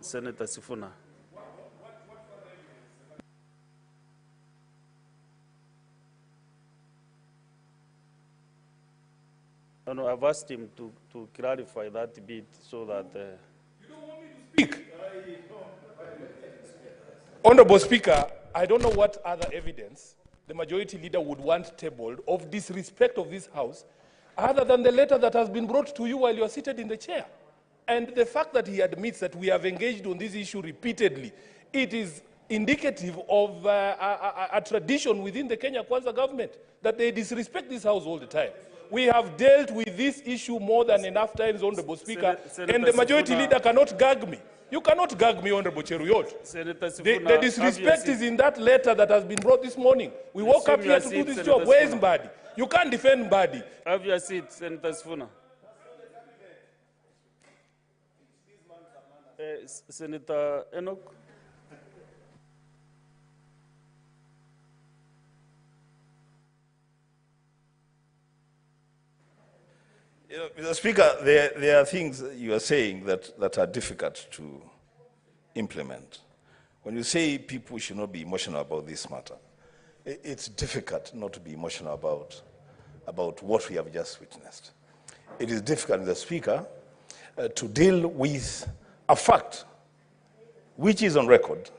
Senator Sifuna. No, I've asked him to clarify that bit so that... You don't want me to speak? Honorable Speaker, I don't know what other evidence the majority leader would want tabled of disrespect of this House other than the letter that has been brought to you while you are seated in the chair. And the fact that he admits that we have engaged on this issue repeatedly, it is indicative of a tradition within the Kenya Kwanza government that they disrespect this House all the time. We have dealt with this issue more than enough times, Honorable Speaker, and the majority leader cannot gag me. You cannot gag me, Honorable Cheruyot. The disrespect is in that letter that has been brought this morning. We woke up here to do this job. Where is Mbadi? You can't defend Mbadi. Have your seat, Senator Sifuna. Senator Enoch. You know, Mr. Speaker, there are things you are saying that are difficult to implement. When you say people should not be emotional about this matter, it's difficult not to be emotional about what we have just witnessed. It is difficult, Mr. Speaker, to deal with a fact which is on record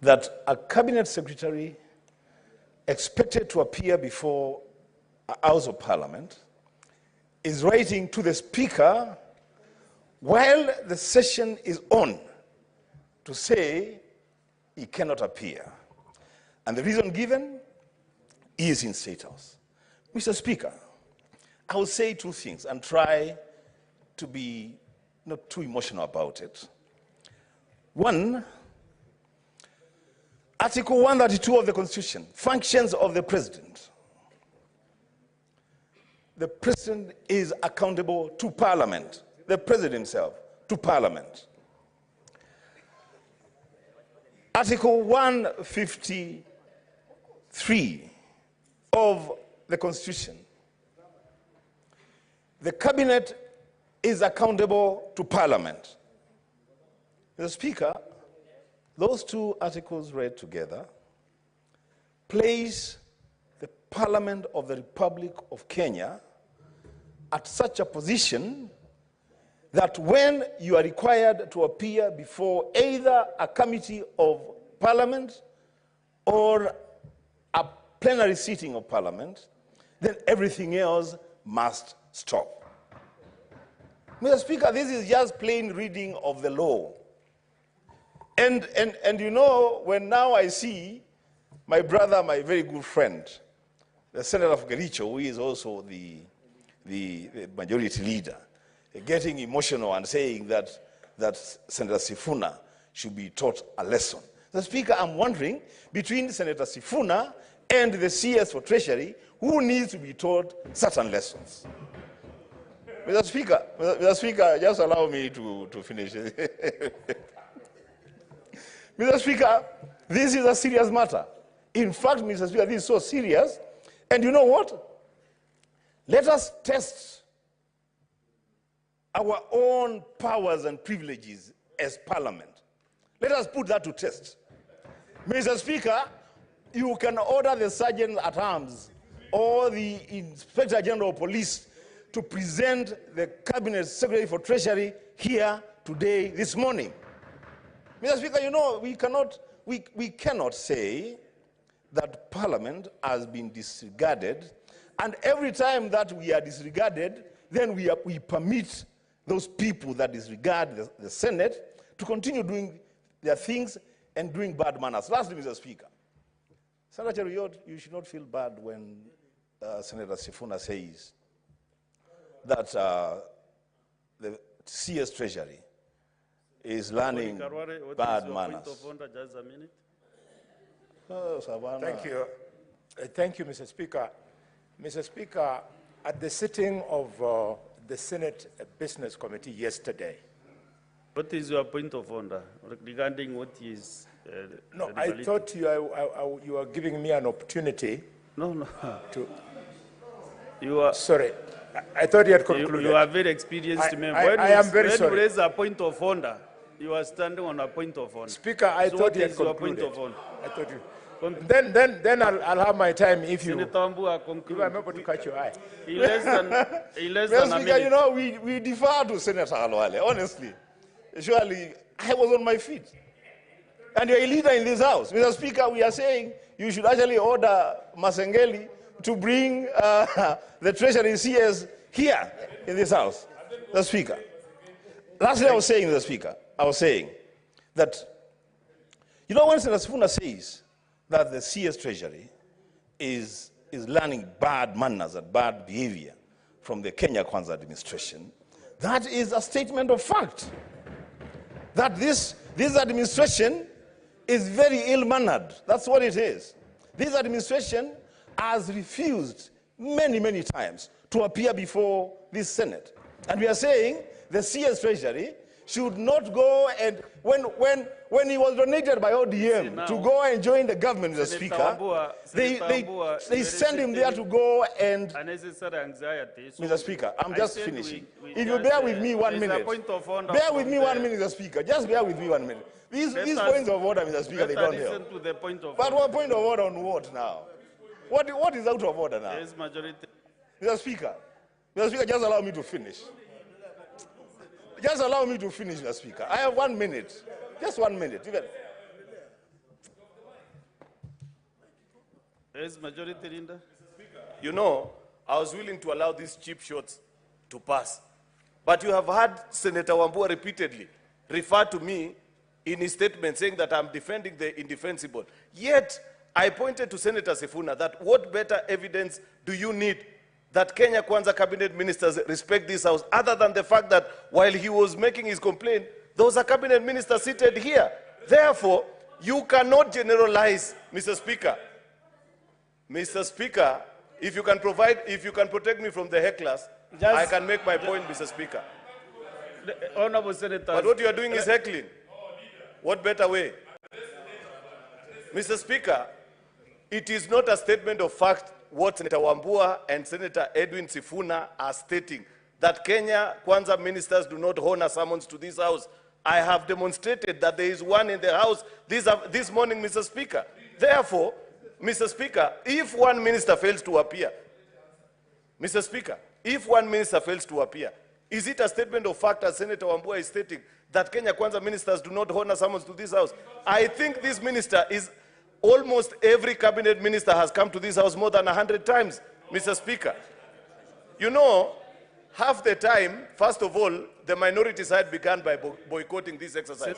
that a cabinet secretary expected to appear before a House of Parliament is writing to the Speaker while the session is on to say he cannot appear. And the reason given is in State House. Mr. Speaker, I will say two things and try to be not too emotional about it. One, Article 132 of the Constitution, functions of the President. The President is accountable to Parliament, the President himself, to Parliament. Article 153 of the Constitution, the Cabinet is accountable to Parliament. Mr. Speaker, those two articles read together place the Parliament of the Republic of Kenya at such a position that when you are required to appear before either a committee of Parliament or a plenary sitting of Parliament, then everything else must stop. Mr. Speaker, this is just plain reading of the law. And you know, when now I see my brother, my very good friend, the Senator of Kericho, who is also the majority leader, getting emotional and saying that Senator Sifuna should be taught a lesson. Mr. Speaker, I'm wondering, between Senator Sifuna and the CS for Treasury, who needs to be taught certain lessons? Mr. Speaker, just allow me to finish. Mr. Speaker, this is a serious matter. In fact, Mr. Speaker, this is so serious. And you know what? Let us test our own powers and privileges as Parliament. Let us put that to test. Mr. Speaker, you can order the Sergeant at Arms or the Inspector General of Police to present the Cabinet Secretary for Treasury here today, this morning. Mr. Speaker, you know, we cannot say that Parliament has been disregarded, and every time that we are disregarded, then we permit those people that disregard the Senate to continue doing their things and doing bad manners. Lastly, Mr. Speaker, Senator Cheruyot, you should not feel bad when Senator Sifuna says that the CS Treasury is learning bad manners. Point of order, just a minute. Thank you. Thank you, Mr. Speaker. Mr. Speaker, at the sitting of the Senate Business Committee yesterday. What is your point of order regarding what is... no, I thought you were giving me an opportunity. No. You are... Sorry. I thought you had concluded. You are very experienced member. I am very sorry. When you raise a point of order, You are standing on a point of honor. Speaker, I So thought what you had is your concluded. point of honor? I thought you. Then I'll have my time if Senator Wambua, conclude. I'm able to catch your eye. In less than Mr. a Speaker, minute. you know, we defer to Senator Halwale, honestly. Surely, I was on my feet. And you're a leader in this house. Mr. Speaker, we are saying you should actually order Masengeli to bring the Treasury CS here in this house. The Speaker. Lastly, I was saying, Mr. Speaker, I was saying that, you know, when Senator Sifuna says that the CS Treasury is learning bad manners and bad behavior from the Kenya Kwanza administration, that is a statement of fact. That this administration is very ill-mannered. That's what it is. This administration has refused many, many times to appear before this Senate. And we are saying the CS Treasury should not go and, when he was donated by ODM to go and join the government, Mr. Speaker, they send him there to go and... Unnecessary anxiety. So Mr. Speaker, I'm just finishing. If you just, bear with me 1 minute, bear with me 1 minute, Mr. Speaker. Just bear with me 1 minute. These points of order, Mr. Speaker, they don't help. To the point of But what point of order on what now? What is out of order now? There is majority. Mr. Speaker, just allow me to finish. Just allow me to finish, Mr. Speaker. I have 1 minute. Just 1 minute. There is majority, Linda. You know, I was willing to allow these cheap shots to pass. But you have heard Senator Wambua repeatedly refer to me in his statement saying that I'm defending the indefensible. Yet, I pointed to Senator Sifuna that what better evidence do you need that Kenya Kwanza cabinet ministers respect this house, other than the fact that while he was making his complaint, there was a cabinet minister seated here. Therefore, you cannot generalize, Mr. Speaker. Mr. Speaker, if you can protect me from the hecklers, I can make my point, Mr. Speaker. Honorable Senator. But what you are doing is heckling. What better way? Mr. Speaker, it is not a statement of fact what Senator Wambua and Senator Edwin Sifuna are stating, that Kenya Kwanza ministers do not honor summons to this house. I have demonstrated that there is one in the house this morning, Mr. Speaker. Therefore, Mr. Speaker, if one minister fails to appear, Mr. Speaker, if one minister fails to appear, is it a statement of fact, as Senator Wambua is stating, that Kenya Kwanza ministers do not honor summons to this house? I think this minister is... Almost every cabinet minister has come to this house more than 100 times, Mr. Speaker. You know, half the time, first of all, the minority side began by boycotting this exercise.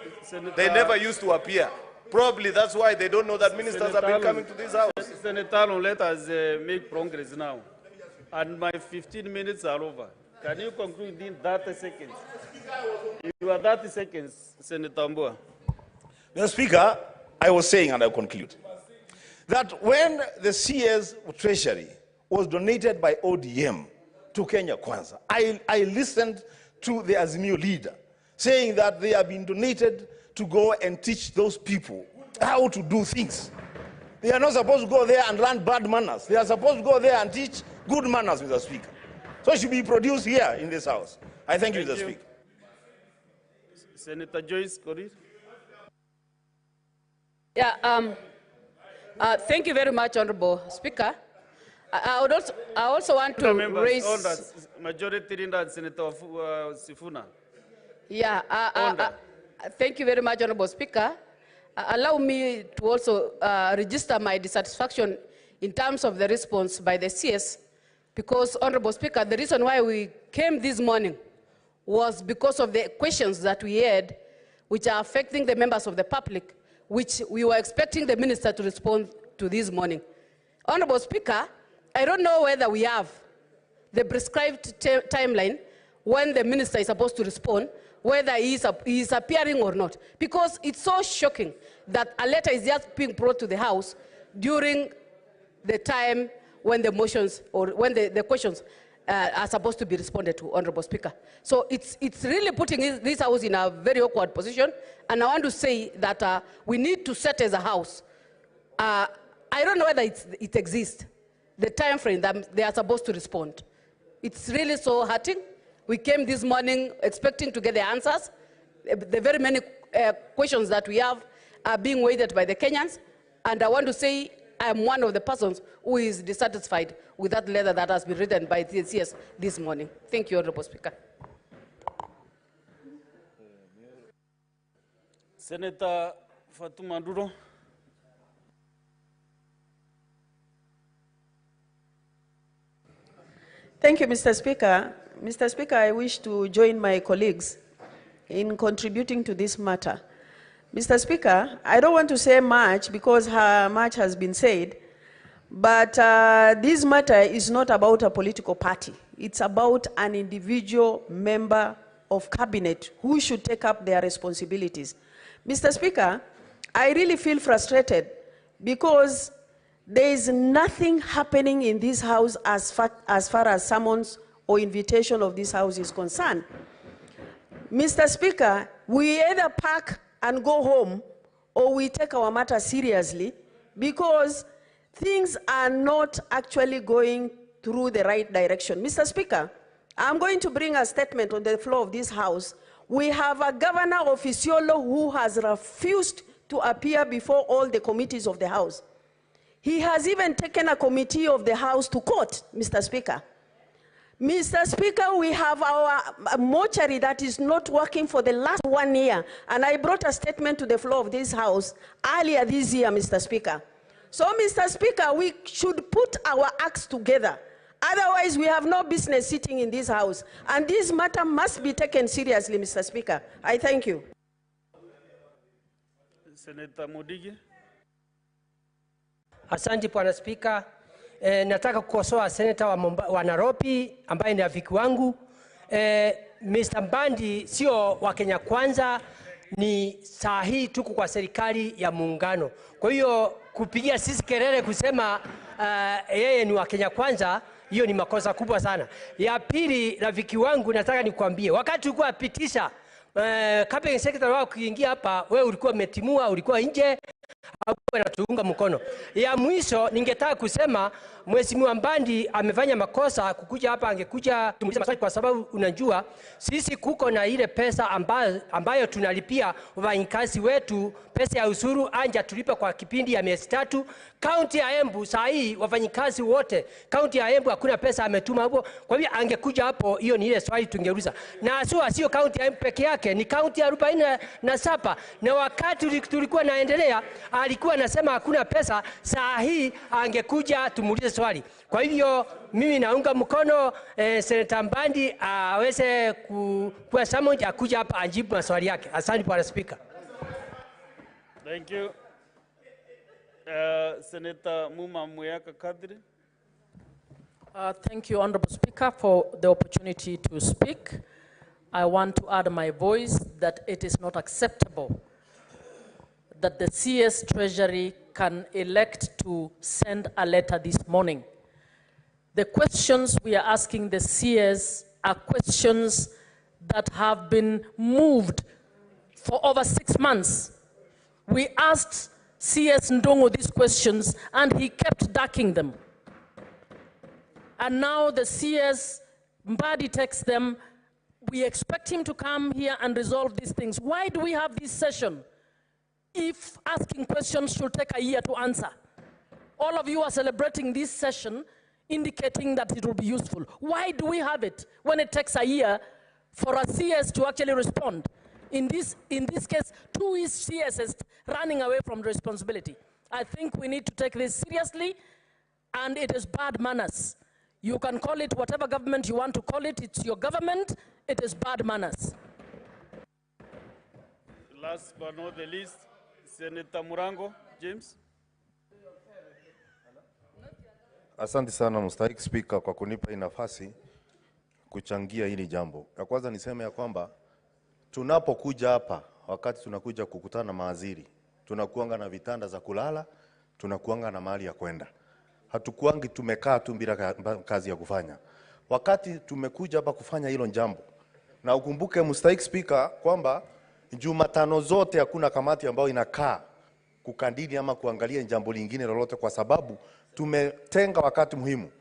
They never used to appear. Probably that's why they don't know that ministers have been coming to this house. Senator, let us make progress now. And my 15 minutes are over. Can you conclude in 30 seconds? You are 30 seconds, Senator Wambua. Mr. Speaker, I was saying, and I'll conclude, that when the CS Treasury was donated by ODM to Kenya Kwanza, I listened to the Azimio leader saying that they have been donated to go and teach those people how to do things. They are not supposed to go there and learn bad manners. They are supposed to go there and teach good manners, Mr. Speaker. So it should be produced here in this house. I thank you, Mr. Speaker. Senator Joyce Korir. Yeah, thank you very much, Honorable Speaker. I also want to raise... Majority Leader and Senator Sifuna. Yeah, thank you very much, Honorable Speaker. Allow me to also register my dissatisfaction in terms of the response by the CS, because, Honorable Speaker, the reason why we came this morning was because of the questions that we had, which are affecting the members of the public, which we were expecting the minister to respond to this morning. Honorable Speaker, I don't know whether we have the prescribed timeline when the minister is supposed to respond, whether he is appearing or not, because it's so shocking that a letter is just being brought to the House during the time when the motions or when the questions are supposed to be responded to, Honorable Speaker. So it's really putting this House in a very awkward position, and I want to say that we need to set as a House. I don't know whether it exists, the time frame that they are supposed to respond. It's really so hurting. We came this morning expecting to get the answers, the very many questions that we have are being weighted by the Kenyans. And I want to say I'm one of the persons who is dissatisfied with that letter that has been written by the CS this morning. Thank you, Honorable Speaker. Senator Fatuma Nduro. Thank you, Mr. Speaker. Mr. Speaker, I wish to join my colleagues in contributing to this matter. Mr. Speaker, I don't want to say much because much has been said, but this matter is not about a political party. It's about an individual member of cabinet who should take up their responsibilities. Mr. Speaker, I really feel frustrated because there is nothing happening in this house as far as summons or invitation of this house is concerned. Mr. Speaker, we either pack and go home or we take our matter seriously because things are not actually going through the right direction. Mr. Speaker, I'm going to bring a statement on the floor of this house. We have a governor officiolo who has refused to appear before all the committees of the house. He has even taken a committee of the house to court, Mr. Speaker. Mr. Speaker, we have our mortuary that is not working for the last 1 year, and I brought a statement to the floor of this house earlier this year, Mr. Speaker. So, Mr. Speaker, we should put our acts together. Otherwise, we have no business sitting in this house, and this matter must be taken seriously, Mr. Speaker. I thank you. Senator Modigi. Asante Bwana Spika. Nataka kukosoa seneta wa Nairobi ambaye ni rafiki wangu. Mr. Mbandi sio wa Kenya Kwanza, ni sahihi tuko kwa serikali ya muungano. Kwa hiyo kupigia sisi kelele kusema yeye ni wa Kenya Kwanza, hiyo ni makosa kubwa sana. Ya pili, rafiki wangu, nataka nikwambie, wakati ulikuwa apitisha cabinet secretary wao kuingia hapa, wewe ulikuwa umetimua, ulikuwa nje, hapo natuunga mkono. Ya mwisho ningetaka kusema Mheshimiwa Mbandi amefanya makosa kukuja hapa, angekuja tumuulize maswali kwa sababu unajua sisi kuko na ile pesa ambayo tunalipia wafanyikazi wetu, pesa ya usuru anja tulipa kwa kipindi ya miezi 3. County ya Embu saa hii wafanyikazi wote county ya Embu hakuna pesa ametuma hapo. Kwa hivyo angekuja hapo, hiyo ni ile swali tungeuliza. Na sio county ya Embu peke yake, ni county ya 47. Na wakati tulikuwa naendelea alikuwa anasema hakuna pesa, saa hii angekuja tumuulize swali. Kwa hivyo mimi naunga mkono Senator Mbandi aweze kuwa summoned akuja hapa ajibu maswali yake. Asante Bwana Speaker. Thank you. Senator Muma Muyaka Kadri. Thank you, Honorable Speaker, for the opportunity to speak. I want to add my voice that it is not acceptable that the CS Treasury can elect to send a letter this morning. The questions we are asking the CS are questions that have been moved for over 6 months. We asked CS Ndongo these questions and he kept ducking them. And now the CS Mbadi takes them. We expect him to come here and resolve these things. Why do we have this session if asking questions should take a year to answer? All of you are celebrating this session, indicating that it will be useful. Why do we have it when it takes a year for a CS to actually respond? In this case, 2 CSs running away from responsibility. I think we need to take this seriously, and it is bad manners. You can call it whatever government you want to call it. It's your government. It is bad manners. Last but not the least, Senator Murango, James. Asante sana Mstahiki Speaker kwa kunipa hii nafasi kuchangia hili jambo. Ya kwanza niseme ya kwamba tunapokuja hapa, wakati tunakuja kukutana na mawaziri, tunakuanga na vitanda za kulala, tunakuanga na mahali ya kwenda. Hatukuangi tumekaa tu bila kazi ya kufanya. Wakati tumekuja hapa kufanya hilo jambo, na ukumbuke Mstahiki Speaker kwamba Jumatano zote hakuna kamati ambayo inakaa kukandini ama kuangalia jambo lingine lolote, kwa sababu tumetenga wakati muhimu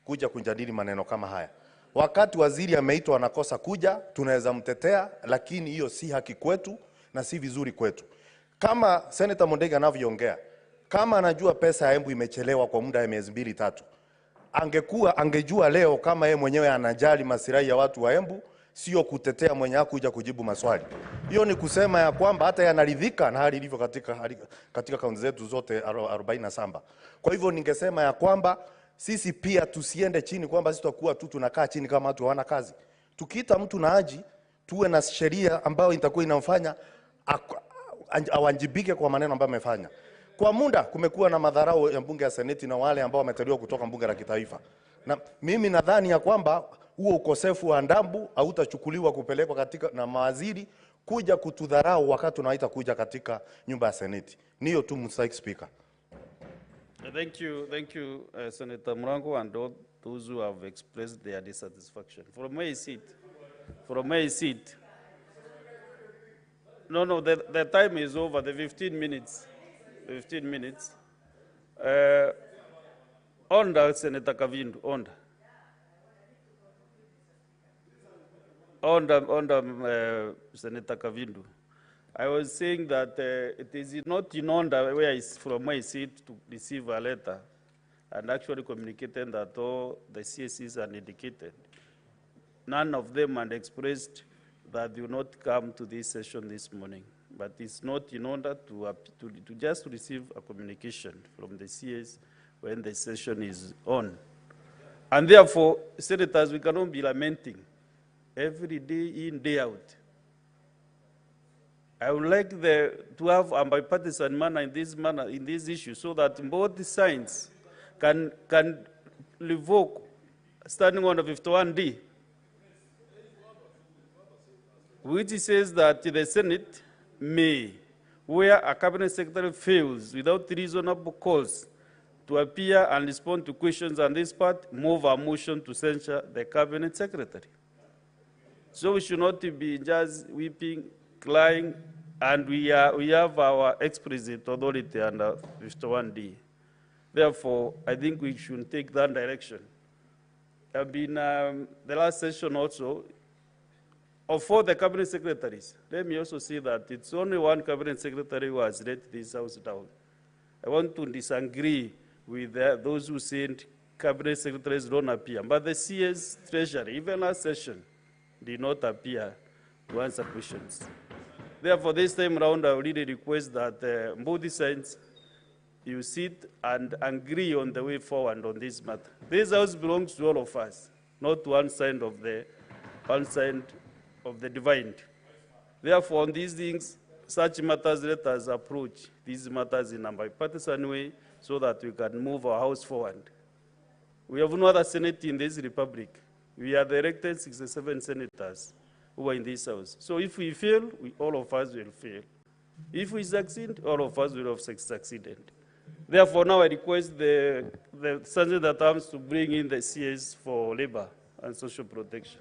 kuja kujadili maneno kama haya. Wakati waziri ameitwa anakosa kuja, tunaweza mtetea, lakini hiyo si haki kwetu na si vizuri kwetu. Kama Senator Mondega anavyoongea, kama anajua pesa ya Embu imechelewa kwa muda ya miezi 2-3, angejua leo kama yeye mwenyewe anajali masirai ya watu wa Embu, sio kutetea mwenye hakuja kujibu maswali. Hiyo ni kusema ya kwamba hata yanaridhika na hali ilivyo katika kaunti zetu zote 47. Kwa hivyo ningesema ya kwamba sisi pia tusiende chini kwamba sisi tutakuwa tu tunakaa chini kama watu hawana kazi. Tukiita mtu na aji, tuwe na sheria ambayo itakuwa inamfanya awajibike kwa maneno ambayo amefanya. Kwa muda kumekuwa na madharau ya bunge ya seneti na wale ambao wameteuliwa kutoka bunge la kitaifa. Na mimi nadhani ya kwamba huo ukosefu wa adabu hautachukuliwa kupelekwa katika na mawaziri kuja kutudharau wakati tunaita kuja katika nyumba ya seneti. Niyo tu, Mr. Speaker. Thank you, Senator Murango, and all those who have expressed their dissatisfaction. From where you sit. No, the time is over, the 15 minutes. 15 minutes. Onda, Senator Kavindu, onda. Senator Kavindu. I was saying that it is not in Onda from where I sit to receive a letter and actually communicating that all the CSCs are indicated. None of them had expressed that they will not come to this session this morning. But it's not in order to just receive a communication from the CS when the session is on. And therefore, senators, we cannot be lamenting every day in, day out. I would like to have a bipartisan manner in this issue so that both sides can revoke standing on the 51D, which says that the Senate may, where a cabinet secretary fails without reasonable cause to appear and respond to questions on this part, move a motion to censure the cabinet secretary. So we should not be just weeping, crying, and we have our explicit authority under 51D. Therefore, I think we should take that direction. I've been the last session also, of all the cabinet secretaries, let me also say that it's only one cabinet secretary who has let this house down. I want to disagree with those who said cabinet secretaries don't appear. But the CS Treasury, even last session, did not appear to answer questions. Therefore, this time around, I really request that both sides, you sit and agree on the way forward on this matter. This house belongs to all of us, not to one side of the divide. Therefore, on these things, such matters, let us approach these matters in a bipartisan way so that we can move our house forward. We have no other Senate in this republic. We are the elected 67 senators who are in this house. So if we fail, all of us will fail. If we succeed, all of us will have succeeded. Therefore, now I request the Senator at Arms to bring in the CS for labor and social protection.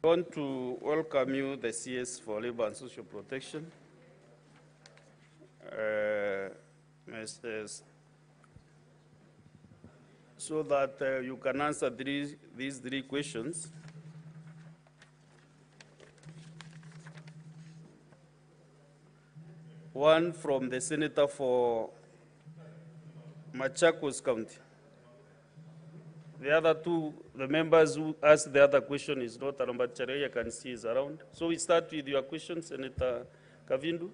I want to welcome you, the CS for Labor and Social Protection. So that you can answer these three questions. One from the Senator for Machakos County. The other two, the members who asked the other question is not Aramba Chareya, I can see is around. So we start with your question, Senator Kavindu.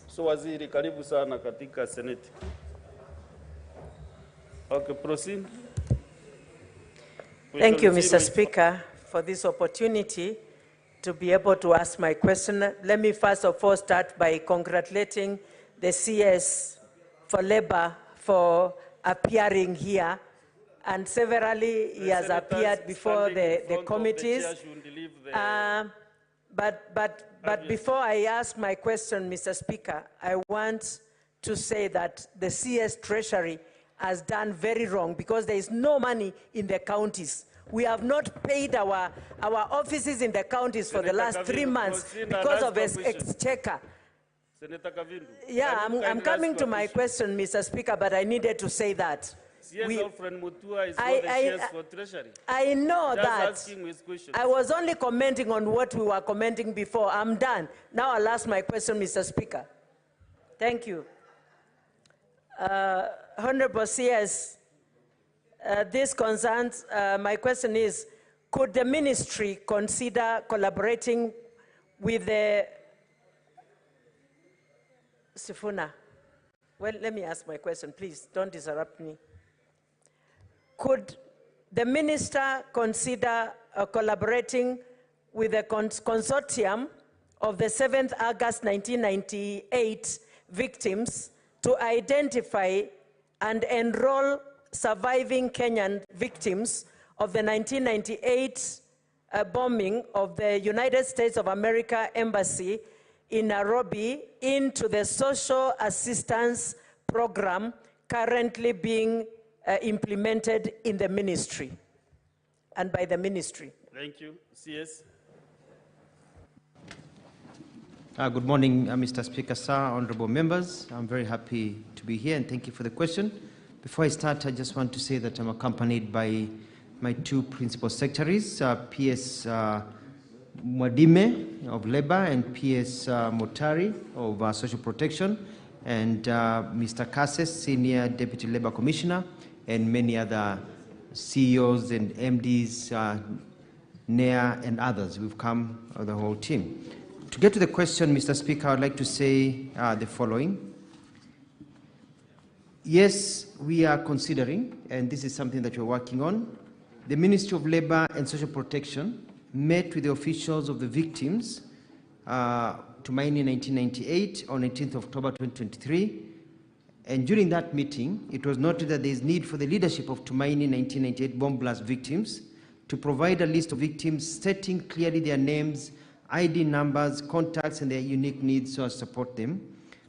So waziri, karibu sana katika Senate. Okay, proceed. Thank you, Mr. Speaker, for this opportunity to be able to ask my question. Let me first of all start by congratulating the CS for Labor for appearing here and severally he has appeared before the committees. But before I ask my question, Mr. Speaker, I want to say that the CS Treasury has done very wrong because there is no money in the counties. We have not paid our offices in the counties for the last 3 months because of exchequer. Senator Kavindu. Yeah, I'm coming to my question, Mr. Speaker, but I needed to say that. Alfred Mutua is not the shares for Treasury. I know Just that. asking his questions. I was only commenting on what we were commenting before. I'm done. Now I'll ask my question, Mr. Speaker. Thank you. Honorable CS, this concerns, my question is, could the ministry consider collaborating with the Sifuna? Well, let me ask my question, please. Don't interrupt me. Could the minister consider collaborating with the consortium of the 7th August 1998 victims to identify and enroll surviving Kenyan victims of the 1998 bombing of the United States of America Embassy in Nairobi into the social assistance program currently being implemented in the ministry and by the ministry? Thank you. CS. Good morning, Mr. Speaker, sir, honorable members. I'm very happy to be here and thank you for the question. Before I start, I just want to say that I'm accompanied by my two principal secretaries, PS Mwadime of Labor and PS Motari of Social Protection, and Mr. Kases, Senior Deputy Labor Commissioner, and many other CEOs and MDs, NEA and others. We've come, the whole team. To get to the question, Mr. Speaker, I'd like to say the following. Yes, we are considering, and this is something that we're working on, the Ministry of Labor and Social Protection met with the officials of the victims Tumaini 1998 on 18th October 2023. And during that meeting, it was noted that there is need for the leadership of Tumaini 1998 bomb blast victims to provide a list of victims stating clearly their names, ID numbers, contacts, and their unique needs so as to support them,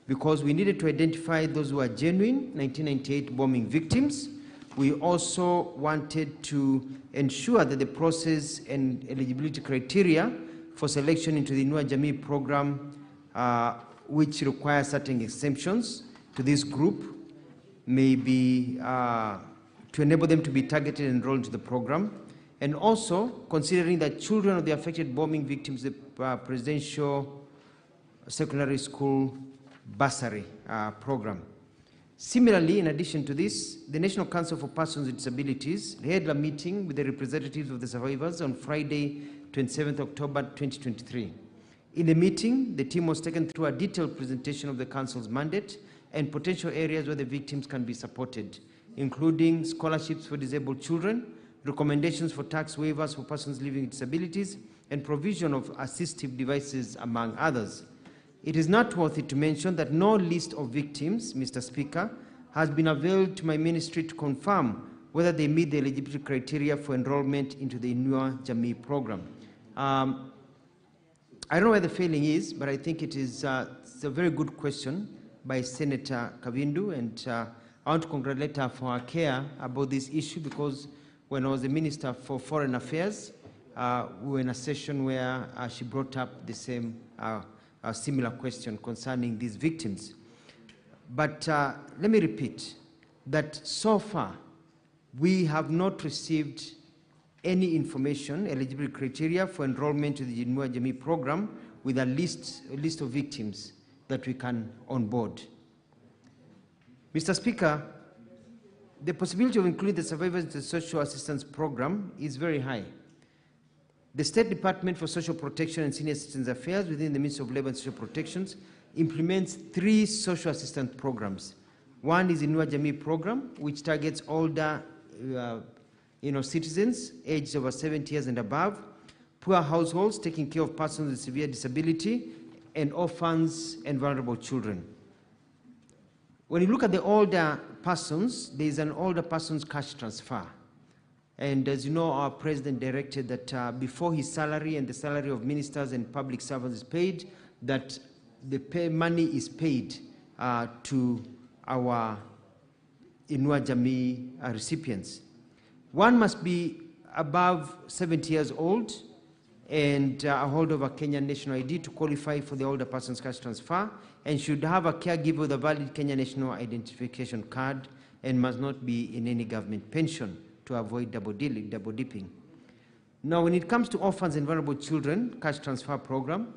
because we needed to identify those who are genuine 1998 bombing victims. We also wanted to ensure that the process and eligibility criteria for selection into the Inua Jamii program, which requires certain exemptions to this group, may be to enable them to be targeted and enrolled into the program. And also considering that children of the affected bombing victims, the Presidential Secondary School Bursary program. Similarly, in addition to this, the National Council for Persons with Disabilities held a meeting with the representatives of the survivors on Friday, 27th October 2023. In the meeting, the team was taken through a detailed presentation of the Council's mandate and potential areas where the victims can be supported, including scholarships for disabled children, recommendations for tax waivers for persons living with disabilities, and provision of assistive devices, among others. It is noteworthy to mention that no list of victims, Mr. Speaker, has been availed to my ministry to confirm whether they meet the eligibility criteria for enrollment into the Inua Jamii program. I don't know where the failing is, but I think it's a very good question by Senator Kavindu, and I want to congratulate her for her care about this issue, because when I was the Minister for Foreign Affairs, we were in a session where she brought up the same a similar question concerning these victims. But let me repeat that so far we have not received any information, eligibility criteria for enrollment to the Inua Jamii program with a list of victims that we can onboard. Mr. Speaker, the possibility of including the survivors in the social assistance program is very high. The State Department for Social Protection and Senior Citizens Affairs within the Ministry of Labor and Social Protections implements 3 social assistance programs. One is the Inua Jamii program, which targets older citizens aged over 70 years and above, poor households taking care of persons with severe disability, and orphans and vulnerable children. When you look at the older persons, there is an older persons cash transfer And as you know, our president directed that before his salary and the salary of ministers and public servants is paid, that the money is paid to our Inua Jamii recipients. One must be above 70 years old and a holder of a Kenyan national ID to qualify for the older person's cash transfer, and should have a caregiver with a valid Kenyan national identification card, and must not be in any government pension to avoid double dipping. Now, when it comes to orphans and vulnerable children cash transfer program,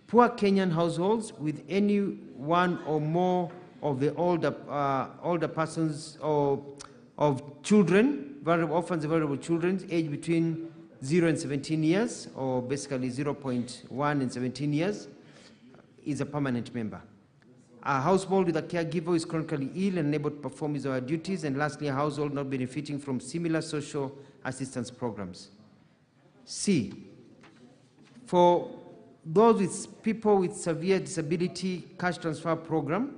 poor Kenyan households with any one or more of the older persons or of children, vulnerable orphans and vulnerable children aged between 0 and 17 years, or basically 0.1 and 17 years, is a permanent member. A household with a caregiver is chronically ill and unable to perform his or her duties, and lastly, a household not benefiting from similar social assistance programs. C, for those with people with severe disability cash transfer program,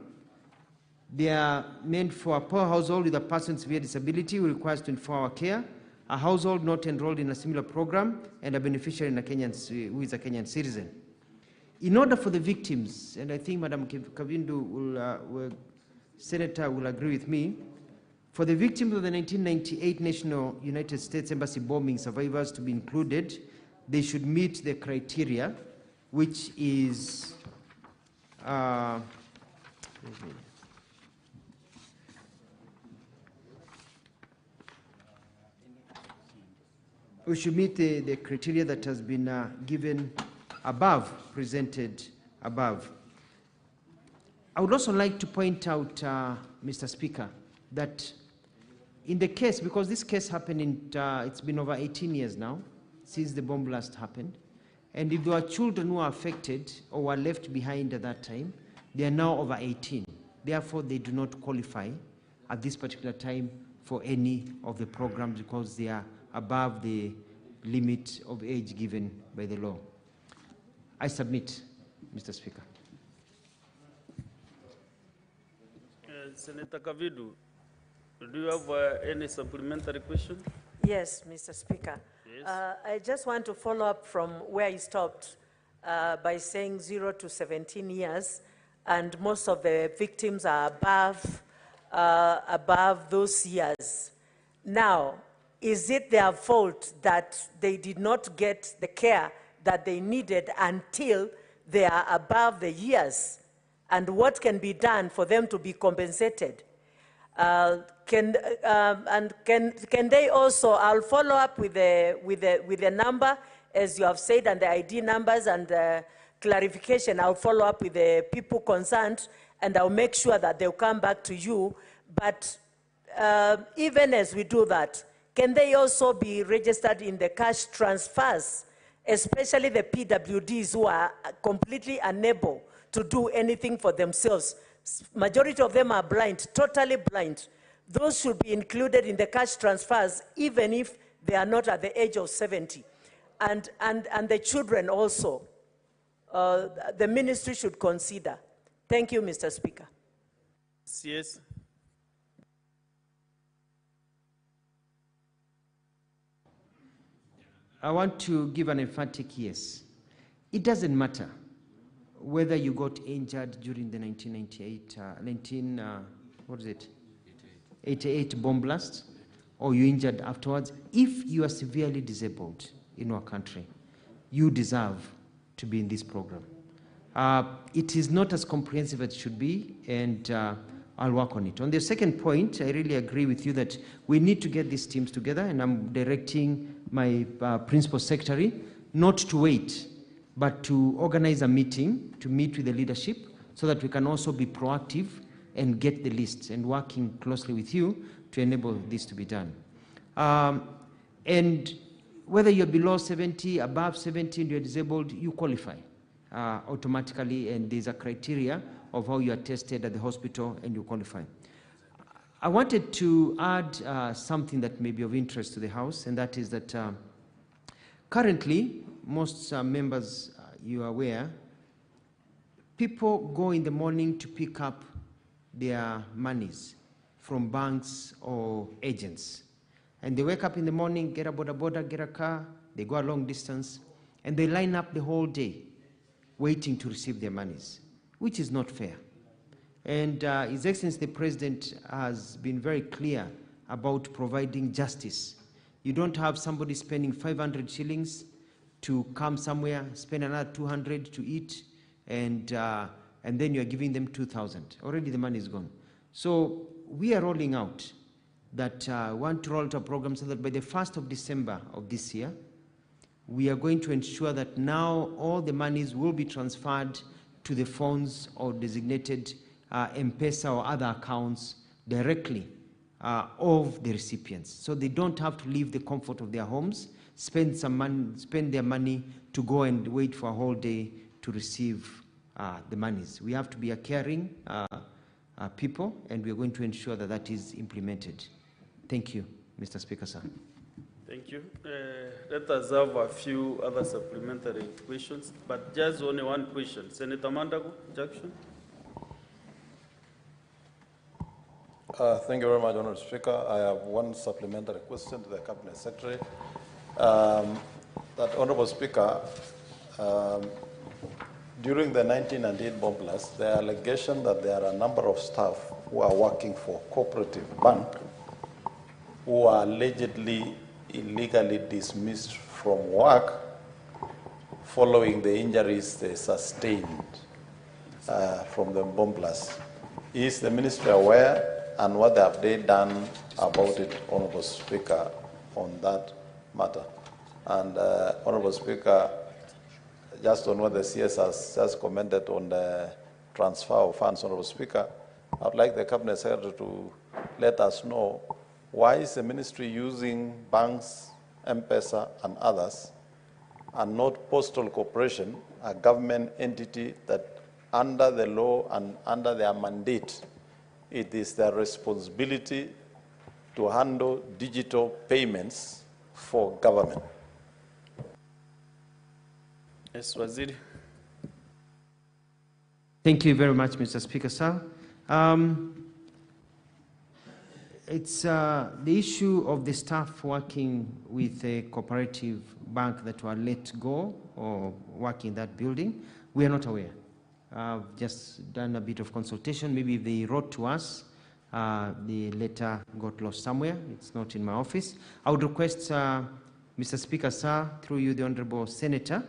they are meant for a poor household with a person with severe disability who requires 24-hour care, a household not enrolled in a similar program, and a beneficiary in who is a Kenyan citizen. In order for the victims, and I think Madam Kavindu Senator will agree with me, for the victims of the 1998 National United States Embassy bombing survivors to be included, they should meet the criteria, which is we should meet the criteria that has been given above, presented above. I would also like to point out, Mr. Speaker, that in the case, because this case happened in, it's been over 18 years now since the bomb blast happened, and if there are children who are affected or were left behind at that time, they are now over 18. Therefore, they do not qualify at this particular time for any of the programs because they are above the limit of age given by the law. I submit, Mr. Speaker. Senator Kavidu, do you have any supplementary question? Yes, Mr. Speaker. Yes. I just want to follow up from where he stopped by saying 0 to 17 years, and most of the victims are above those years. Now, is it their fault that they did not get the care that they needed until they are above the years? And what can be done for them to be compensated? Can they also, I'll follow up with the number, as you have said, and the ID numbers and the clarification. I'll follow up with the people concerned, and I'll make sure that they'll come back to you. But even as we do that, can they also be registered in the cash transfers, especially the PWDs who are completely unable to do anything for themselves? Majority of them are blind, totally blind. Those should be included in the cash transfers, even if they are not at the age of 70. And the children also, the ministry should consider. Thank you, Mr. Speaker. Yes. I want to give an emphatic yes. It doesn't matter whether you got injured during the 88 bomb blast, or you injured afterwards. If you are severely disabled in our country, you deserve to be in this program. It is not as comprehensive as it should be, and I'll work on it. On the second point, I really agree with you that we need to get these teams together, and I'm directing my principal secretary not to wait, but to organize a meeting to meet with the leadership so that we can also be proactive and get the list, and working closely with you to enable this to be done. And whether you're below 70, above 70, and you're disabled, you qualify automatically, and there's a criteria of how you are tested at the hospital and you qualify. I wanted to add something that may be of interest to the House, and that is that currently, most members, you are aware, people go in the morning to pick up their monies from banks or agents. And they wake up in the morning, get a boda, get a car, they go a long distance, and they line up the whole day waiting to receive their monies, which is not fair. And His Excellency the President has been very clear about providing justice. You don't have somebody spending 500 shillings to come somewhere, spend another 200 to eat, and then you're giving them 2,000. Already the money is gone. So we are rolling out that want to roll out a program so that by the 1st of December of this year, we are going to ensure that now all the monies will be transferred to the phones or designated M-Pesa or other accounts directly of the recipients. So they don't have to leave the comfort of their homes, spend their money to go and wait for a whole day to receive the monies. We have to be a caring people, and we are going to ensure that that is implemented. Thank you, Mr. Speaker, sir. Thank you. Let us have a few other supplementary questions, but just only one question. Senator Mandago, Jackson. Thank you very much, Honourable Speaker. I have one supplementary question to the Cabinet Secretary. That Honourable Speaker, during the 1998 bomb blast, the allegation that there are a number of staff who are working for Cooperative Bank who are allegedly illegally dismissed from work following the injuries they sustained from the bomb blast. Is the Ministry aware, and what have they done about it, Honourable Speaker, on that matter? And Honourable Speaker, just on what the CS has just commented on the transfer of funds, Honourable Speaker, I would like the Cabinet Secretary to let us know why is the Ministry using banks, M-Pesa and others, and not Postal Corporation, a government entity that under the law and under their mandate, it is their responsibility to handle digital payments for government. Yes, Waziri. Thank you very much, Mr. Speaker, sir. It's the issue of the staff working with a cooperative bank that were let go or work in that building. We are not aware. I've just done a bit of consultation. Maybe if they wrote to us, the letter got lost somewhere. It's not in my office. I would request, Mr. Speaker, sir, through you, the Honorable Senator,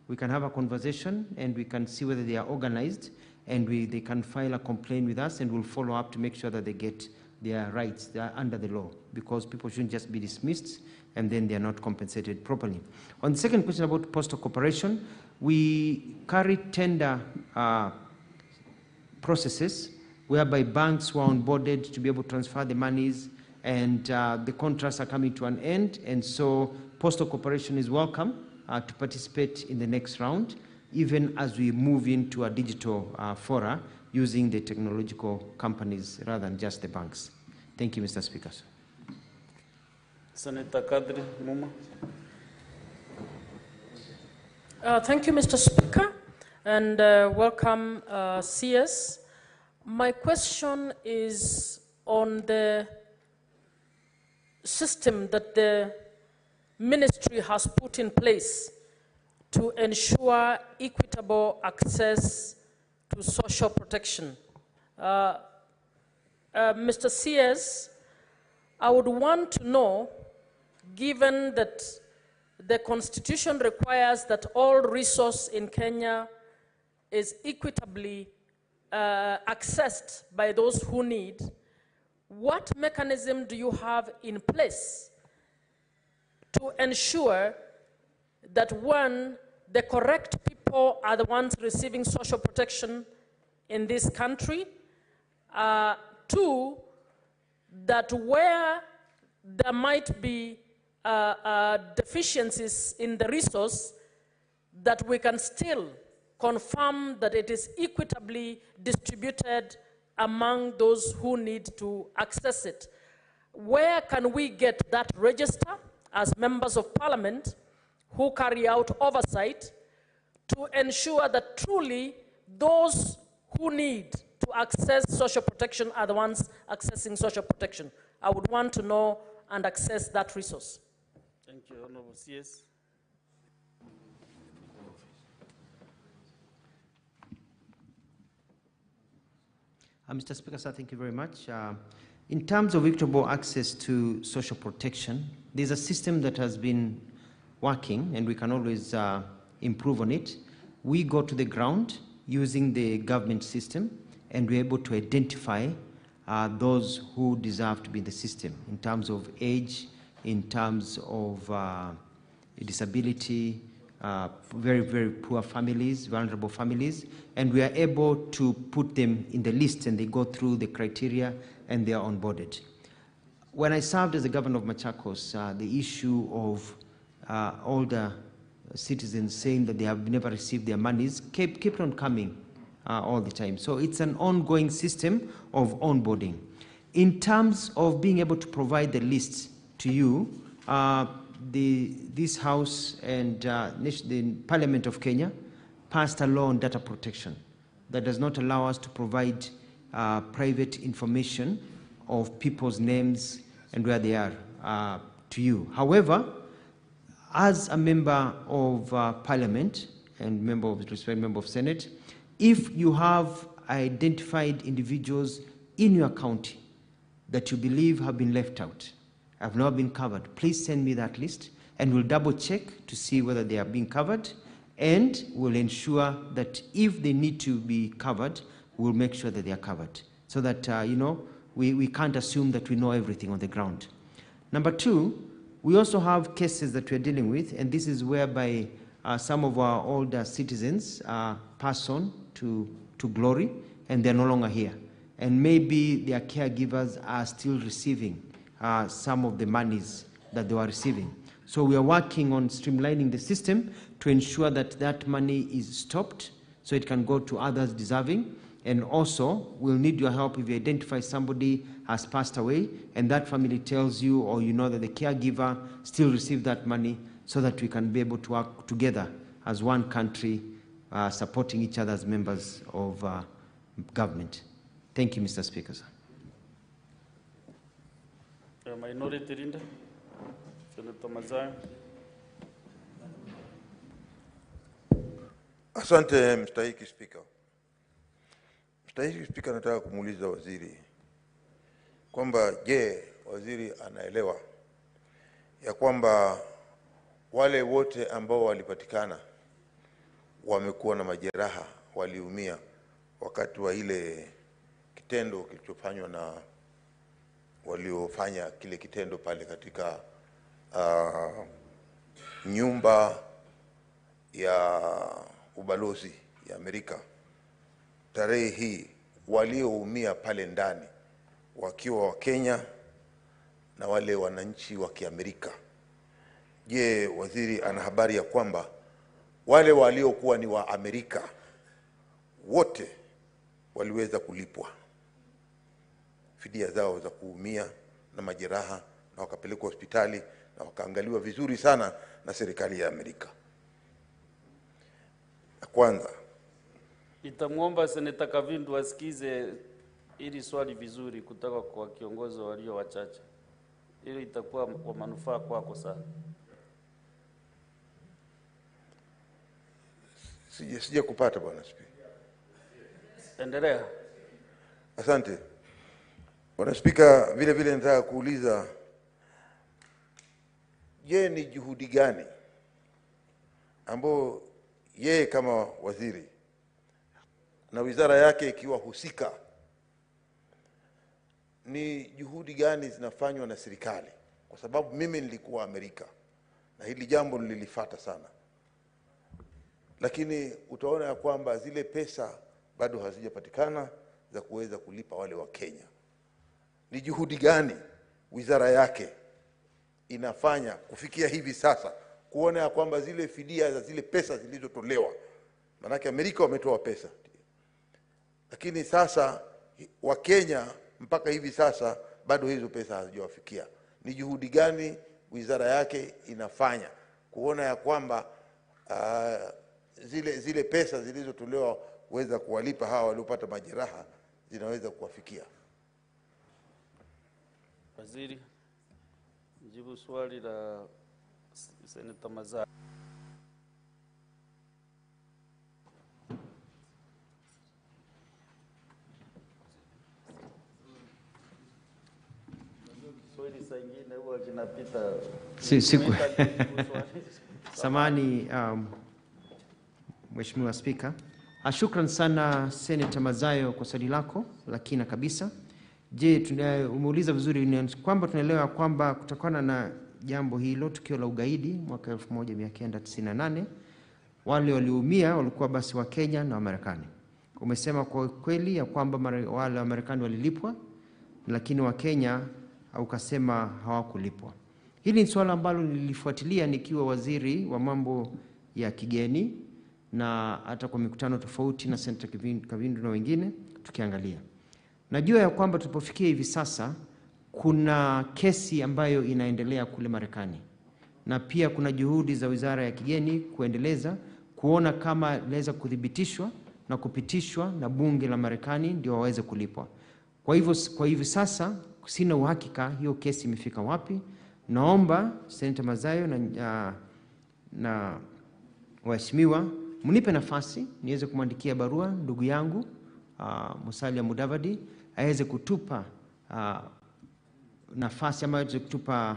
we can have a conversation and we can see whether they are organized, and they can file a complaint with us, and we'll follow up to make sure that they get their rights. They are under the law, because people shouldn't just be dismissed and then they are not compensated properly. On the second question about Postal Corporation, we carry tender processes whereby banks were onboarded to be able to transfer the monies, and the contracts are coming to an end, and so Postal Corporation is welcome to participate in the next round, even as we move into a digital fora using the technological companies rather than just the banks. Thank you, Mr. Speaker. Senator Kadri Muma. Thank you, Mr. Speaker, and welcome, CS. My question is on the system that the Ministry has put in place to ensure equitable access to social protection. Mr. CS, I would want to know, given that the Constitution requires that all resource in Kenya is equitably accessed by those who need, what mechanism do you have in place to ensure that, one, the correct people are the ones receiving social protection in this country, two, that where there might be deficiencies in the resource, that we can still confirm that it is equitably distributed among those who need to access it. Where can we get that register as members of Parliament who carry out oversight to ensure that truly those who need to access social protection are the ones accessing social protection? I would want to know and access that resource. Thank you, Honorable CS. Mr. Speaker, sir, thank you very much. In terms of equitable access to social protection, there's a system that has been working, and we can always improve on it. We go to the ground using the government system, and we're able to identify those who deserve to be in the system in terms of age, in terms of disability, very, very poor families, vulnerable families, and we are able to put them in the list, and they go through the criteria and they are onboarded. When I served as the governor of Machakos, the issue of older citizens saying that they have never received their monies kept on coming all the time. So it's an ongoing system of onboarding. In terms of being able to provide the list to you, this House and the Parliament of Kenya passed a law on data protection that does not allow us to provide private information of people's names and where they are to you. However, as a member of Parliament and member of Senate, if you have identified individuals in your county that you believe have been left out, have not been covered, please send me that list, and we'll double check to see whether they are being covered, and we'll ensure that if they need to be covered, we'll make sure that they are covered, so that we can't assume that we know everything on the ground. Number two, we also have cases that we're dealing with, and this is whereby some of our older citizens pass on to glory, and they're no longer here. And maybe their caregivers are still receiving some of the monies that they were receiving. So we are working on streamlining the system to ensure that that money is stopped so it can go to others deserving. And also, we'll need your help if you identify somebody has passed away and that family tells you, or you know that the caregiver still received that money, so that we can be able to work together as one country, supporting each other as members of government. Thank you, Mr. Speaker, sir. Minority Leader, Senator Mazayo. Asante Mstahiki Spika. Mstahiki Spika, nataka kumuuliza waziri kwamba je, waziri anaelewa ya kwamba wale wote ambao walipatikana wamekuwa na majeraha, waliumia wakati wa ile kitendo kilichofanywa na waliofanya kile kitendo pale katika nyumba ya ubalozi ya Amerika tarehe hii, walioumia pale ndani wakiwa wa Kenya na wale wananchi wa Kiamerika. Je, waziri ana habari ya kwamba wale waliokuwa ni wa Amerika wote waliweza kulipwa fidia zao za kuumia na majeraha na wakapelekwa hospitali na wakaangaliwa vizuri sana na serikali ya Amerika? Kwanza Itamuomba Seneta Kavindu asikize ili swali vizuri kutoka kwa kiongozi walio wachache. Ili itakuwa kwa manufaa kwako sana. Sija kupata bwana Spika. Endelea. Asante. Bwana Spika, vile vile nataka kuuliza, je, ni juhudi gani ambao yeye kama waziri na wizara yake ikiwa husika, ni juhudi gani zinafanywa na serikali? Kwa sababu mimi nilikuwa Amerika na hili jambo nililifuata sana, lakini utaona ya kwamba zile pesa bado hazijapatikana za kuweza kulipa wale wa Kenya. Ni juhudi gani wizara yake inafanya kufikia hivi sasa kuona ya kwamba zile fidia za zile pesa zilizotolewa, manake Amerika wametoa pesa, lakini sasa wa Kenya mpaka hivi sasa bado hizo pesa hazijawafikia? Ni juhudi gani wizara yake inafanya kuona ya kwamba zile pesa zilizotolewa kuweza kuwalipa hawa waliopata majeraha zinaweza kuwafikia? Waziri. Jibu swali la Senator Mazayo. Swali singine huwa kinapita. Siku. Samani Mheshimiwa Spika. Shukran sana Senator Mazayo kwa swali lako la kina kabisa. Je, umeuliza vizuri ni kwamba tunaelewa kwamba kutokana na jambo hilo, tukio la ugaidi mwaka 1998, wale walioumia walikuwa basi wa Kenya na Marekani. Umesema kwa kweli ya kwamba wale wa Marekani walilipwa, lakini wa Kenya ukasema hawakulipwa. Hili ni swala ambalo nilifuatilia nikiwa waziri wa mambo ya kigeni na hata kwa mikutano tofauti na Senator Kavindu na wengine tukiangalia. Najua ya kwamba tulipofikia hivi sasa kuna kesi ambayo inaendelea kule Marekani. Na pia kuna juhudi za Wizara ya Kigeni kuendeleza kuona kama inaweza kuthibitishwa na kupitishwa na bunge la Marekani ndio waweze kulipwa. Kwa hivyo sasa sina uhakika hiyo kesi imefika wapi. Naomba Senator Mazayo na waheshimiwa mnipe nafasi niweze kumwandikia barua ndugu yangu Musalia Mudavadi aweze kutupa nafasi ama aweze kutupa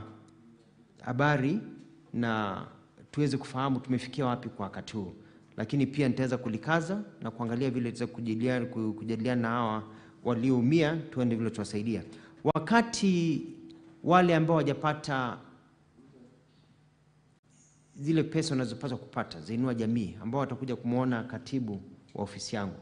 habari na tuweze kufahamu tumefikia wapi kwa wakati huu. Lakini pia nitaweza kulikaza na kuangalia vile tutaweza kujadiliana na hawa walioumia, tuende vile tuwasaidia. Wakati wale ambao hawajapata zile pesa wanazopaswa kupata za Inua Jamii, ambao watakuja kumuona katibu wa ofisi yangu,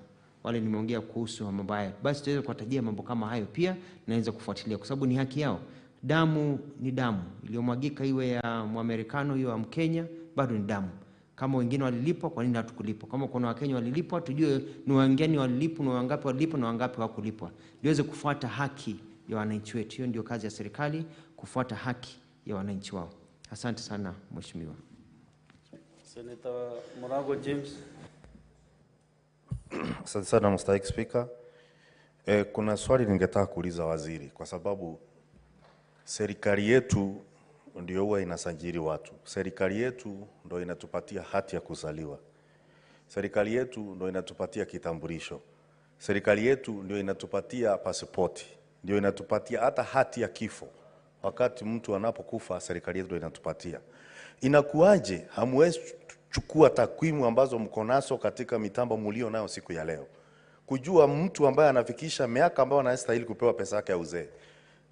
wale nimeongea kuhusu mambo haya, basi tutaweza kuwatajia mambo kama hayo pia naweza kufuatilia kwa sababu ni haki yao. Damu ni damu, iliyomwagika iwe ya Muamerikano iwe ya Mkenya, bado ni damu. Kama wengine walilipwa, kwa nini hatukulipwa? Kama kuna Wakenya walilipwa, tujue ni wengine walilipwa, ni wangapi walilipwa na wangapi hawakulipwa. Niweze kufuata haki ya wananchi wetu. Hiyo ndio kazi ya serikali, kufuata haki ya wananchi wao. Asante sana Mheshimiwa. Senator Murago James. Asante sana Mr. Speaker. Kuna swali ningetaka kuuliza waziri kwa sababu serikali yetu ndio huwa inasajili watu. Serikali yetu ndio inatupatia hati ya kuzaliwa. Serikali yetu ndio inatupatia kitambulisho. Serikali yetu ndio inatupatia pasipoti. Ndio inatupatia hata hati ya kifo. Wakati mtu anapokufa serikali yetu ndio inatupatia. Inakuaje hamwezi chukua takwimu ambazo mko nazo katika mitambo mlio nayo siku ya leo kujua mtu ambaye anafikisha miaka ambayo anastahili kupewa pesa yake ya uzee,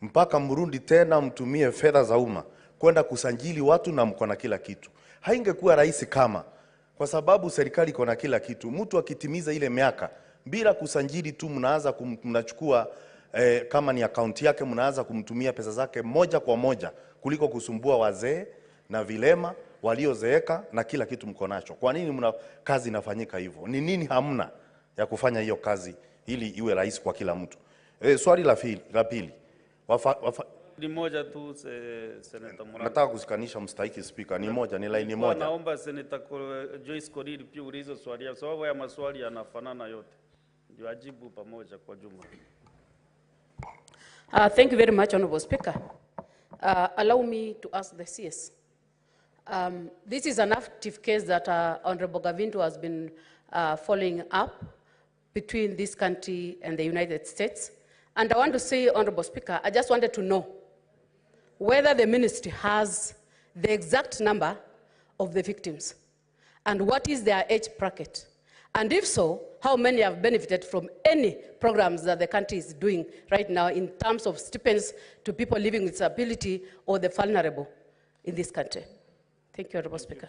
mpaka mrundi tena mtumie fedha za umma kwenda kusajili watu na mko na kila kitu? Haingekuwa rahisi kama, kwa sababu serikali iko na kila kitu, mtu akitimiza ile miaka bila kusajili tu mnaanza mnachukua kama ni account yake mnaanza kumtumia pesa zake moja kwa moja kuliko kusumbua wazee na vilema waliozeeka na kila kitu mko nacho. Kwa nini kazi inafanyika hivyo? Ni nini hamna ya kufanya hiyo kazi ili iwe rahisi kwa kila mtu? Swali la pili. Ni moja tu Senator Murago. Nataka kusikanisha Mr. Speaker, ni moja, ni line moja. Naomba Senator Joyce Korir pia ulizo swali kwa sababu ya maswali yanafanana yote. Ndio ajibu pamoja kwa jumla. Thank you very much, Honorable Speaker. Allow me to ask the CS. This is an active case that Honorable Gavindu has been following up between this country and the United States. And I want to say, Honorable Speaker, I just wanted to know whether the ministry has the exact number of the victims and what is their age bracket. And if so, how many have benefited from any programs that the country is doing right now in terms of stipends to people living with disability or the vulnerable in this country? Thank you, Honorable Speaker.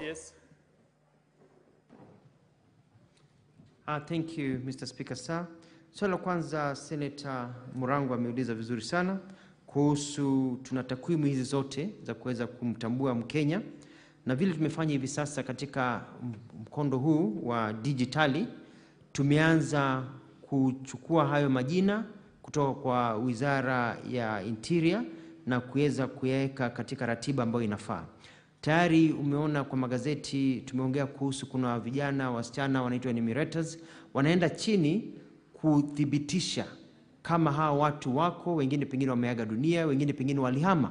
CS. Thank you, Mr. Speaker, sir. Swali la kwanza Senator Murango ameuliza vizuri sana kuhusu tuna takwimu hizi zote za kuweza kumtambua Mkenya, na vile tumefanya hivi sasa katika mkondo huu wa digitali, tumeanza kuchukua hayo majina kutoka kwa Wizara ya Interior na kuweza kuyaweka katika ratiba ambayo inafaa. Tayari umeona kwa magazeti tumeongea kuhusu kuna vijana wasichana wanaitwa enumerators, wanaenda chini kuthibitisha kama hawa watu wako, wengine pengine wameaga dunia, wengine pengine walihama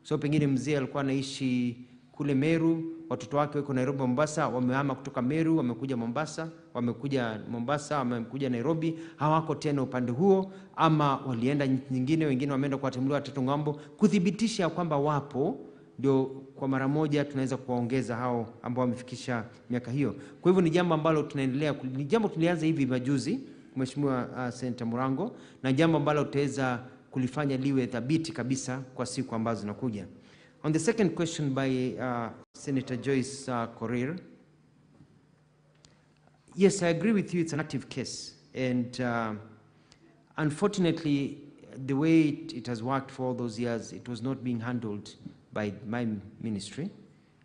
So pengine mzee alikuwa anaishi kule Meru, watoto wake wako Nairobi, Mombasa, wamehama kutoka Meru, wamekuja Mombasa, wamekuja Nairobi, hawako tena upande huo, ama walienda nyingine, wengine wameenda kuwatembelea watoto ng'ambo, kuthibitisha kwamba wapo, ndio kwa mara moja tunaweza kuwaongeza hao ambao wamefikisha miaka hiyo. Kwa hivyo ni jambo ambalo tunaendelea, ni jambo tulianza hivi majuzi, Mheshimiwa Senator Murango, na jambo ambalo tutaweza kulifanya liwe thabiti kabisa kwa siku ambazo zinakuja. On the second question by Senator Joyce Korir, yes, I agree with you, it's an active case. And unfortunately, the way it has worked for all those years, it was not being handled by my Ministry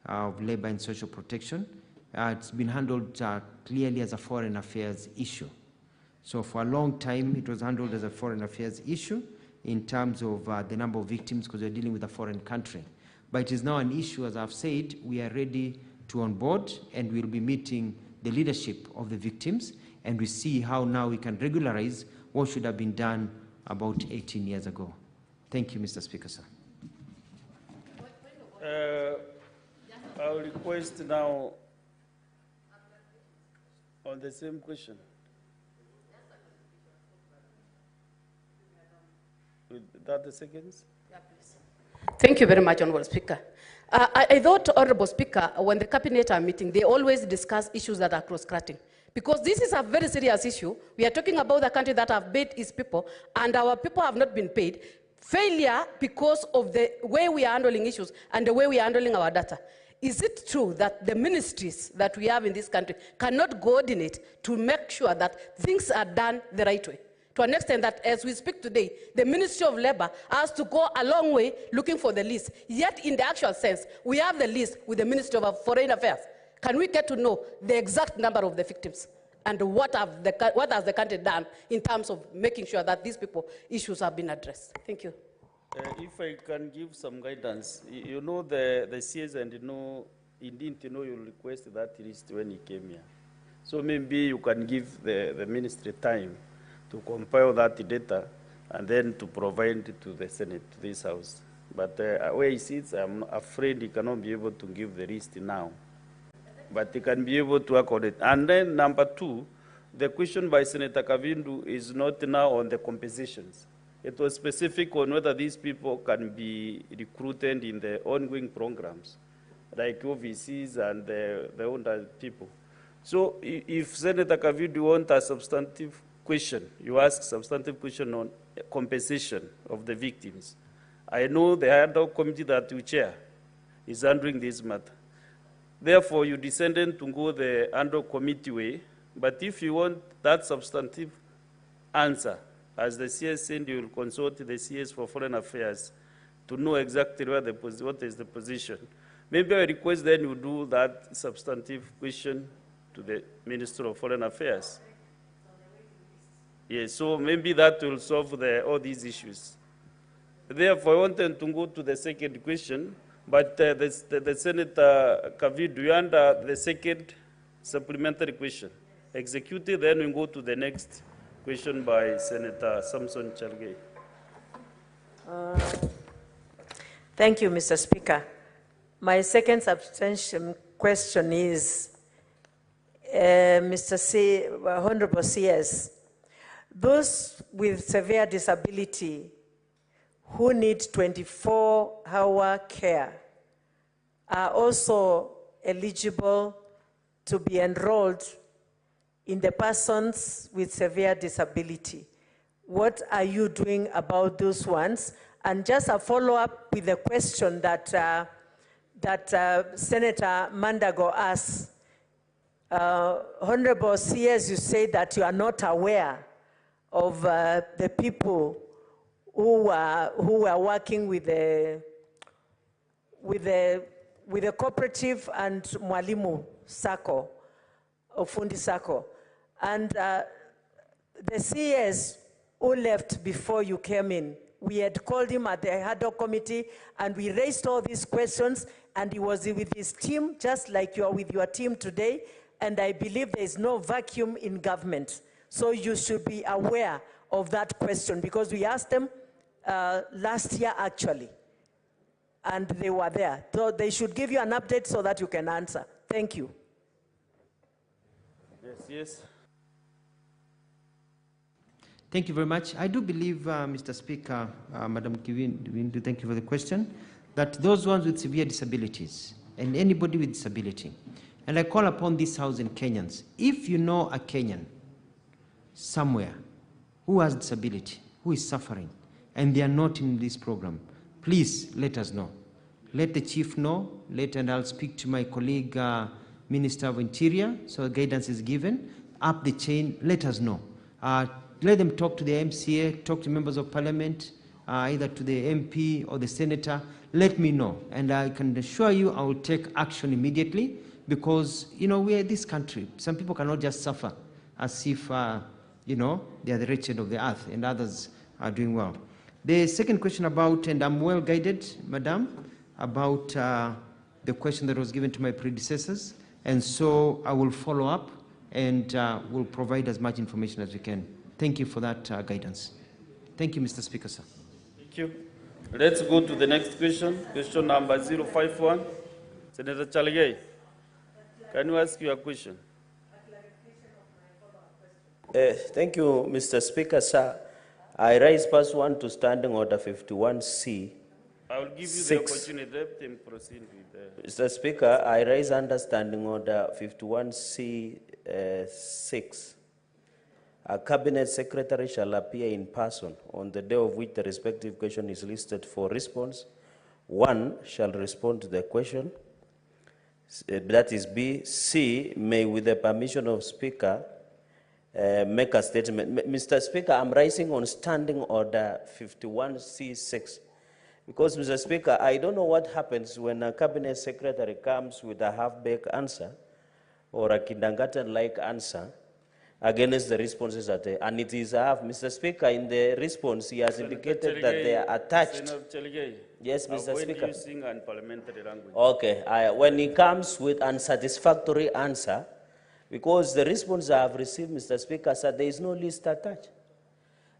of Labor and Social Protection. It's been handled clearly as a foreign affairs issue. So for a long time, it was handled as a foreign affairs issue in terms of the number of victims, because we're dealing with a foreign country. But it is now an issue, as I've said, we are ready to onboard, and we'll be meeting the leadership of the victims, and we see how now we can regularize what should have been done about 18 years ago. Thank you, Mr. Speaker, sir. I'll request now on the same question. With 30 seconds? Yeah, please. Thank you very much, Honorable Speaker. I thought, Honorable Speaker, when the cabinet are meeting, they always discuss issues that are cross-cutting. Because this is a very serious issue. We are talking about the country that have paid its people, and our people have not been paid. Failure because of the way we are handling issues and the way we are handling our data. Is it true that the ministries that we have in this country cannot coordinate to make sure that things are done the right way? To an extent that as we speak today, the Ministry of Labor has to go a long way looking for the list. Yet in the actual sense, we have the list with the Ministry of Foreign Affairs. Can we get to know the exact number of the victims? And what has the country done in terms of making sure that these people issues have been addressed? Thank you. If I can give some guidance, you know the CS, and he didn't know you request that list when he came here. So maybe you can give the ministry time to compile that data and then to provide it to the Senate, to this House. But where he sits, I'm afraid he cannot be able to give the list now. But he can be able to work on it. And then number two, the question by Senator Kavindu is not now on the compensations. It was specific on whether these people can be recruited in the ongoing programs, like OVCs and the other people. So if Senator Kavindu wants a substantive question, you ask substantive question on compensation of the victims. I know the ad hoc committee that you chair is handling this matter. Therefore, you descended to go the ad hoc committee way, but if you want that substantive answer, as the CS said, you will consult the CS for Foreign Affairs to know exactly what is the position. Maybe I request then you do that substantive question to the Minister of Foreign Affairs. Yes, so maybe that will solve all these issues. Therefore, I wanted to go to the second question, but the Senator Kavindu, you under the second supplementary question. Executed, then we go to the next question by Senator Samson Chalgei. Thank you, Mr. Speaker. My second substantial question is, Honorable CS, those with severe disability who need 24-hour care are also eligible to be enrolled in the persons with severe disability. What are you doing about those ones? And just a follow-up with the question that, Senator Mandago asked. Honorable CS, you say that you are not aware of the people who are working with the cooperative and Mwalimu Sacco, or Fundi Sacco. And the CS who left before you came in, we had called him at the ad hoc committee and we raised all these questions, and he was with his team, just like you are with your team today. And I believe there is no vacuum in government. So you should be aware of that question, because we asked them last year actually. and they were there. So they should give you an update so that you can answer. Thank you. Yes. Thank you very much. I do believe, Mr. Speaker, Madam Kivindu, thank you for the question, that those ones with severe disabilities and anybody with disability, and I call upon this House and Kenyans, if you know a Kenyan somewhere who has disability, who is suffering, and they are not in this program, please let us know. Let the chief know, and I'll speak to my colleague, Minister of Interior, so guidance is given. Up the chain, let us know. Let them talk to the MCA, talk to members of parliament, either to the MP or the senator. Let me know, and I can assure you I will take action immediately, because, you know, we are this country. Some people cannot just suffer as if, you know, they are the wretched of the earth and others are doing well. The second question about, and I'm well guided, Madam, about the question that was given to my predecessors, and so I will follow up and will provide as much information as we can. Thank you for that guidance. Thank you, Mr. Speaker, sir. Thank you. Let's go to the next question. Question number 051. Senator Chalgei, can you ask your question? Thank you, Mr. Speaker, sir. I raise pursuant to Standing Order 51C. I will give you the opportunity. Let them proceed with Mr. Speaker, I raise under Standing Order 51C 6. A cabinet secretary shall appear in person on the day of which the respective question is listed for response. One shall respond to the question. That is B. C, may, with the permission of Speaker, make a statement. Mr. Speaker, I'm raising on Standing Order 51C6. Because, Mr. Speaker, I don't know what happens when a cabinet secretary comes with a half-baked answer or a kindergarten-like answer against the responses at the, and it is Mr. Speaker, in the response, he has indicated that they are attached. Yes, Mr. Speaker. Using unparliamentary language. Okay, when he comes with unsatisfactory answer, because the response I have received, Mr. Speaker, said there is no list attached.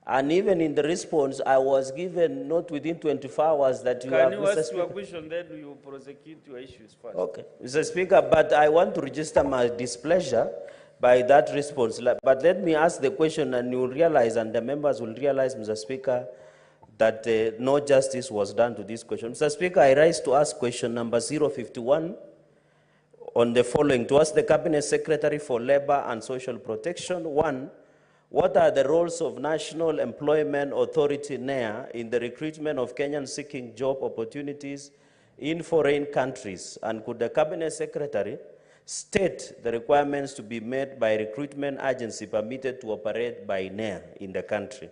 And even in the response, I was given not within 24 hours that you have, Mr. Speaker. Can you ask your question, then you prosecute your issues first? Okay, Mr. Speaker, but I want to register my displeasure by that response. But let me ask the question, and you will realize, and the members will realize, Mr. Speaker, that no justice was done to this question. Mr. Speaker, I rise to ask question number 051 on the following. To ask the Cabinet Secretary for Labor and Social Protection. One, what are the roles of National Employment Authority, NEA, in the recruitment of Kenyans seeking job opportunities in foreign countries? And could the Cabinet Secretary state the requirements to be met by a recruitment agency permitted to operate by NEA in the country?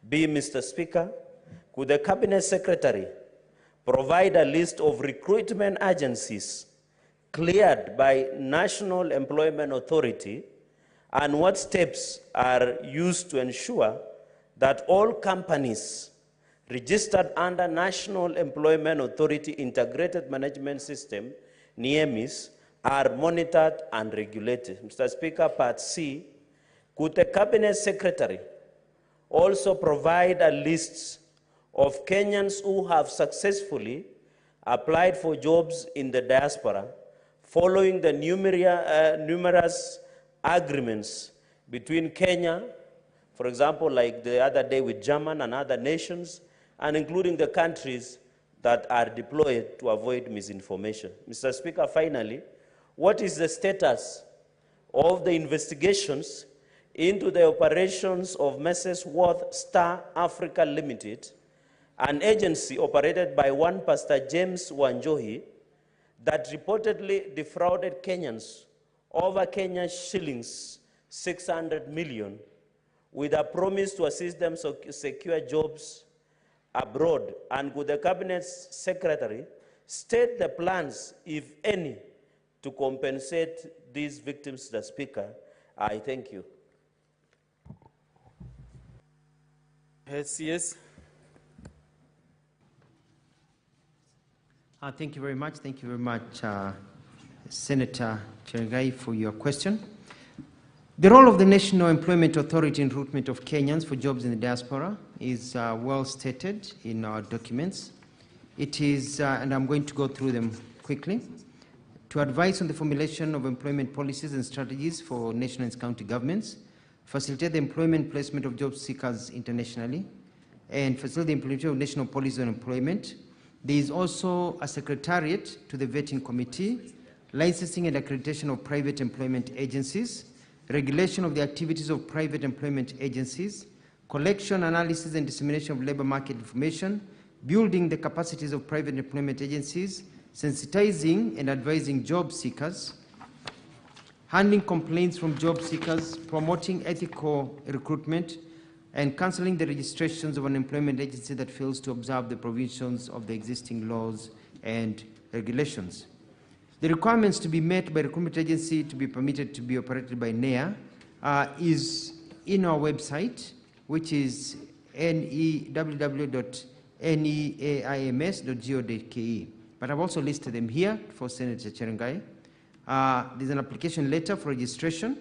B, Mr. Speaker, could the Cabinet Secretary provide a list of recruitment agencies cleared by National Employment Authority, and what steps are used to ensure that all companies registered under National Employment Authority Integrated Management System, NEMIS, are monitored and regulated? Mr. Speaker, part C, could the Cabinet Secretary also provide a list of Kenyans who have successfully applied for jobs in the diaspora following the numerous agreements between Kenya, for example, like the other day with Germany and other nations, and including the countries that are deployed to avoid misinformation? Mr. Speaker, finally, what is the status of the investigations into the operations of Messrs. Worth Star Africa Limited, an agency operated by one Pastor James Wanjohi that reportedly defrauded Kenyans over Kenyan shillings 600 million with a promise to assist them to secure jobs abroad? And could the Cabinet Secretary state the plans, if any, to compensate these victims? The Speaker, I thank you. Yes. Thank you very much. Thank you very much, Senator Chergai, for your question. The role of the National Employment Authority in recruitment of Kenyans for jobs in the diaspora is well stated in our documents. It is, and I'm going to go through them quickly, to advise on the formulation of employment policies and strategies for national and county governments, facilitate the employment placement of job seekers internationally, and facilitate the implementation of national policies on employment. There is also a secretariat to the vetting committee, licensing and accreditation of private employment agencies, regulation of the activities of private employment agencies, collection, analysis, and dissemination of labor market information, building the capacities of private employment agencies, sensitizing and advising job seekers, handling complaints from job seekers, promoting ethical recruitment, and cancelling the registrations of an employment agency that fails to observe the provisions of the existing laws and regulations. The requirements to be met by recruitment agency to be permitted to be operated by NEA is in our website, which is www.neaims.go.ke. But I've also listed them here for Senator Cherengai. There's an application letter for registration,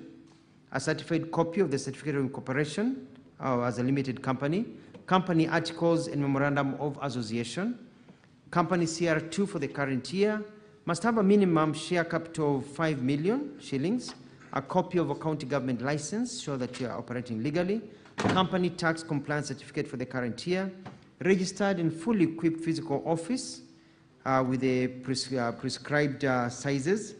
a certified copy of the certificate of incorporation as a limited company, company articles and memorandum of association, company CR2 for the current year, must have a minimum share capital of 5 million shillings, a copy of a county government license, show that you are operating legally, company tax compliance certificate for the current year, registered and fully equipped physical office with the prescribed sizes.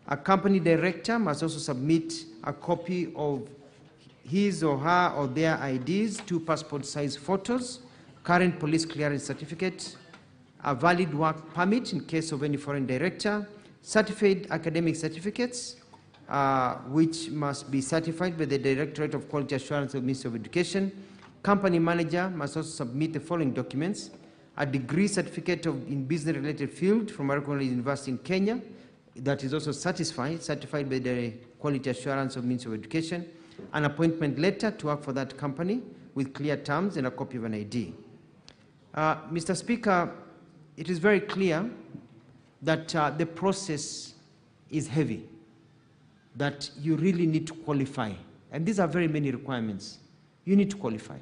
A company director must also submit a copy of his or her or their IDs, 2 passport size photos, current police clearance certificate, a valid work permit in case of any foreign director, certified academic certificates, which must be certified by the Directorate of Quality Assurance of the Ministry of Education. Company manager must also submit the following documents: a degree certificate in business-related field from a recognized university in Kenya that is also certified by the Quality Assurance of the Ministry of Education, an appointment letter to work for that company with clear terms, and a copy of an ID. Mr. Speaker, it is very clear that the process is heavy, that you really need to qualify. And these are very many requirements. You need to qualify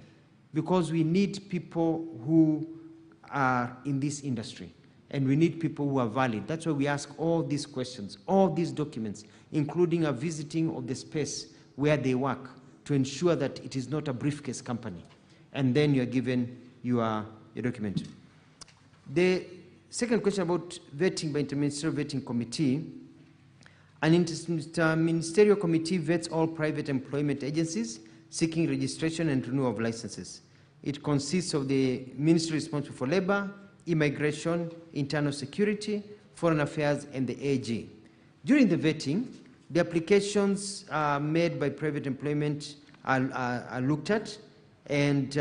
because we need people who are in this industry and we need people who are valid. That's why we ask all these questions, all these documents, including a visiting of the space where they work to ensure that it is not a briefcase company. And then you're given your document. The second question about vetting by interministerial vetting committee. An interministerial committee vets all private employment agencies seeking registration and renewal of licenses. It consists of the ministry responsible for labor, immigration, internal security, foreign affairs, and the AG. During the vetting, the applications made by private employment are looked at, and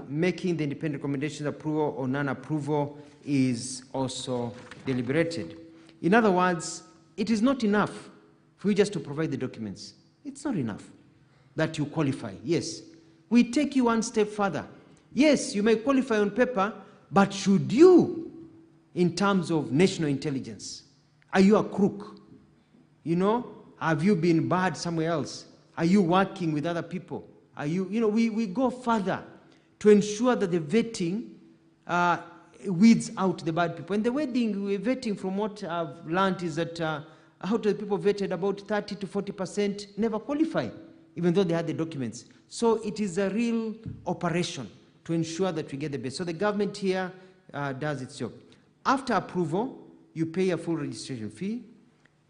making the independent recommendations approval or non-approval is also deliberated. In other words, it is not enough for you just to provide the documents. It's not enough that you qualify. Yes, we take you one step further. Yes, you may qualify on paper, but should you, in terms of national intelligence, are you a crook? You know, have you been bad somewhere else? Are you working with other people? Are you, we go further to ensure that the vetting weeds out the bad people. And the vetting, from what I've learned, is that out of the people vetted, about 30 to 40% never qualify, even though they had the documents. So it is a real operation to ensure that we get the best. So the government here does its job. After approval, you pay a full registration fee,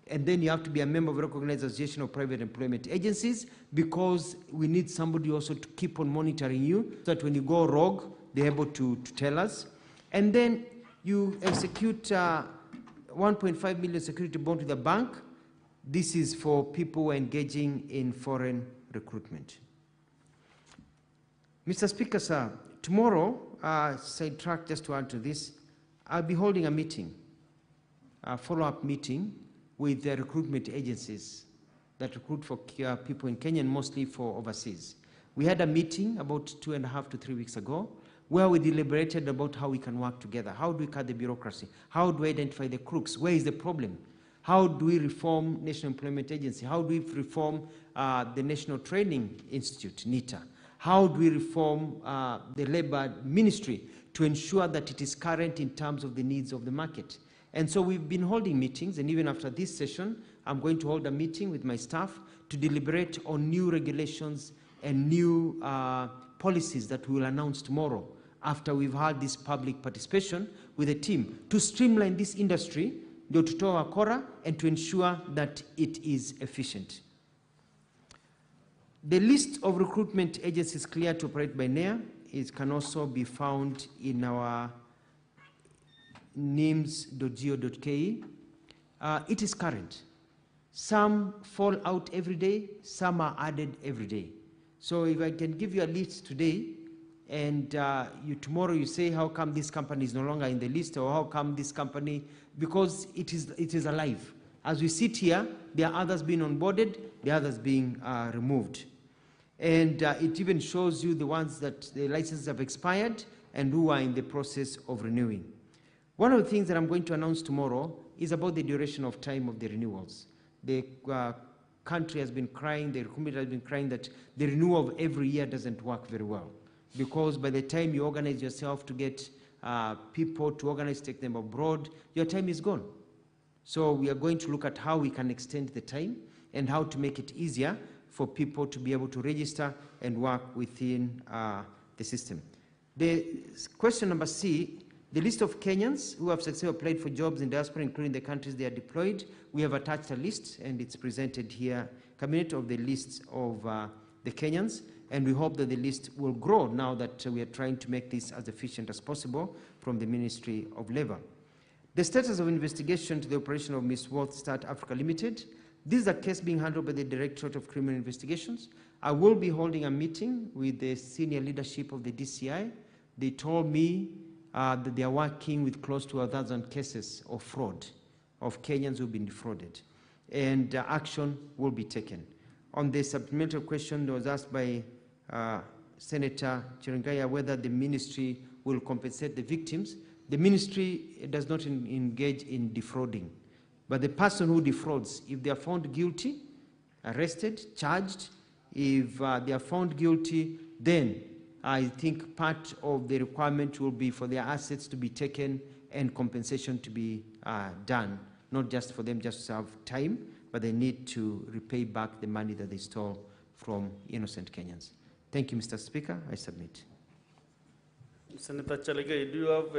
and then you have to be a member of a recognized association of private employment agencies, because we need somebody also to keep on monitoring you, so that when you go rogue, they're able to tell us. And then you execute 1.5 million security bond to the bank. This is for people who are engaging in foreign recruitment. Mr. Speaker, sir, tomorrow, sidetrack just to add to this, I'll be holding a meeting, a follow-up meeting with the recruitment agencies that recruit for people in Kenya and mostly for overseas. We had a meeting about 2.5 to 3 weeks ago where we deliberated about how we can work together. How do we cut the bureaucracy? How do we identify the crooks? Where is the problem? How do we reform National Employment Agency? How do we reform the National Training Institute, NITA? how do we reform the labor ministry to ensure that it is current in terms of the needs of the market. And so we've been holding meetings, and even after this session, I'm going to hold a meeting with my staff to deliberate on new regulations and new policies that we will announce tomorrow after we've had this public participation with a team to streamline this industry, to toa wakora, and to ensure that it is efficient. The list of recruitment agencies cleared to operate by NEA can also be found in our nims.go.ke. It is current. Some fall out every day, some are added every day. So if I can give you a list today, and tomorrow you say, how come this company is no longer in the list, or how come this company, because it is alive. As we sit here, there are others being onboarded, the others being removed. And it even shows you the ones that the licenses have expired and who are in the process of renewing. One of the things that I'm going to announce tomorrow is about the duration of time of the renewals. The country has been crying, the community has been crying that the renewal of every year doesn't work very well, because by the time you organize yourself to get people to organize, take them abroad, your time is gone. So we are going to look at how we can extend the time and how to make it easier for people to be able to register and work within the system. The question number C, the list of Kenyans who have successfully applied for jobs in diaspora, including the countries they are deployed. We have attached a list, and it's presented here, cabinet, of the lists of the Kenyans, and we hope that the list will grow now that we are trying to make this as efficient as possible from the Ministry of Labour. The status of investigation to the operation of Miss World Start Africa Limited. This is a case being handled by the Directorate of Criminal Investigations. I will be holding a meeting with the senior leadership of the DCI. They told me that they are working with close to 1,000 cases of fraud, of Kenyans who have been defrauded, and action will be taken. On the supplementary question that was asked by Senator Chirangaya, whether the ministry will compensate the victims, the ministry does not engage in defrauding. But the person who defrauds, if they are found guilty, arrested, charged, if they are found guilty, then I think part of the requirement will be for their assets to be taken and compensation to be done, not just for them just to have time, but they need to repay back the money that they stole from innocent Kenyans. Thank you, Mr. Speaker. I submit. Senator Chalagai, do you have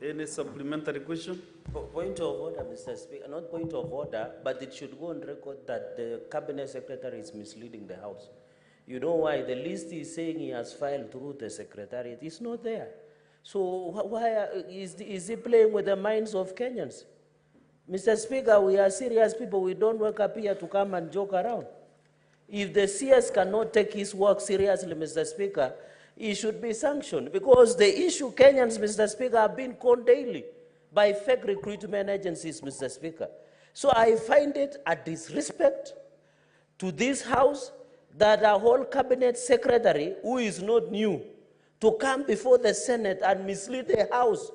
any supplementary question? Point of order, Mr. Speaker. Not point of order, but it should go on record that the Cabinet Secretary is misleading the House. You know why? The list is saying he has filed through the Secretariat. It's not there. So why is he playing with the minds of Kenyans? Mr. Speaker, we are serious people. We don't work up here to come and joke around. If the CS cannot take his work seriously, Mr. Speaker, he should be sanctioned, because the issue Kenyans, Mr. Speaker, have been caught daily by fake recruitment agencies, Mr. Speaker. So I find it a disrespect to this House that a whole Cabinet Secretary, who is not new, to come before the Senate and mislead the House,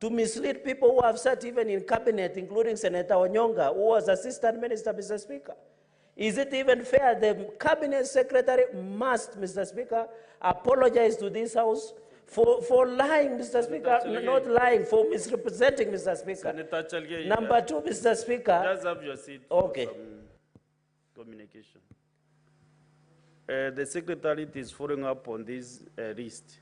to mislead people who have sat even in Cabinet, including Senator Onyonga, who was Assistant Minister, Mr. Speaker. Is it even fair? The Cabinet Secretary must, Mr. Speaker, apologize to this House for lying, Mr. Speaker, not lying, for misrepresenting, Mr. Speaker. Senator Chalgai, Number two, Mr. Speaker. Just have your seat. Okay. For some communication. The Secretariat is following up on this list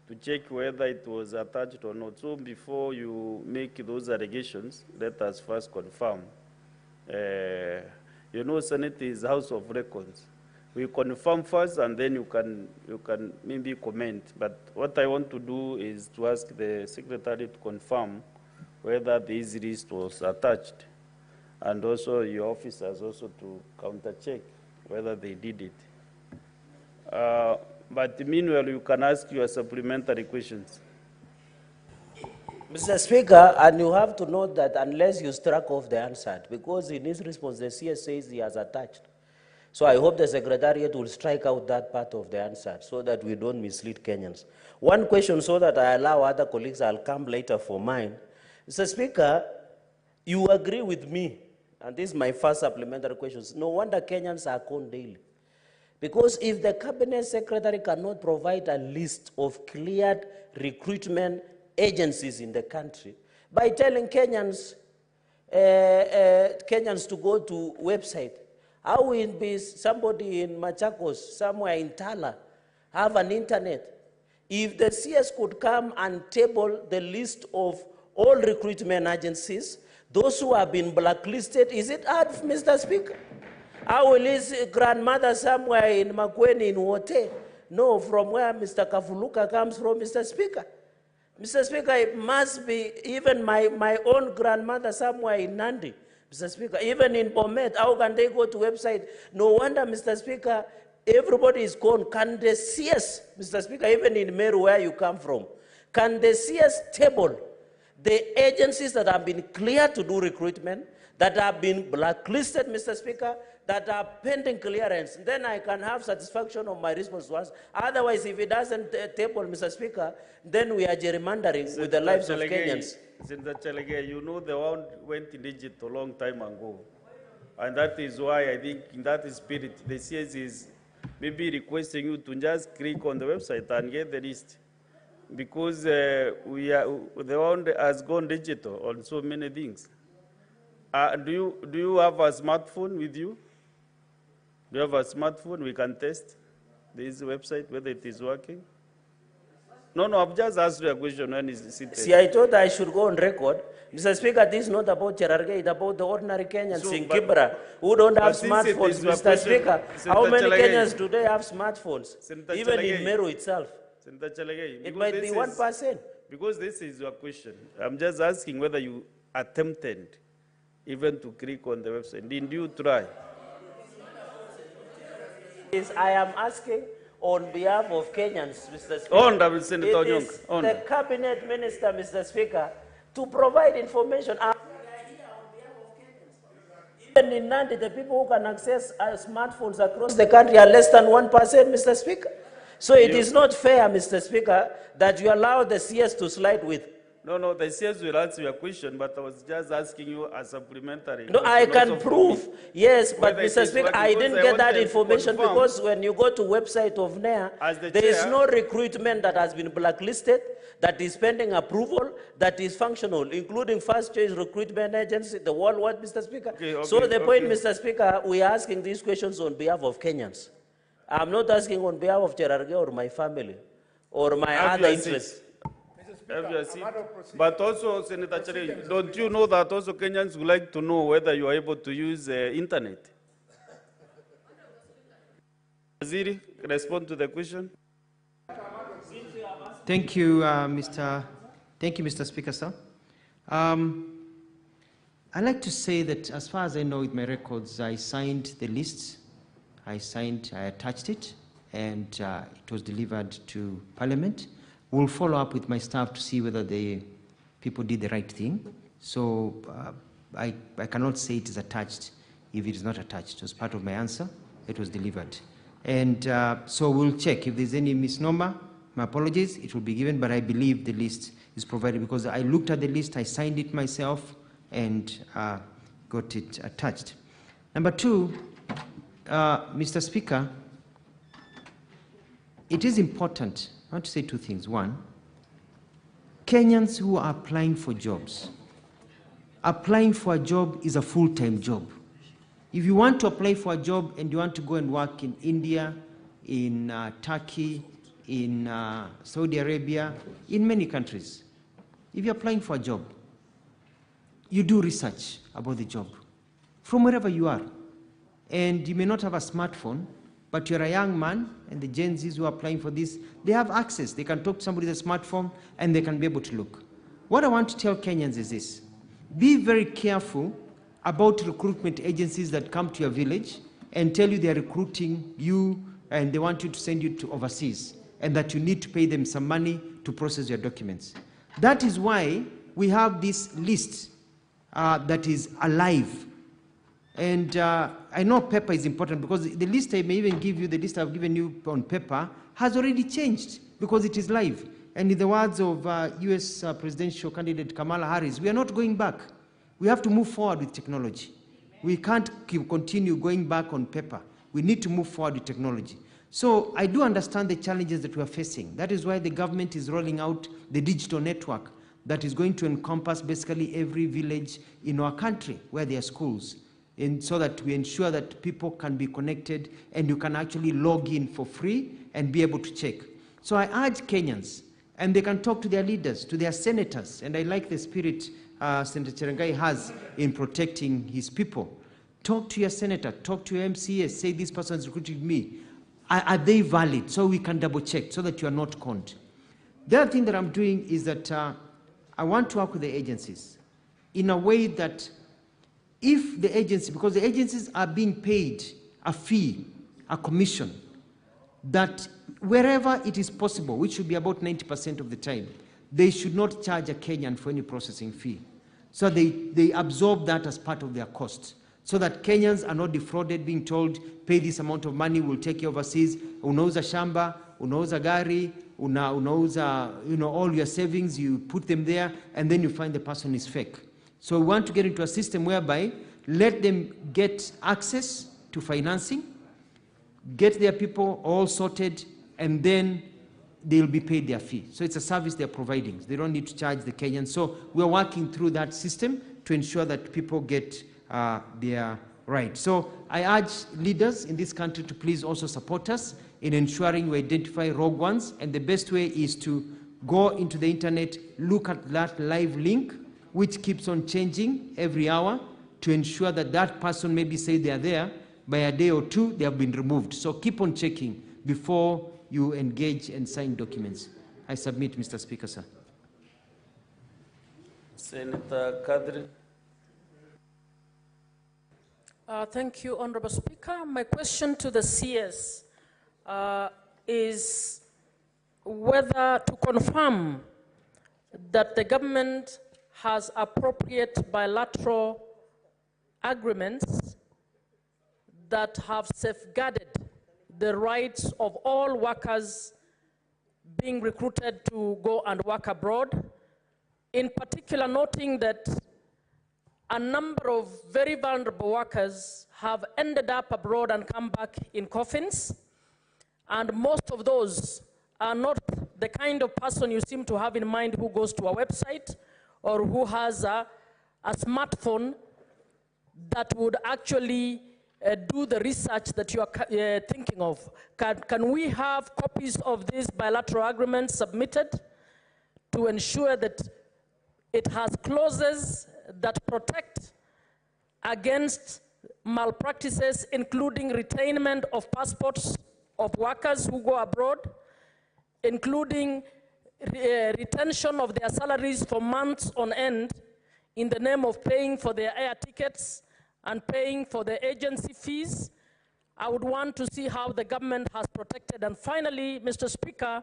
to check whether it was attached or not. So before you make those allegations, let us first confirm. You know, Senate is House of Records. We confirm first, and then you can maybe comment. But what I want to do is to ask the Secretary to confirm whether this list was attached, and also your officers also to counter-check whether they did it. But meanwhile, you can ask your supplementary questions. Mr. Speaker, and you have to note that unless you struck off the answered, because in his response, the CS says he has attached. So I hope the Secretariat will strike out that part of the answer so that we don't mislead Kenyans. One question so that I allow other colleagues, I'll come later for mine. Mr. Speaker, you agree with me, and this is my first supplementary question. No wonder Kenyans are conned daily. Because if the cabinet secretary cannot provide a list of cleared recruitment agencies in the country, by telling Kenyans to go to website, how will be somebody in Machakos, somewhere in Tala, have an internet? If the CS could come and table the list of all recruitment agencies, those who have been blacklisted, is it hard, Mr. Speaker? How will his grandmother somewhere in Makweni in Wote know from where Mr. Kafuluka comes from, Mr. Speaker? Mr. Speaker, it must be even my own grandmother somewhere in Nandi, Mr. Speaker, even in Bomet, how can they go to website? No wonder, Mr. Speaker, everybody is gone. Can the CS, Mr. Speaker, even in Meru where you come from, can the CS table the agencies that have been cleared to do recruitment, that have been blacklisted, Mr. Speaker, that are pending clearance? Then I can have satisfaction of my response to us. Otherwise, if it doesn't table, Mr. Speaker, then we are gerrymandering with the lives of Kenyans. Senator Chalege, you know the one went in digital a long time ago. And that is why I think in that spirit, the CS is maybe requesting you to just click on the website and get the list. Because the one has gone digital on so many things. Do you have a smartphone with you? Do you have a smartphone? We can test this website, whether it is working. No, I've just asked you a question when is it. See, I thought I should go on record. Mr. Speaker, this is not about Cherargei, it's about the ordinary Kenyans in Kibra who don't have smartphones, Mr. Speaker. How many Kenyans today have smartphones? Even in Meru itself. Senator Chalege, it might be 1%. Because this is your question. I'm just asking whether you attempted even to click on the website. Did you try? I am asking on behalf of Kenyans, Mr. Speaker. It is the cabinet minister, Mr. Speaker, to provide information. Even in Nandi, the people who can access smartphones across the country are less than 1%, Mr. Speaker. So it is not fair, Mr. Speaker, that you allow the CS to slide with. No, the CS will answer your question, but I was just asking you a supplementary. No, I can prove, yes, but Mr. Speaker, I didn't get that information because when you go to website of NEA, there is no recruitment that has been blacklisted, that is pending approval, that is functional, including first choice recruitment agency, the worldwide, Mr. Speaker. So the point, Mr. Speaker, we are asking these questions on behalf of Kenyans. I'm not asking on behalf of Cherargei or my family or my other interests. But also, Senator Chalege, don't you know that also Kenyans would like to know whether you are able to use internet? Waziri, respond to the question. Thank you, Mr. Speaker, sir. I'd like to say that as far as I know with my records, I signed the list. I attached it, and it was delivered to Parliament. We'll follow up with my staff to see whether the people did the right thing. So I cannot say it is attached if it is not attached. As part of my answer, it was delivered. And so we'll check. If there's any misnomer, my apologies, it will be given, but I believe the list is provided because I looked at the list, I signed it myself, and got it attached. Number two, Mr. Speaker, it is important, I want to say two things. One, Kenyans who are applying for jobs, applying for a job is a full-time job. If you want to apply for a job and you want to go and work in India, in Turkey, in Saudi Arabia, in many countries, if you're applying for a job, you do research about the job from wherever you are. And you may not have a smartphone, but you're a young man, and the Gen Zs who are applying for this, they have access. They can talk to somebody with a smartphone, and they can be able to look. What I want to tell Kenyans is this. Be very careful about recruitment agencies that come to your village and tell you they're recruiting you, and they want you to send you to overseas, and that you need to pay them some money to process your documents. That is why we have this list that is alive. And I know paper is important because the list I may even give you, the list I've given you on paper, has already changed because it is live. And in the words of US presidential candidate Kamala Harris, we are not going back. We have to move forward with technology. We can't continue going back on paper. We need to move forward with technology. So I do understand the challenges that we are facing. That is why the government is rolling out the digital network that is going to encompass basically every village in our country where there are schools, and so that we ensure that people can be connected and you can actually log in for free and be able to check. So I urge Kenyans, and they can talk to their leaders, to their senators, and I like the spirit Senator Cherengai has in protecting his people. Talk to your senator, talk to your MCA, say this person is recruiting me. Are they valid? So we can double check so that you are not conned. The other thing that I'm doing is that I want to work with the agencies in a way that if the agency, because the agencies are being paid a fee, a commission, that wherever it is possible, which should be about 90% of the time, they should not charge a Kenyan for any processing fee. So they absorb that as part of their cost, so that Kenyans are not defrauded, being told, pay this amount of money, we'll take you overseas. Unauza shamba, unauza gari, unauza, all your savings, you put them there, and then you find the person is fake. So we want to get into a system whereby let them get access to financing, get their people all sorted, and then they'll be paid their fee. So it's a service they're providing. They don't need to charge the Kenyans. So we're working through that system to ensure that people get their right. So I urge leaders in this country to please also support us in ensuring we identify rogue ones. And the best way is to go into the internet, look at that live link, which keeps on changing every hour, to ensure that that person maybe say they are there, by a day or two, they have been removed. So keep on checking before you engage and sign documents. I submit, Mr. Speaker, sir. Senator Kadri. Thank you, Honorable Speaker. My question to the CS is whether to confirm that the government has appropriate bilateral agreements that have safeguarded the rights of all workers being recruited to go and work abroad, in particular noting that a number of very vulnerable workers have ended up abroad and come back in coffins, and most of those are not the kind of person you seem to have in mind who goes to a website or who has a smartphone that would actually do the research that you are thinking of. Can we have copies of these bilateral agreements submitted to ensure that it has clauses that protect against malpractices, including retainment of passports of workers who go abroad, including retention of their salaries for months on end in the name of paying for their air tickets and paying for the agency fees? I would want to see how the government has protected. And finally, Mr. Speaker,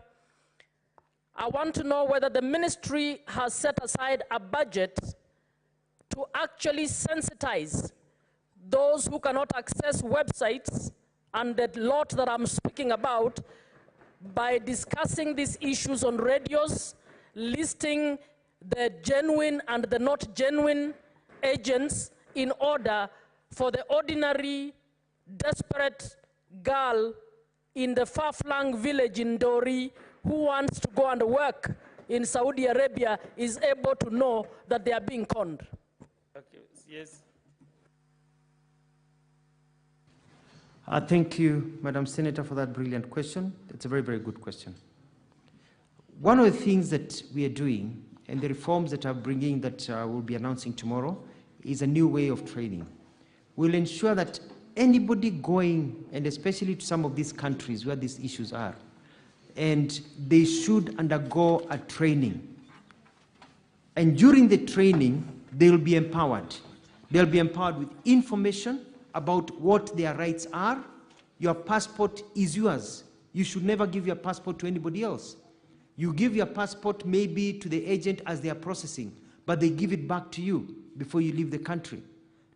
I want to know whether the ministry has set aside a budget to actually sensitize those who cannot access websites and the lot that I'm speaking about by discussing these issues on radios, listing the genuine and the not genuine agents in order for the ordinary, desperate girl in the far-flung village in Dori who wants to go and work in Saudi Arabia is able to know that they are being conned. Okay, yes. Thank you, Madam Senator, for that brilliant question. It's a very, very good question. One of the things that we are doing, and the reforms that I'm bringing that we'll be announcing tomorrow, is a new way of training. We'll ensure that anybody going, and especially to some of these countries where these issues are, and they should undergo a training. And during the training, they'll be empowered. They'll be empowered with information about what their rights are. Your passport is yours. You should never give your passport to anybody else. You give your passport maybe to the agent as they are processing, but they give it back to you before you leave the country.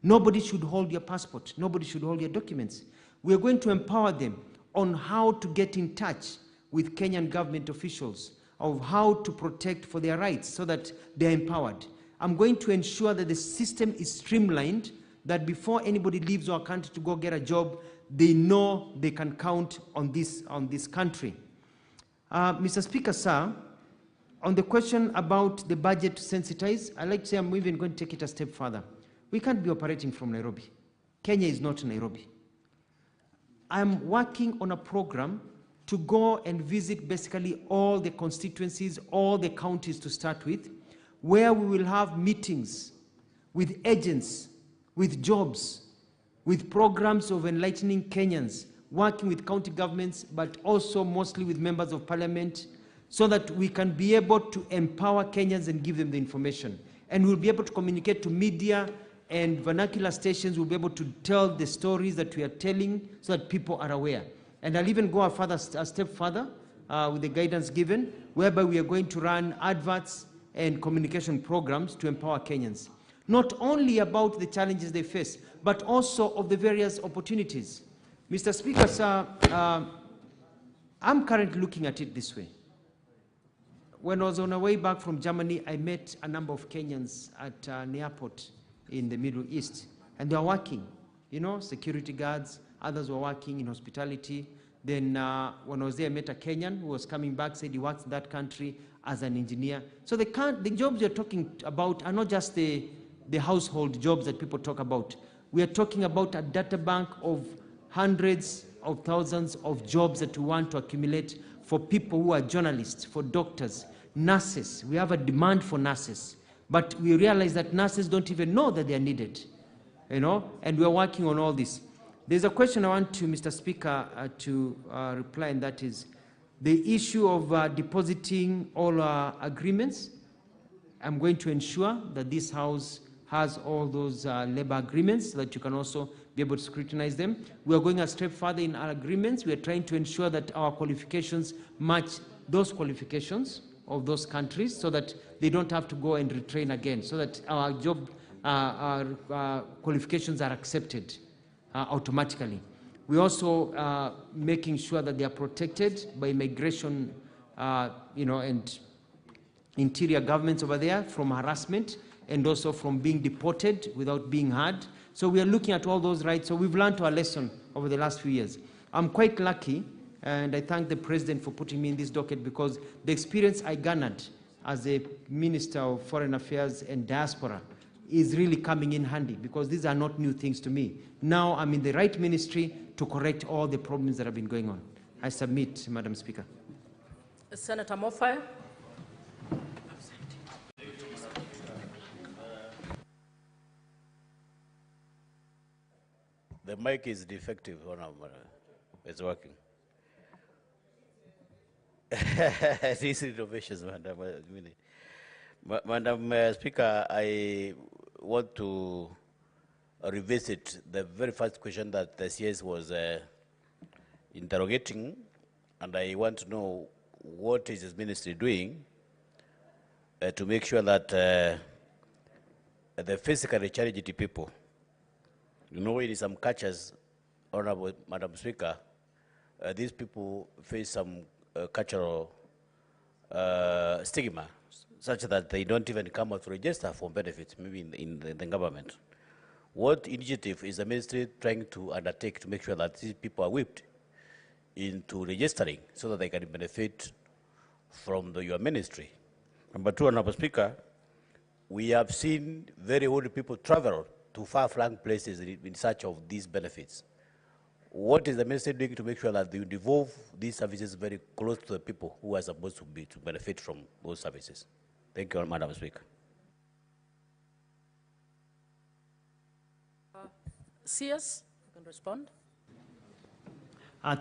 Nobody should hold your passport. Nobody should hold your documents. We're going to empower them on how to get in touch with Kenyan government officials, of how to protect for their rights so that they're empowered. I'm going to ensure that the system is streamlined, that before anybody leaves our country to go get a job, they know they can count on this country. Mr. Speaker, sir, on the question about the budget to sensitize, I'd like to say I'm even going to take it a step further. We can't be operating from Nairobi. Kenya is not Nairobi. I'm working on a program to go and visit basically all the constituencies, all the counties to start with, where we will have meetings with agents, with jobs, with programs of enlightening Kenyans, working with county governments, but also mostly with members of parliament, so that we can be able to empower Kenyans and give them the information. And we'll be able to communicate to media and vernacular stations. We'll be able to tell the stories that we are telling so that people are aware. And I'll even go a step further with the guidance given, whereby we are going to run adverts and communication programs to empower Kenyans. Not only about the challenges they face, but also of the various opportunities. Mr. Speaker, sir, I'm currently looking at it this way. When I was on my way back from Germany, I met a number of Kenyans at an airport in the Middle East, and they are working, you know, security guards, others were working in hospitality. Then when I was there, I met a Kenyan who was coming back, said he works in that country as an engineer. So the jobs you're talking about are not just the household jobs that people talk about. We are talking about a data bank of hundreds of thousands of jobs that we want to accumulate for people who are journalists, for doctors, nurses. We have a demand for nurses, but we realize that nurses don't even know that they are needed, you know, and we are working on all this. There's a question I want to, Mr. Speaker, to reply, and that is the issue of depositing all our agreements. I'm going to ensure that this House has all those labor agreements so that you can also be able to scrutinize them. We are going a step further in our agreements. We are trying to ensure that our qualifications match those qualifications of those countries so that they don't have to go and retrain again, so that our job our qualifications are accepted automatically. We're also making sure that they are protected by immigration, you know, and interior governments over there from harassment and also from being deported without being heard. So we are looking at all those rights. So we've learned our lesson over the last few years. I'm quite lucky, and I thank the President for putting me in this docket, because the experience I garnered as a Minister of Foreign Affairs and Diaspora is really coming in handy, because these are not new things to me. Now I'm in the right ministry to correct all the problems that have been going on. I submit, Madam Speaker. Senator Mofai. The mic is defective. It's working. These innovations, Madam. Madam Speaker, I want to revisit the very first question that the CS was interrogating, and I want to know what is his ministry doing to make sure that the physically challenged people, you know, in some cultures, Honorable Madam Speaker, these people face some cultural stigma, such that they don't even come out to register for benefits, maybe in the government. What initiative is the ministry trying to undertake to make sure that these people are whipped into registering so that they can benefit from your ministry? Number two, Honorable Speaker, we have seen very old people travel to far-flung places in search of these benefits. What is the ministry doing to make sure that they devolve these services very close to the people who are supposed to benefit from those services? Thank you, Madam Speaker. CS, you can respond.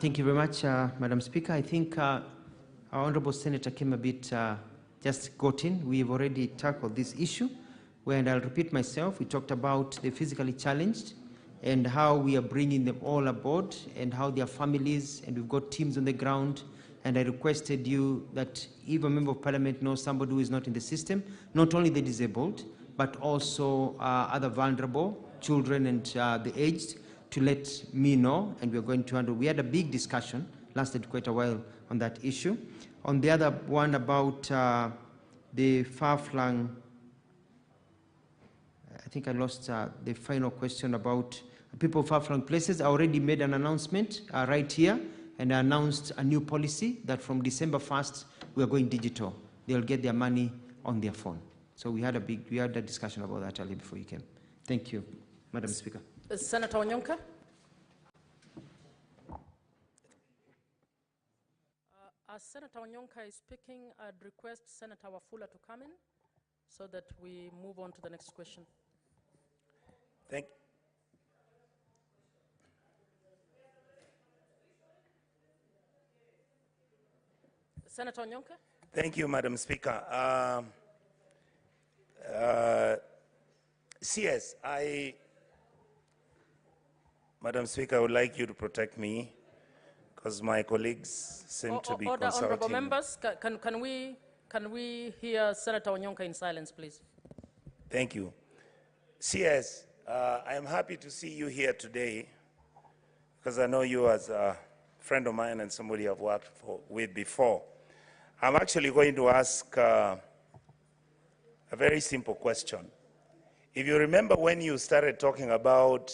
Thank you very much, Madam Speaker. I think our Honourable Senator came a bit just got in. We've already tackled this issue, and I'll repeat myself. We talked about the physically challenged and how we are bringing them all aboard and how their families, and we've got teams on the ground. And I requested you that if a member of parliament knows somebody who is not in the system, not only the disabled, but also other vulnerable, children and the aged, to let me know, and we're going to handle. We had a big discussion, lasted quite a while on that issue. On the other one about the far-flung, I think I lost the final question about people of far-flung places. I already made an announcement right here, and I announced a new policy that from December 1st, we are going digital. They'll get their money on their phone. So we had a discussion about that earlier before you came. Thank you, Madam Speaker. Senator Onyonka. As Senator Onyonka is speaking, I'd request Senator Wafula to come in so that we move on to the next question. Thank Senator Onyonka. Thank you, Madam Speaker. CS, Madam Speaker, I would like you to protect me because my colleagues seem to be consulting. Honorable members, can we hear Senator Onyonka in silence, please? Thank you. CS, I am happy to see you here today because I know you as a friend of mine and somebody I've worked with before. I'm actually going to ask a very simple question. If you remember when you started talking about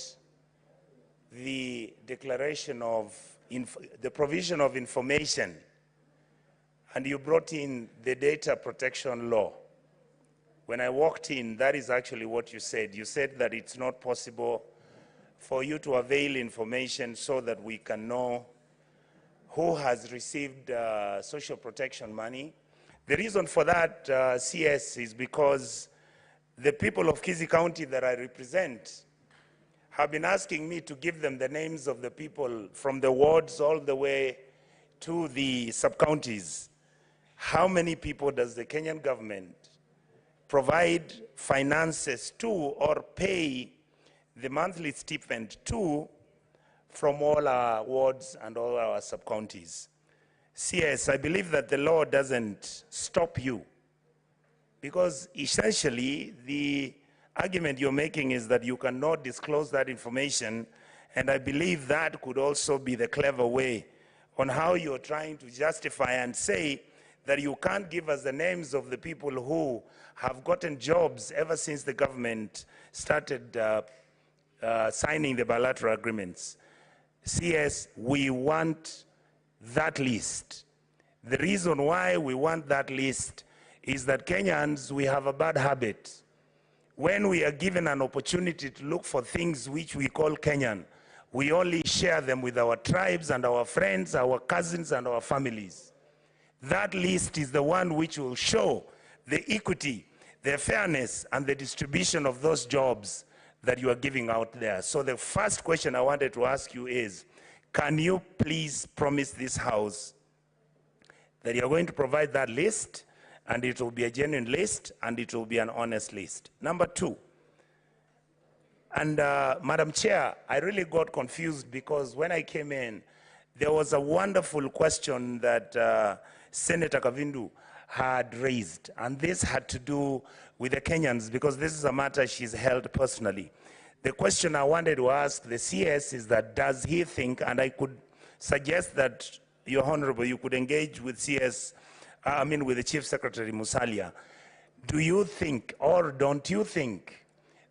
the declaration of the provision of information, and you brought in the data protection law, when I walked in, that is actually what you said. You said that it's not possible for you to avail information so that we can know who has received social protection money. The reason for that, CS, is because the people of Kisii County that I represent have been asking me to give them the names of the people from the wards all the way to the sub-counties. How many people does the Kenyan government provide finances to or pay the monthly stipend to from all our wards and all our sub-counties? CS, I believe that the law doesn't stop you because essentially the argument you're making is that you cannot disclose that information, and I believe that could also be the clever way on how you're trying to justify and say that you can't give us the names of the people who have gotten jobs ever since the government started signing the bilateral agreements. CS, we want that list. The reason why we want that list is that Kenyans, we have a bad habit. When we are given an opportunity to look for things which we call Kenyan, we only share them with our tribes and our friends, our cousins and our families. That list is the one which will show the equity, the fairness and the distribution of those jobs that you are giving out there. So the first question I wanted to ask you is, can you please promise this House that you're going to provide that list, and it will be a genuine list, and it will be an honest list? Number two, and Madam Chair, I really got confused because when I came in, there was a wonderful question that Senator Kavindu had raised, and this had to do with the Kenyans because this is a matter she's held personally. The question I wanted to ask the CS is that does he think, and I could suggest that, Your Honorable, you could engage with CS, with the Chief Secretary Musalia. Do you think, or don't you think,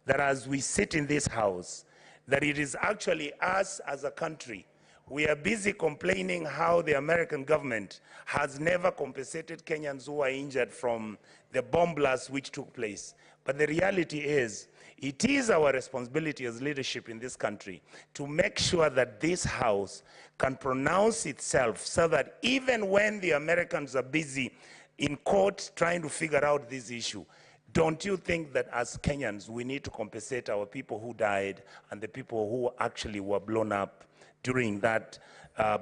that as we sit in this House, that it is actually us as a country, we are busy complaining how the American government has never compensated Kenyans who are injured from the bomb blast which took place. But the reality is, it is our responsibility as leadership in this country to make sure that this House can pronounce itself so that even when the Americans are busy in court trying to figure out this issue, don't you think that as Kenyans we need to compensate our people who died and the people who actually were blown up during that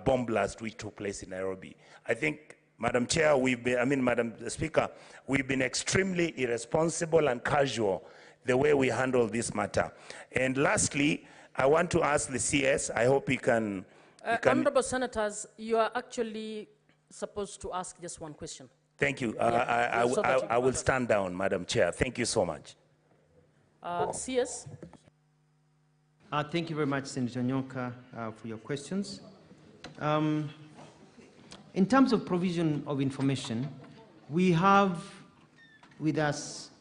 bomb blast which took place in Nairobi? I think, Madam Chair, Madam Speaker, we've been extremely irresponsible and casual the way we handle this matter. And lastly, I want to ask the CS, I hope he can... Honorable Senators, you are actually supposed to ask just one question. Thank you. Yeah, I will stand down, Madam Chair. Thank you so much. CS? Thank you very much, Senator Onyonka, for your questions. In terms of provision of information, we have with us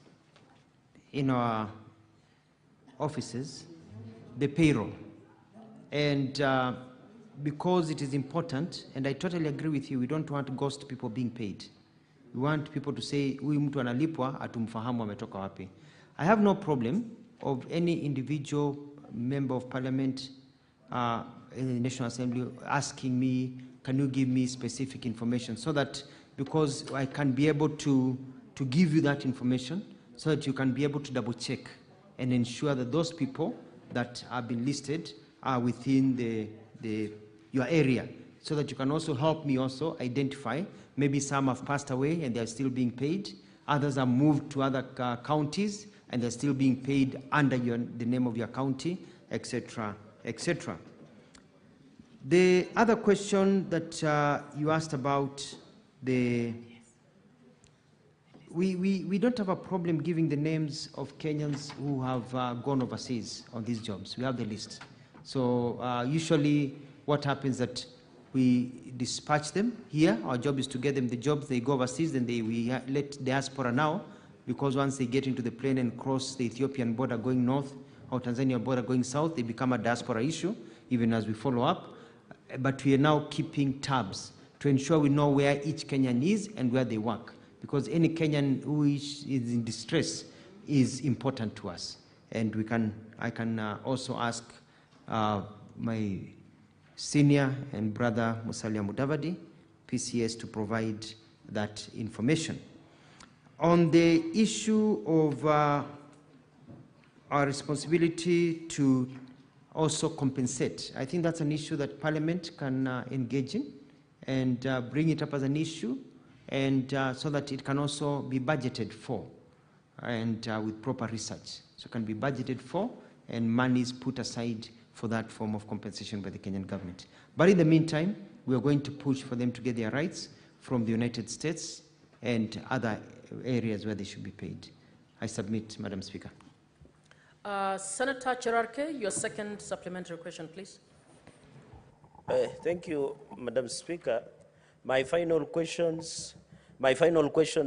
in our offices the payroll. And because it is important, and I totally agree with you, we don't want ghost people being paid. We want people to say, huyu mtu analipwa, atumfahamu ametoka wapi. I have no problem of any individual member of parliament in the National Assembly asking me, can you give me specific information, so that, because I can be able to give you that information, so that you can be able to double check and ensure that those people that have been listed are within your area, so that you can also help me also identify, maybe some have passed away and they are still being paid, others are moved to other counties and they're still being paid under the name of your county, etc., etc. The other question that you asked about, we don't have a problem giving the names of Kenyans who have gone overseas on these jobs. We have the list. So usually what happens that we dispatch them here. Our job is to get them the jobs. They go overseas, then we let diaspora now, because once they get into the plane and cross the Ethiopian border going north or Tanzania border going south, they become a diaspora issue, even as we follow up. But we are now keeping tabs to ensure we know where each Kenyan is and where they work, because any Kenyan who is in distress is important to us. And I can also ask my senior and brother Musalia Mudavadi, PCS, to provide that information. On the issue of our responsibility to also compensate, I think that's an issue that Parliament can engage in and bring it up as an issue, and so that it can also be budgeted for, and with proper research. So it can be budgeted for and money is put aside for that form of compensation by the Kenyan government. But in the meantime, we are going to push for them to get their rights from the United States and other areas where they should be paid. I submit, Madam Speaker. Senator Cherarke, your second supplementary question, please. Thank you, Madam Speaker. My final question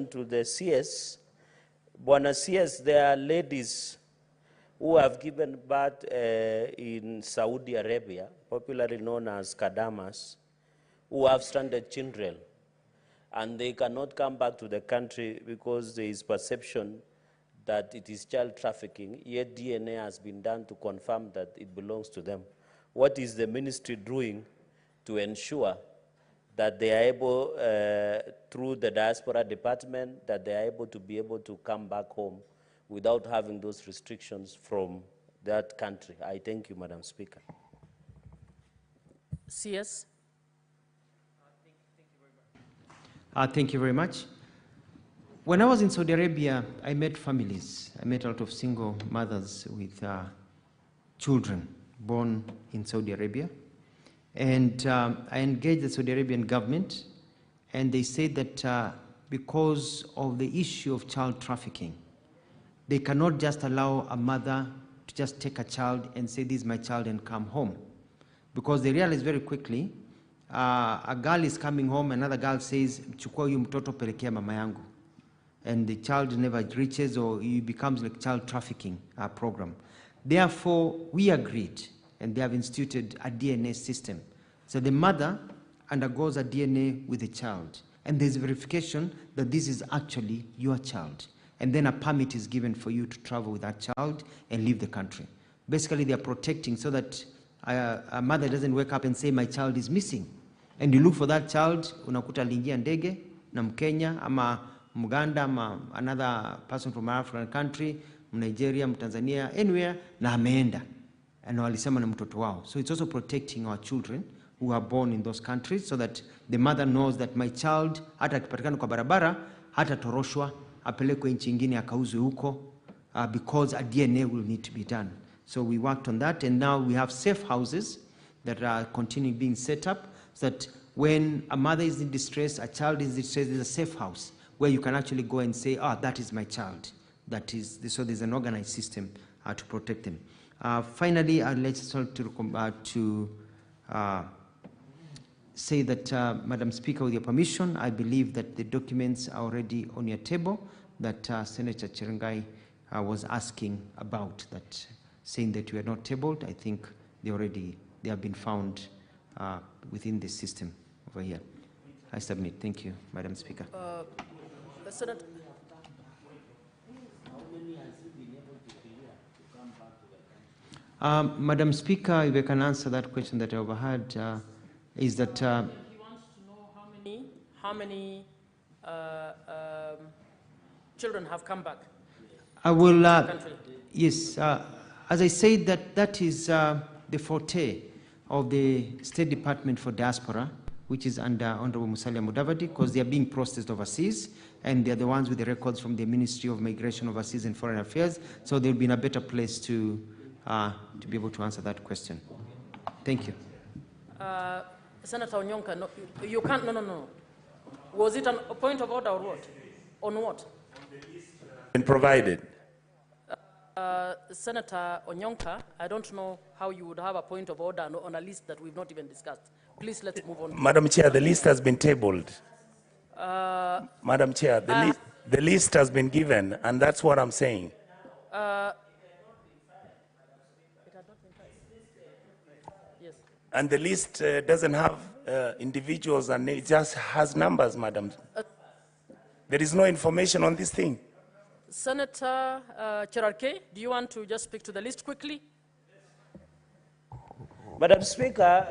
to the CS. Bwana CS, there are ladies who have given birth in Saudi Arabia, popularly known as Kadamas, who have stranded children, and they cannot come back to the country because there is perception that it is child trafficking, yet DNA has been done to confirm that it belongs to them. What is the ministry doing to ensure that they are able, through the diaspora department, that they are able to come back home without having those restrictions from that country? I thank you, Madam Speaker. CS. Thank you very much. When I was in Saudi Arabia, I met families. I met a lot of single mothers with children born in Saudi Arabia. And I engaged the Saudi Arabian government, and they said that because of the issue of child trafficking, they cannot just allow a mother to just take a child and say, this is my child, and come home. Because they realize very quickly, a girl is coming home, another girl says, chukua huyu mtoto pelekea mama yangu. And the child never reaches, or it becomes like child trafficking program. Therefore, we agreed, and they have instituted a DNA system. So the mother undergoes a DNA with the child, and there's verification that this is actually your child. And then a permit is given for you to travel with that child and leave the country. Basically, they are protecting so that a mother doesn't wake up and say, my child is missing. And you look for that child, unakuta aliingia ndege na Mkenya ama Muganda ama another person from an African country, Nigeria, Tanzania, anywhere, na ameenda. And walisema na mtoto wao. So it's also protecting our children who are born in those countries, so that the mother knows that my child, hata akipatikana kwa barabara, hata toroshwa, apelekwe nchi ingine akauzwe huko, because a DNA will need to be done. So we worked on that, and now we have safe houses that are continuing being set up, so that when a mother is in distress, a child is in distress, there's a safe house where you can actually go and say, that is my child. That is, so there's an organized system to protect them. Finally, I'd like to say that, Madam Speaker, with your permission, I believe that the documents are already on your table that Senator Chirangai was asking about, that saying that we are not tabled. I think they're already they have been found within the system over here. I submit. Thank you, Madam Speaker. Senator. Madam Speaker, if I can answer that question that I overheard, is that He wants to know how many children have come back. I will. Yes, as I said, that is the forte of the State Department for Diaspora, which is under Honorable Musalia Mudavadi, because they are being processed overseas, and they are the ones with the records from the Ministry of Migration, Overseas and Foreign Affairs. So they'll be in a better place to be able to answer that question. Thank you. Senator Onyonka, no, you can't. No. Was it a point of order or what? On what? Been provided. Senator Onyonka, I don't know how you would have a point of order on a list that we've not even discussed. Please, let's move on. Madam Chair, the list has been tabled. Madam Chair, the list has been given, and that's what I'm saying. Yes. And the list doesn't have individuals, and it just has numbers, Madam. There is no information on this thing. Senator Cherarke, do you want to just speak to the list quickly? Madam Speaker,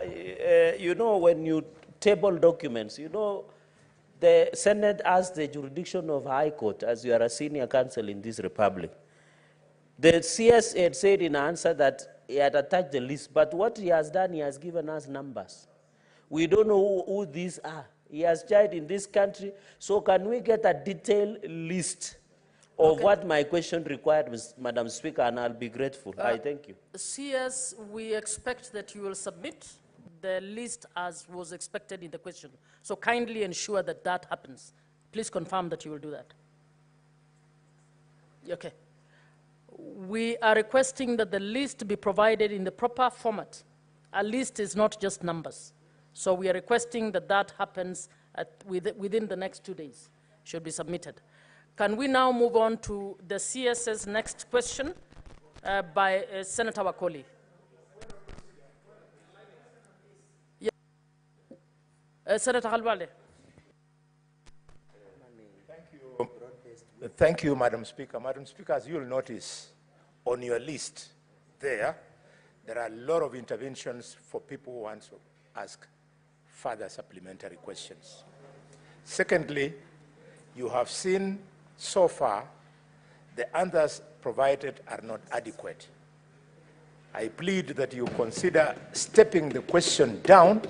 you know, when you table documents, you know, the Senate has the jurisdiction of High Court, as you are a senior counsel in this republic. The CS had said in answer that he had attached the list, but what he has done, he has given us numbers. We don't know who these are. He has died in this country, so can we get a detailed list of what my question required, Madam Speaker, and I'll be grateful. I thank you. CS, we expect that you will submit the list as was expected in the question. So kindly ensure that that happens. Please confirm that you will do that. Okay. We are requesting that the list be provided in the proper format. A list is not just numbers. So we are requesting that that happens within the next 2 days. Should be submitted. Can we now move on to the CS's next question by Senator Wakoli? Yeah. Senator Halwale. Thank you, Madam Speaker. Madam Speaker, as you'll notice on your list there are a lot of interventions for people who want to ask further supplementary questions. Secondly, you have seen so far the answers provided are not adequate. I plead that you consider stepping the question down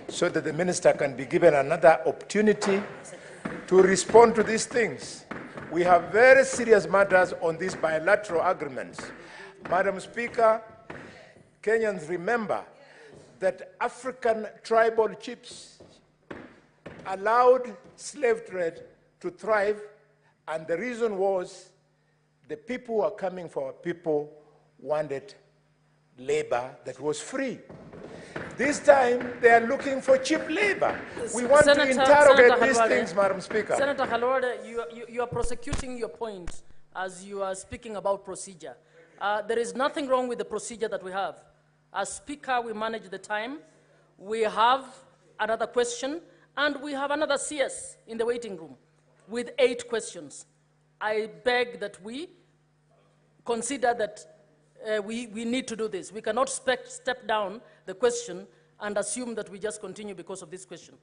so that the minister can be given another opportunity to respond to these things. We have very serious matters on these bilateral agreements. Madam Speaker, Kenyans remember that African tribal chiefs allowed slave trade to thrive, and the reason was the people who are coming for our people wanted labor that was free. This time, they are looking for cheap labor. We want to interrogate these things, Madam Speaker. Senator Halwale, you are prosecuting your point as you are speaking about procedure. There is nothing wrong with the procedure that we have. As Speaker, we manage the time. We have another question, and we have another CS in the waiting room with 8 questions. I beg that we consider that we need to do this. We cannot step down the question and assume that we just continue because of this question.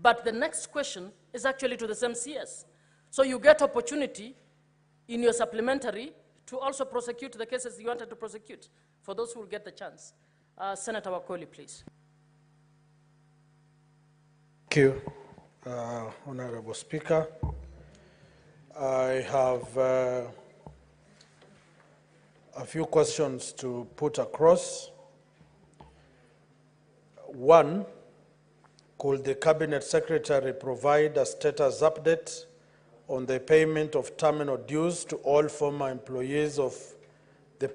But the next question is actually to the same CS. So you get opportunity in your supplementary to also prosecute the cases you wanted to prosecute, for those who will get the chance. Senator Wakoli, please. Thank you, Honorable Speaker. I have a few questions to put across. One, could the Cabinet Secretary provide a status update on the payment of terminal dues to all former employees of the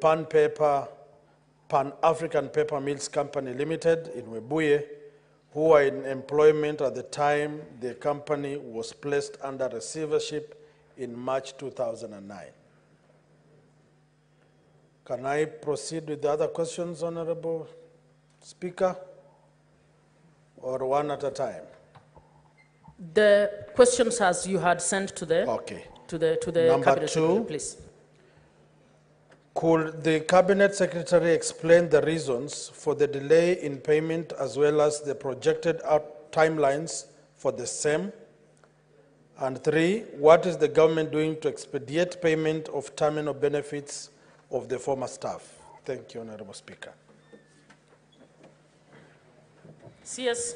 Pan-African Paper Mills Company Limited in Webuye, who were in employment at the time the company was placed under receivership in March 2009. Can I proceed with the other questions, Honorable Speaker, or one at a time? The questions as you had sent to the Number Cabinet Secretary, 2, please. could the Cabinet Secretary explain the reasons for the delay in payment as well as the projected timelines for the same? And 3, what is the government doing to expedite payment of terminal benefits of the former staff? Thank you, Honorable Speaker. CS.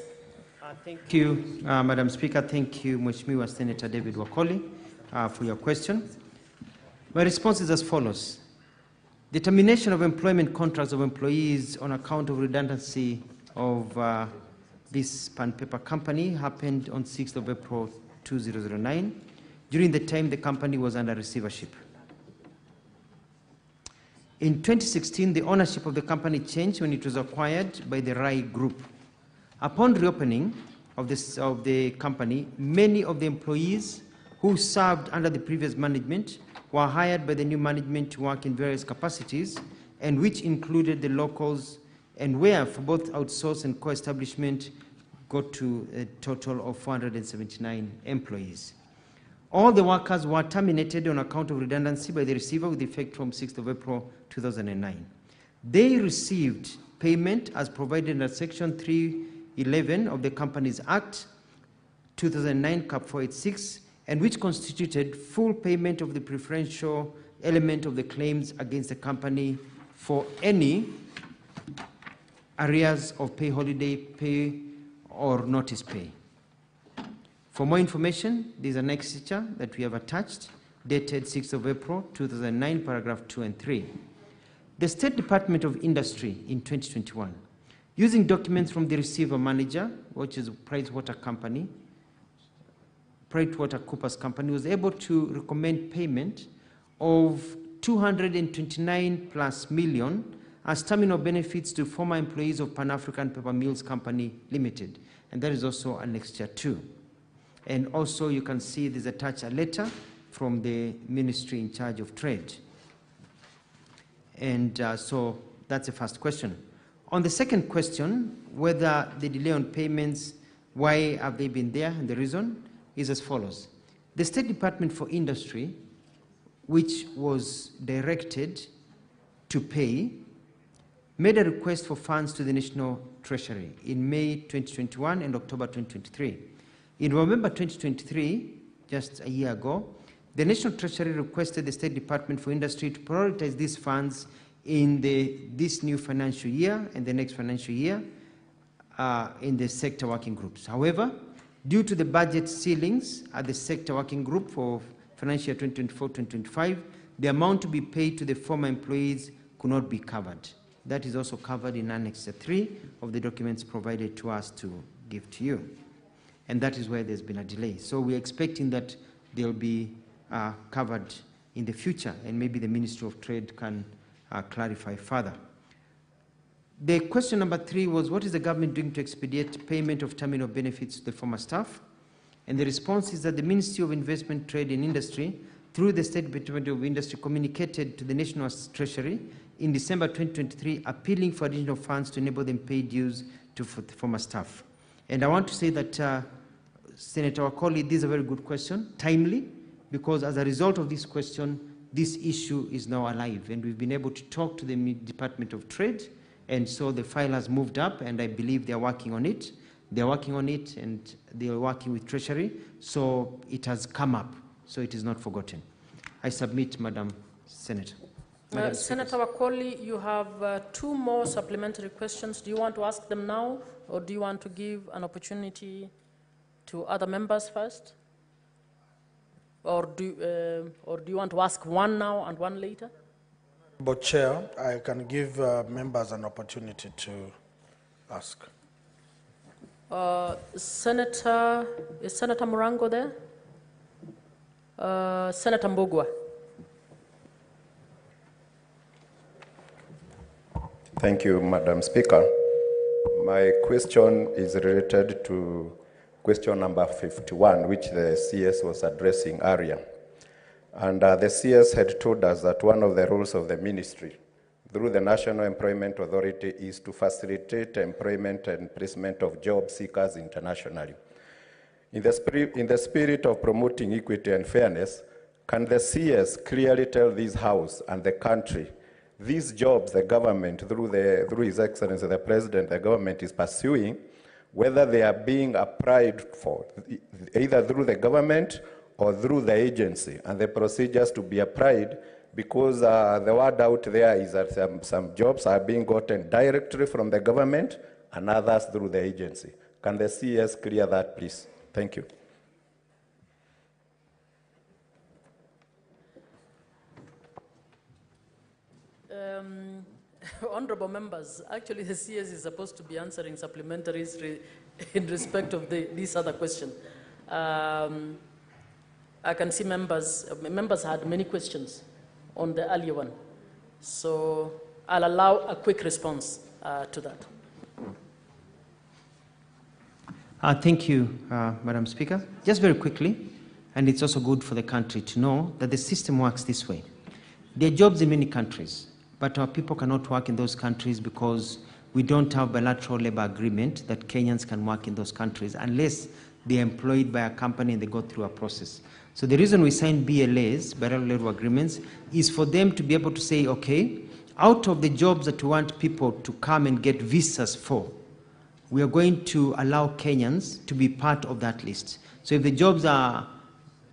Thank you, Madam Speaker. Thank you, Mheshimiwa Senator David Wakoli, for your question. My response is as follows. The termination of employment contracts of employees on account of redundancy of this pen paper company happened on 6th of April 2009, during the time the company was under receivership. In 2016, the ownership of the company changed when it was acquired by the Rai Group. Upon reopening of the company, many of the employees who served under the previous management were hired by the new management to work in various capacities, and which included the locals, and where for both outsource and co-establishment got to a total of 479 employees. All the workers were terminated on account of redundancy by the receiver with effect from 6th of April 2009. They received payment as provided under Section 311 of the Companies Act 2009 Cap 486, and which constituted full payment of the preferential element of the claims against the company for any arrears of pay, holiday pay, or notice pay. For more information, there is an exeter that we have attached, dated 6th of April 2009, paragraph 2 and 3. The State Department of Industry in 2021, using documents from the receiver manager, which is PricewaterhouseCoopers company, was able to recommend payment of 229+ million as terminal benefits to former employees of Pan-African Paper Mills Company Limited. And that is also annexure 2. And also you can see there's attached a letter from the ministry in charge of trade. And so that's the first question. On the second question, whether the delay on payments, why have they been there, and the reason is as follows. The State Department for Industry, which was directed to pay, made a request for funds to the National Treasury in May 2021 and October 2023. In November 2023, just a year ago, the National Treasury requested the State Department for Industry to prioritize these funds in this new financial year and the next financial year in the sector working groups. However, due to the budget ceilings at the sector working group for financial year 2024-2025, the amount to be paid to the former employees could not be covered. That is also covered in Annex 3 of the documents provided to us to give to you. And that is where there's been a delay. So we're expecting that they'll be covered in the future, and maybe the Ministry of Trade can clarify further. The question number 3 was, what is the government doing to expedite payment of terminal benefits to the former staff? And the response is that the Ministry of Investment, Trade and Industry, through the State Department of Industry, communicated to the National Treasury in December 2023, appealing for additional funds to enable them pay dues to former staff. And I want to say that Senator Wakoli, this is a very good question, timely, because as a result of this question, this issue is now alive, and we've been able to talk to the Department of Trade, and so the file has moved up, and I believe they're working on it. They're working on it, and they're working with Treasury, so it has come up, so it is not forgotten. I submit, Madam Senator. Senator Wakoli, you have 2 more supplementary questions. Do you want to ask them now, or do you want to give an opportunity to other members first? Or do you want to ask one now and one later? But Chair, I can give members an opportunity to ask. Is Senator Murango there? Senator Mbugua. Thank you, Madam Speaker. My question is related to question number 51, which the CS was addressing earlier. And the CS had told us that one of the roles of the ministry through the National Employment Authority is to facilitate employment and placement of job seekers internationally. In the spirit of promoting equity and fairness, can the CS clearly tell this House and the country these jobs the government, through His Excellency the President, the government is pursuing, whether they are being applied for, either through the government or through the agency, and the procedures to be applied, because the word out there is that some jobs are being gotten directly from the government and others through the agency. Can the CS clear that, please? Thank you. Honorable members, actually the CS is supposed to be answering supplementaries in respect of this other question. I can see members had many questions on the earlier one. So I'll allow a quick response to that. Thank you, Madam Speaker. Just very quickly, and it's also good for the country to know that the system works this way. There are jobs in many countries, but our people cannot work in those countries because we don't have bilateral labor agreement that Kenyans can work in those countries unless they are employed by a company and they go through a process. So the reason we sign BLAs, bilateral labor agreements, is for them to be able to say, okay, out of the jobs that we want people to come and get visas for, we are going to allow Kenyans to be part of that list. So if the jobs are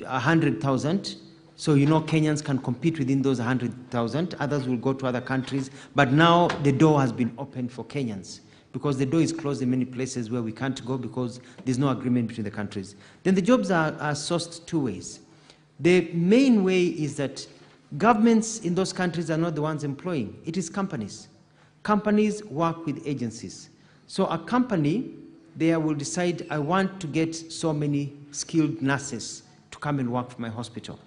100,000, so you know Kenyans can compete within those 100,000, others will go to other countries, but now the door has been opened for Kenyans because the door is closed in many places where we can't go because there's no agreement between the countries. Then the jobs are sourced two ways. The main way is that governments in those countries are not the ones employing, it is companies. Companies work with agencies. So a company there will decide, I want to get so many skilled nurses to come and work for my hospital.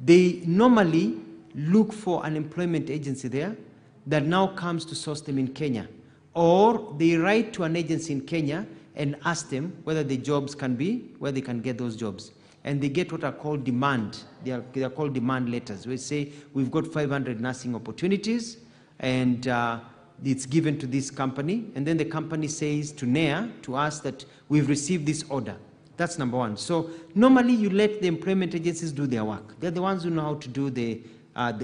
They normally look for an employment agency there that now comes to source them in Kenya. Or they write to an agency in Kenya and ask them whether the jobs can be, where they can get those jobs. And they get what are called demand. They are called demand letters. We say, we've got 500 nursing opportunities, and it's given to this company. And then the company says to NEA, to us, that we've received this order. That's number one. So normally you let the employment agencies do their work. They're the ones who know how to do the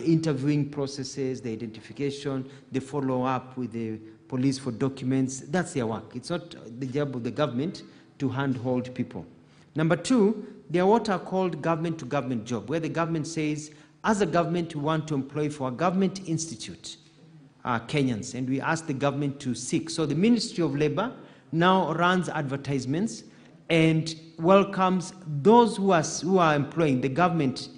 interviewing processes, the identification, the follow-up with the police for documents. That's their work. It's not the job of the government to handhold people. Number two, they are what are called government-to-government job, where the government says, as a government, we want to employ for a government institute Kenyans, and we ask the government to seek. So the Ministry of Labor now runs advertisements and welcomes those who are employing the government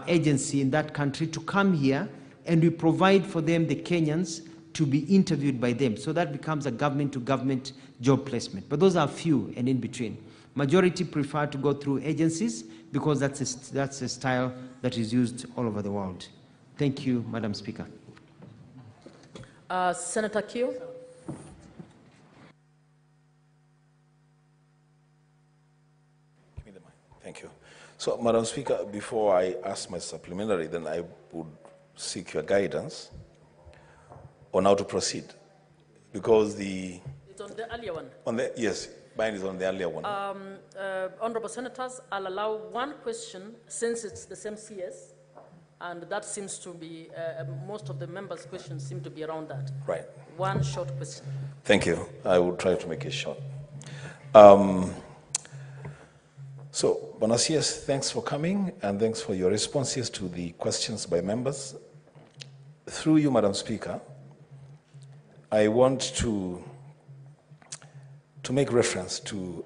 agency in that country to come here, and we provide for them, the Kenyans, to be interviewed by them. So that becomes a government-to-government job placement. But those are few and in between. Majority prefer to go through agencies because that's a style that is used all over the world. Thank you, Madam Speaker. Senator Kio. Thank you. So, Madam Speaker, before I ask my supplementary, then I would seek your guidance on how to proceed. Because It's on the earlier one. Yes, mine is on the earlier one. Honorable Senators, I'll allow one question since it's the same CS, and that seems to be, most of the members' questions seem to be around that. Right. One short question. Thank you. I will try to make it short. So, Bwana CS, thanks for coming, and thanks for your responses to the questions by members. Through you, Madam Speaker, I want to make reference to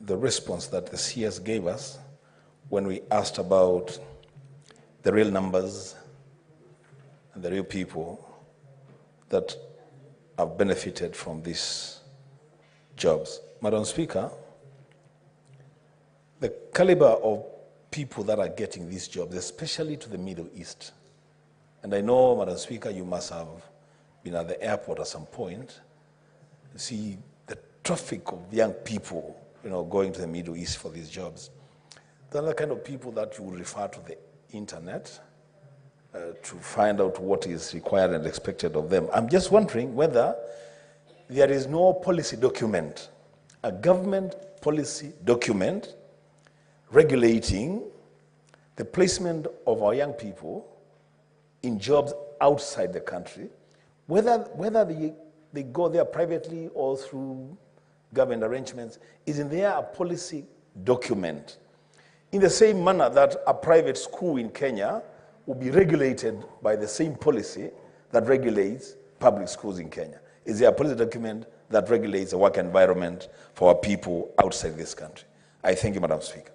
the response that the CS gave us when we asked about the real numbers and the real people that have benefited from these jobs. Madam Speaker, the caliber of people that are getting these jobs, especially to the Middle East, and I know, Madam Speaker, you must have been at the airport at some point, see the traffic of young people, going to the Middle East for these jobs. They're the kind of people that you would refer to the internet to find out what is required and expected of them. I'm just wondering whether there is no policy document, a government policy document regulating the placement of our young people in jobs outside the country, whether they go there privately or through government arrangements. Isn't there a policy document? In the same manner that a private school in Kenya will be regulated by the same policy that regulates public schools in Kenya. Is there a policy document that regulates the work environment for our people outside this country? I thank you, Madam Speaker.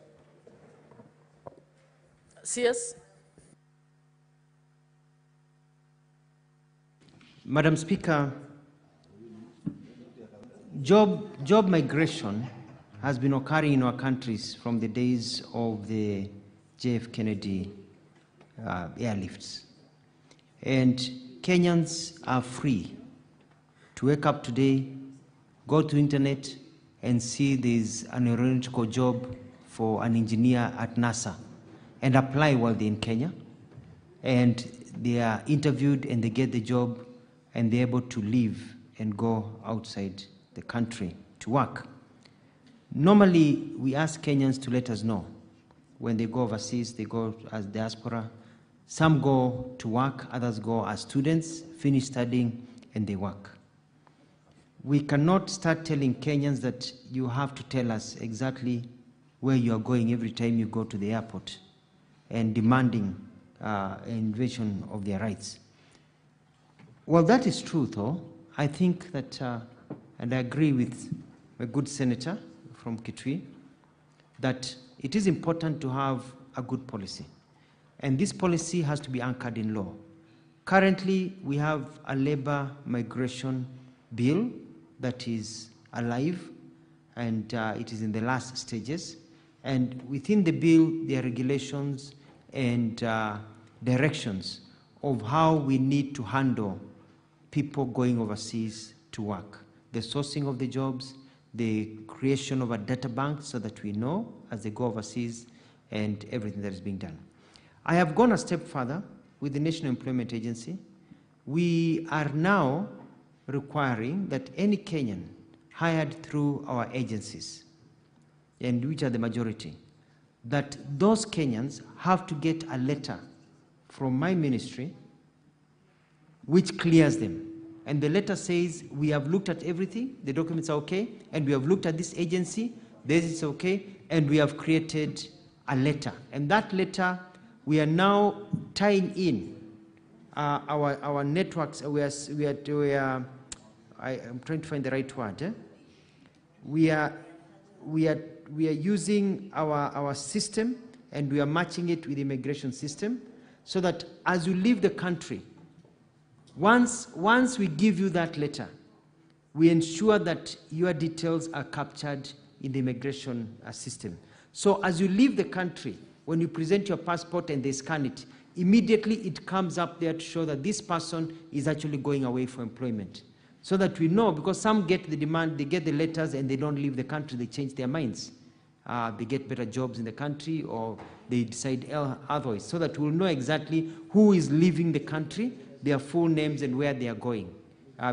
CS. Madam Speaker, job migration has been occurring in our countries from the days of the JF Kennedy airlifts. And Kenyans are free to wake up today, go to internet, and see there's an aeronautical job for an engineer at NASA and apply while they're in Kenya. And they are interviewed and they get the job and they're able to leave and go outside the country to work. Normally, we ask Kenyans to let us know. When they go overseas, they go as diaspora. Some go to work, others go as students, finish studying, and they work. We cannot start telling Kenyans that you have to tell us exactly where you are going every time you go to the airport and demanding an invasion of their rights. Well, that is true, though. I think that, and I agree with a good senator from Kitui, that it is important to have a good policy. And this policy has to be anchored in law. Currently, we have a labor migration bill that is alive, and it is in the last stages. And within the bill, there are regulations and directions of how we need to handle people going overseas to work. The sourcing of the jobs, the creation of a data bank so that we know as they go overseas and everything that is being done. I have gone a step further with the National Employment Agency. We are now requiring that any Kenyan hired through our agencies, and which are the majority, that those Kenyans have to get a letter from my ministry which clears them. And the letter says, we have looked at everything, the documents are okay, and we have looked at this agency, this is okay, and we have created a letter. And that letter, we are now tying in our networks. I'm trying to find the right word. We are using our system, and we are matching it with the immigration system, so that as you leave the country, once we give you that letter, we ensure that your details are captured in the immigration system. So as you leave the country, when you present your passport and they scan it, immediately it comes up there to show that this person is actually going away for employment. So that we know, because some get the demand, they get the letters and they don't leave the country, they change their minds. They get better jobs in the country or they decide otherwise, so that we'll know exactly who is leaving the country, their full names and where they are going,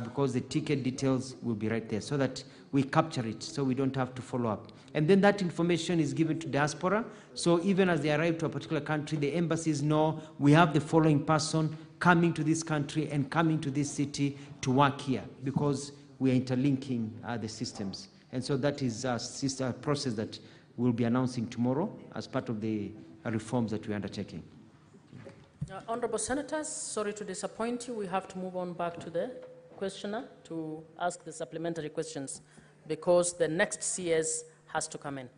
because the ticket details will be right there, so that we capture it, so we don't have to follow up. And then that information is given to diaspora, so even as they arrive to a particular country, the embassies know we have the following person coming to this country and coming to this city to work here, because we are interlinking the systems. And so that is a process that we'll be announcing tomorrow as part of the reforms that we're undertaking. Honorable Senators, sorry to disappoint you. We have to move on back to the questioner to ask the supplementary questions because the next CS has to come in.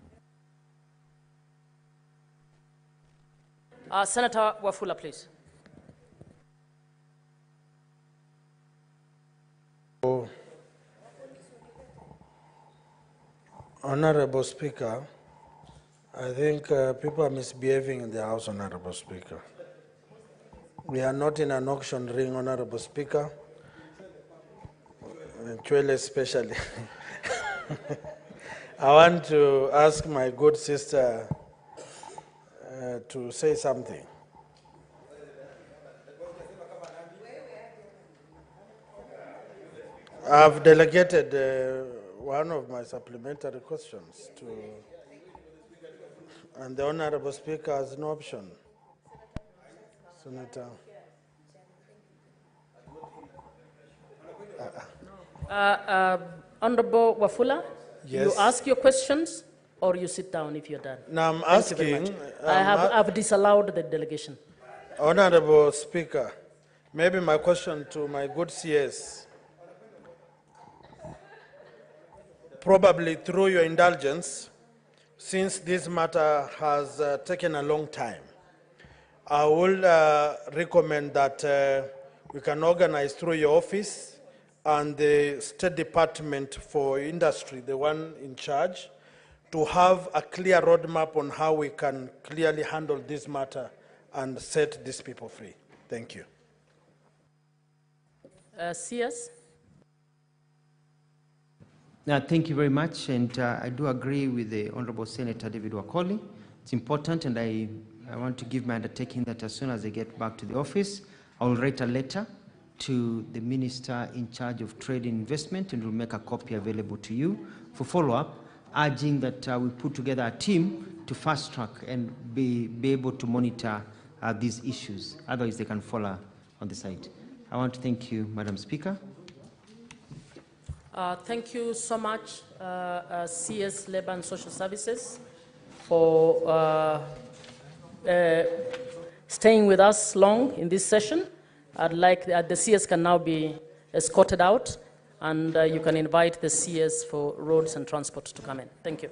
Senator Wafula, please. Honorable Speaker, I think people are misbehaving in the House, Honorable Speaker. We are not in an auction ring, Honorable Speaker. Chwele especially. I want to ask my good sister to say something. I've delegated one of my supplementary questions to, and the Honorable Speaker has no option. Senator. Honorable Wafula, Yes. you ask your questions or you sit down if you're done. Now I'm Thank you very asking, much. I've disallowed the delegation. Honorable Speaker, maybe my question to my good CS, probably through your indulgence, since this matter has taken a long time, I will recommend that we can organize through your office and the State Department for Industry, the one in charge, to have a clear roadmap on how we can clearly handle this matter and set these people free. Thank you. CS? Thank you very much, and I do agree with the Honorable Senator David Wakoli. It's important, and I want to give my undertaking that as soon as I get back to the office, I will write a letter to the Minister in charge of Trade and Investment, and we'll make a copy available to you for follow-up, urging that we put together a team to fast-track and be able to monitor these issues. Otherwise, they can fall on the side. I want to thank you, Madam Speaker. Thank you so much, CS Labor and Social Services, for staying with us long in this session. I'd like the CS can now be escorted out, and you can invite the CS for roads and transport to come in. Thank you.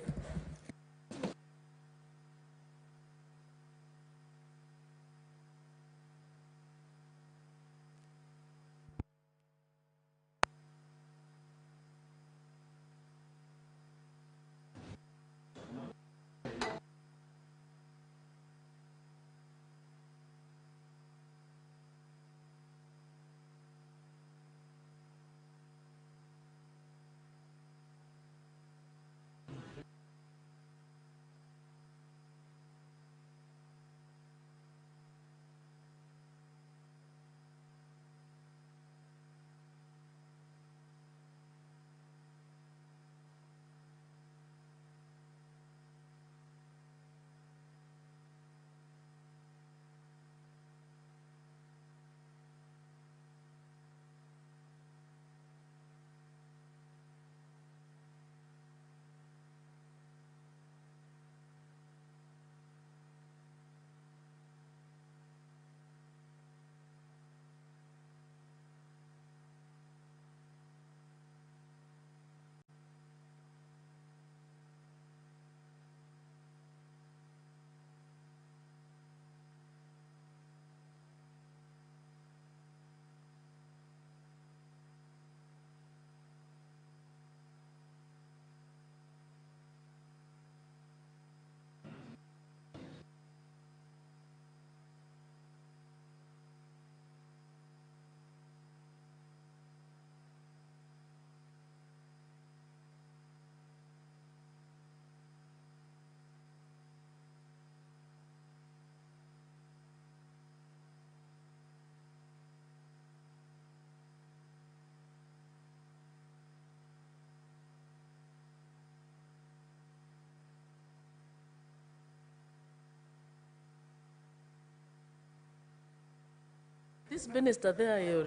This minister there,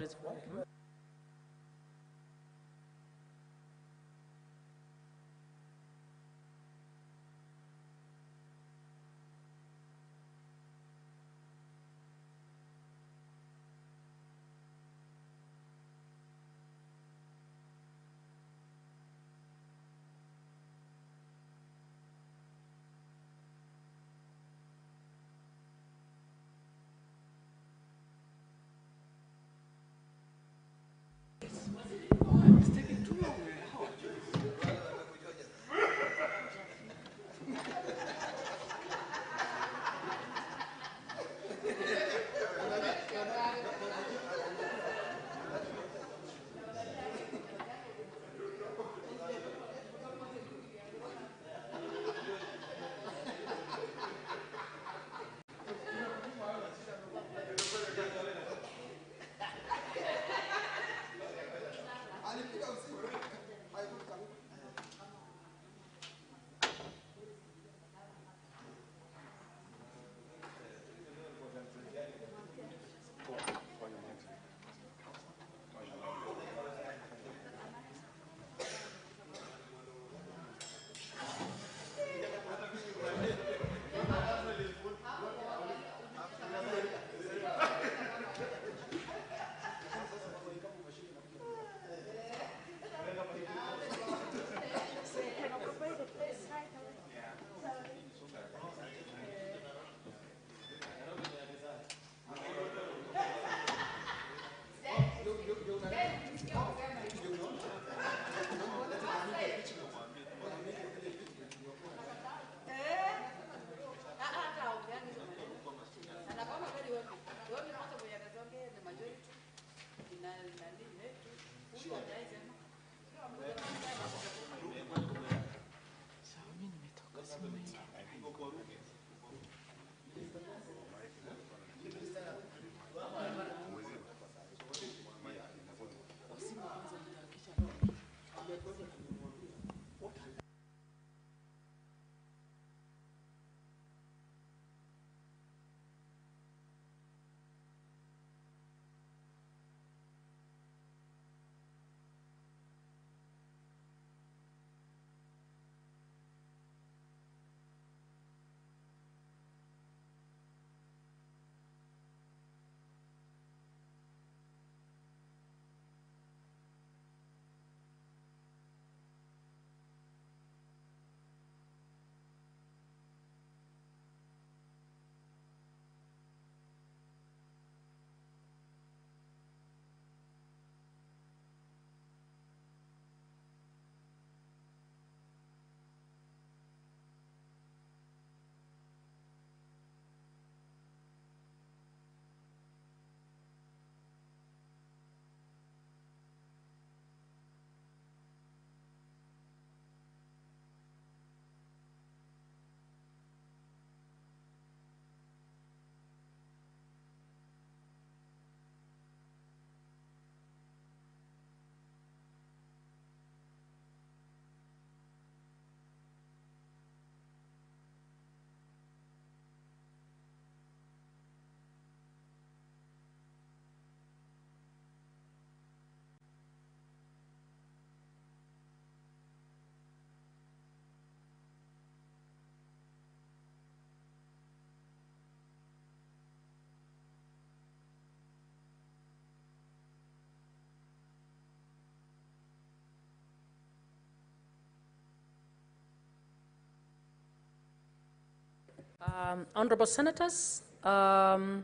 Honorable Senators, the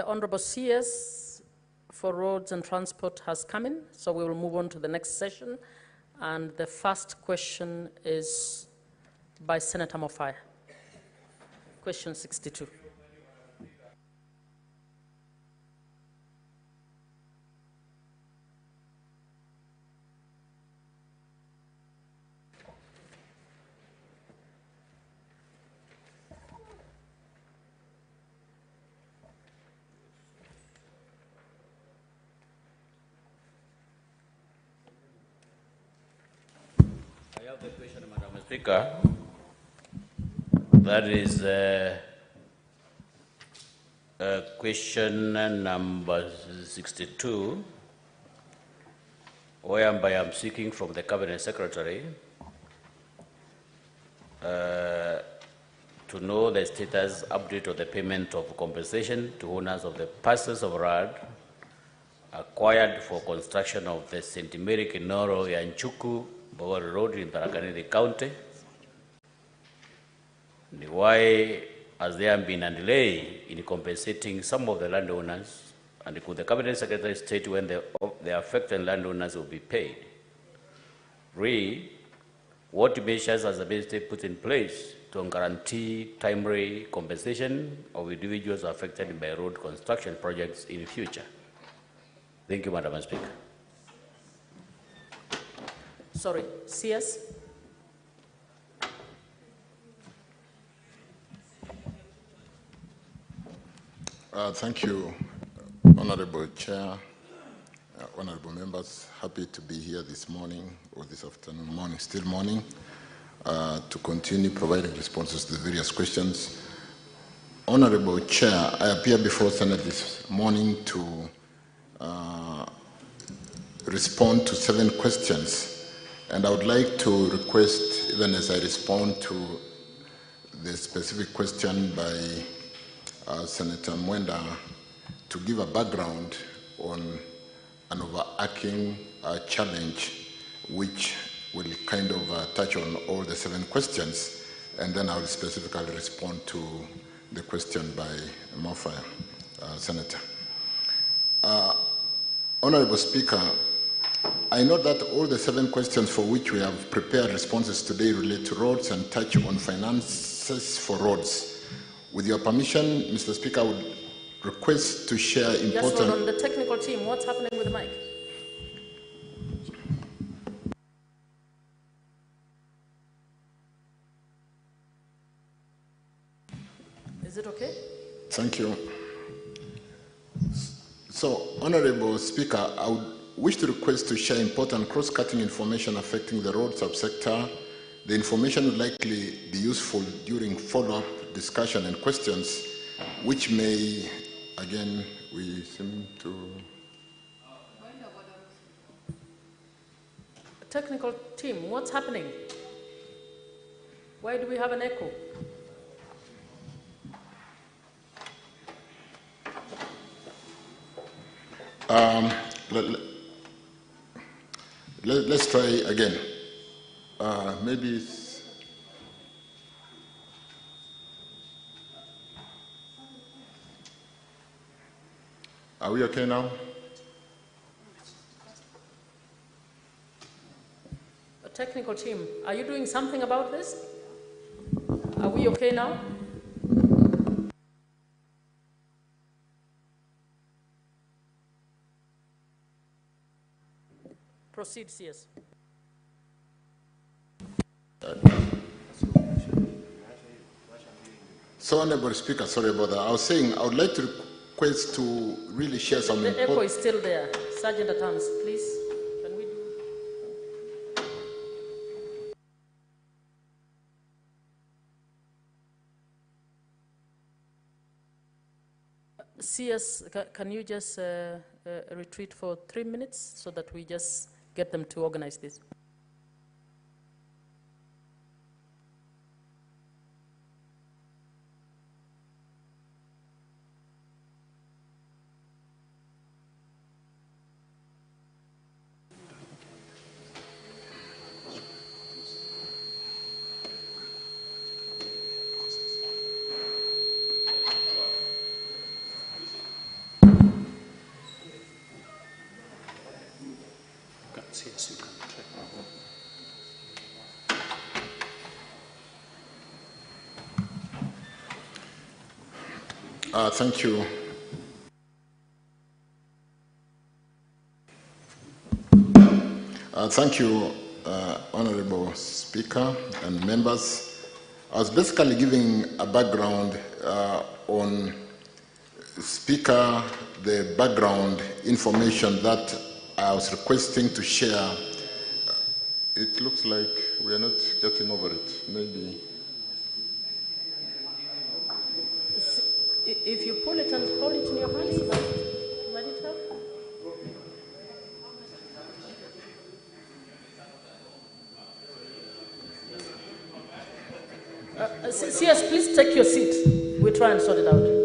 Honorable CS for Roads and Transport has come in, so we will move on to the next session. And the first question is by Senator Mofaya. Question 62. I have the question, Madam Speaker. That is question number 62, whereby I'm seeking from the Cabinet Secretary to know the status update of the payment of compensation to owners of the parcels of land acquired for construction of the St. Mary Kinoro Yanchuku Bawari Road in Tharaka County. Why has there been a delay in compensating some of the landowners, and could the Cabinet Secretary state when the affected landowners will be paid? 3, what measures has the ministry put in place to guarantee timely compensation of individuals affected by road construction projects in the future? Thank you, Madam Speaker. Sorry, CS? Thank you, Honorable Chair, Honorable members. Happy to be here this morning, or this afternoon, still morning, to continue providing responses to the various questions. Honorable Chair, I appear before Senate this morning to respond to 7 questions, and I would like to request, even as I respond to the specific question by Senator Mwenda, to give a background on an overarching challenge which will kind of touch on all the 7 questions, and then I will specifically respond to the question by Mofaya, Senator. Honorable Speaker, I know that all the 7 questions for which we have prepared responses today relate to roads and touch on finances for roads. With your permission, Mr. Speaker, I would request to share important... Just hold on, the technical team, what's happening with the mic? Is it okay? Thank you. So, Honorable Speaker, I would wish to request to share important cross-cutting information affecting the road subsector. The information would likely be useful during follow-up discussion and questions, which may, again, we seem to... Technical team, what's happening? Why do we have an echo? Let's try again. Maybe it's... Are we okay now? A technical team, are you doing something about this? Are we okay now? Proceed, CS. So, Honorable Speaker, sorry about that. I was saying I would like to request to really share some The echo is still there. Sergeant at Arms, please. Can we do... CS, can you just retreat for 3 minutes so that we just get them to organize this? Thank you. Thank you, Honorable Speaker and members. I was basically giving a background on Speaker, the background information that I was requesting to share. It looks like we are not getting over it. Maybe. If you pull it and hold it in your hands, might it help? CS, please take your seat. We'll try and sort it out.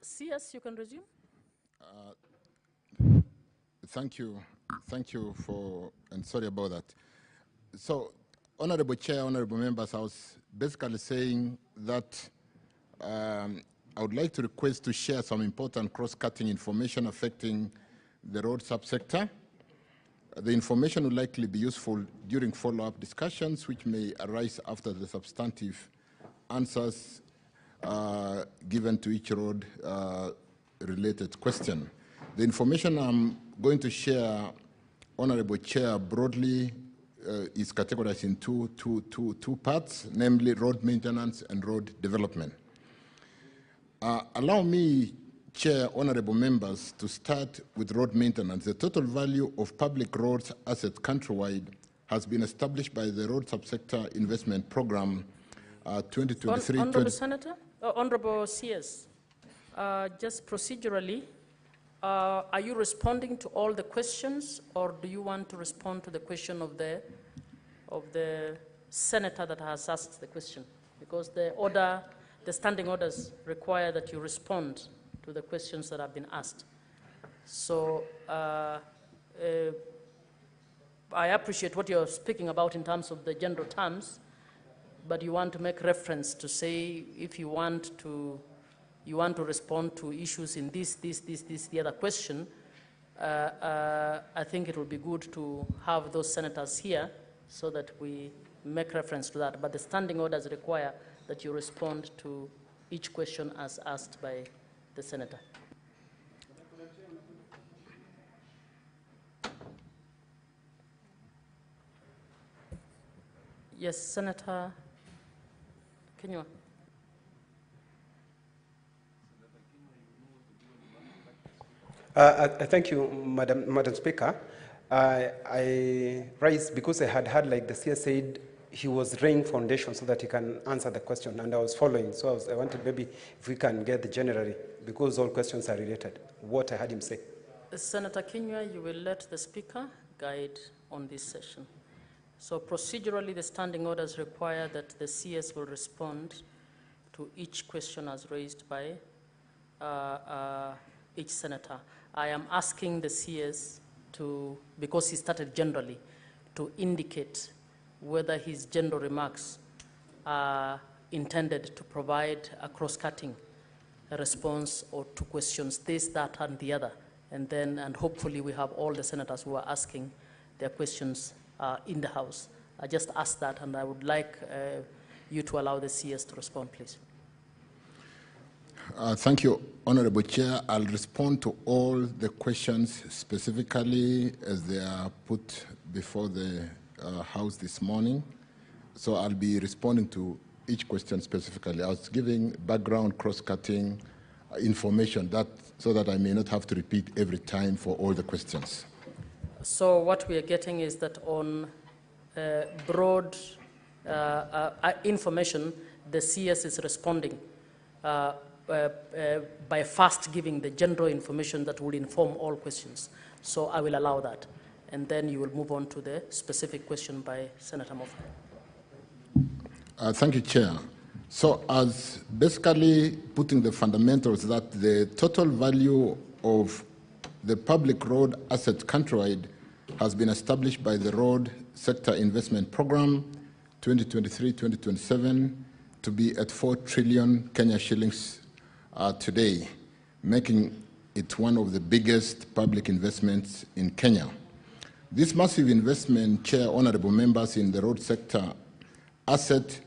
CS, you can resume. Thank you. Thank you for, and sorry about that. So, Honorable Chair, Honorable Members, I was basically saying that I would like to request to share some important cross-cutting information affecting the road subsector. The information will likely be useful during follow-up discussions which may arise after the substantive answers given to each road-related question. The information I'm going to share, Honorable Chair, broadly is categorized in two parts, namely road maintenance and road development. Allow me, Chair, honorable members, to start with road maintenance. The total value of public roads assets countrywide has been established by the Road Subsector Investment Program 2023. Honorable Senator, Honorable CS, just procedurally, are you responding to all the questions, or do you want to respond to the question of the senator that has asked the question? Because the standing orders require that you respond to the questions that have been asked. So I appreciate what you're speaking about in terms of the general terms, but you want to make reference to say if you want to respond to issues in this, the other question. I think it will be good to have those senators here so that we make reference to that. But the standing orders require that you respond to each question as asked by the senator. Yes, Senator Kenywa. Thank you, Madam Speaker. I raised because I had heard, like the CS said, he was laying foundation so that he can answer the question, and I was following. So I wanted maybe if we can get the generally, because all questions are related, what I heard him say. Senator Kinyua, you will let the Speaker guide on this session. So procedurally, the standing orders require that the CS will respond to each question as raised by each senator. I am asking the CS to, because he started generally, to indicate whether his general remarks are intended to provide a cross-cutting response or to questions this, that, and the other. And hopefully we have all the senators who are asking their questions in the House. I just asked that, and I would like you to allow the CS to respond, please. Thank you, Honorable Chair. I'll respond to all the questions specifically as they are put before the House this morning. So I'll be responding to each question specifically. I was giving background cross-cutting information so that I may not have to repeat every time for all the questions. So what we are getting is that on broad information, the CS is responding by first giving the general information that will inform all questions. So I will allow that. And then you will move on to the specific question by Senator Moffat. Thank you, Chair. So as basically putting the fundamentals that the total value of the public road asset countrywide has been established by the Road Sector Investment Program 2023-2027 to be at 4 trillion Kenya shillings today, making it one of the biggest public investments in Kenya. This massive investment, Chair, honorable members, in the road sector asset,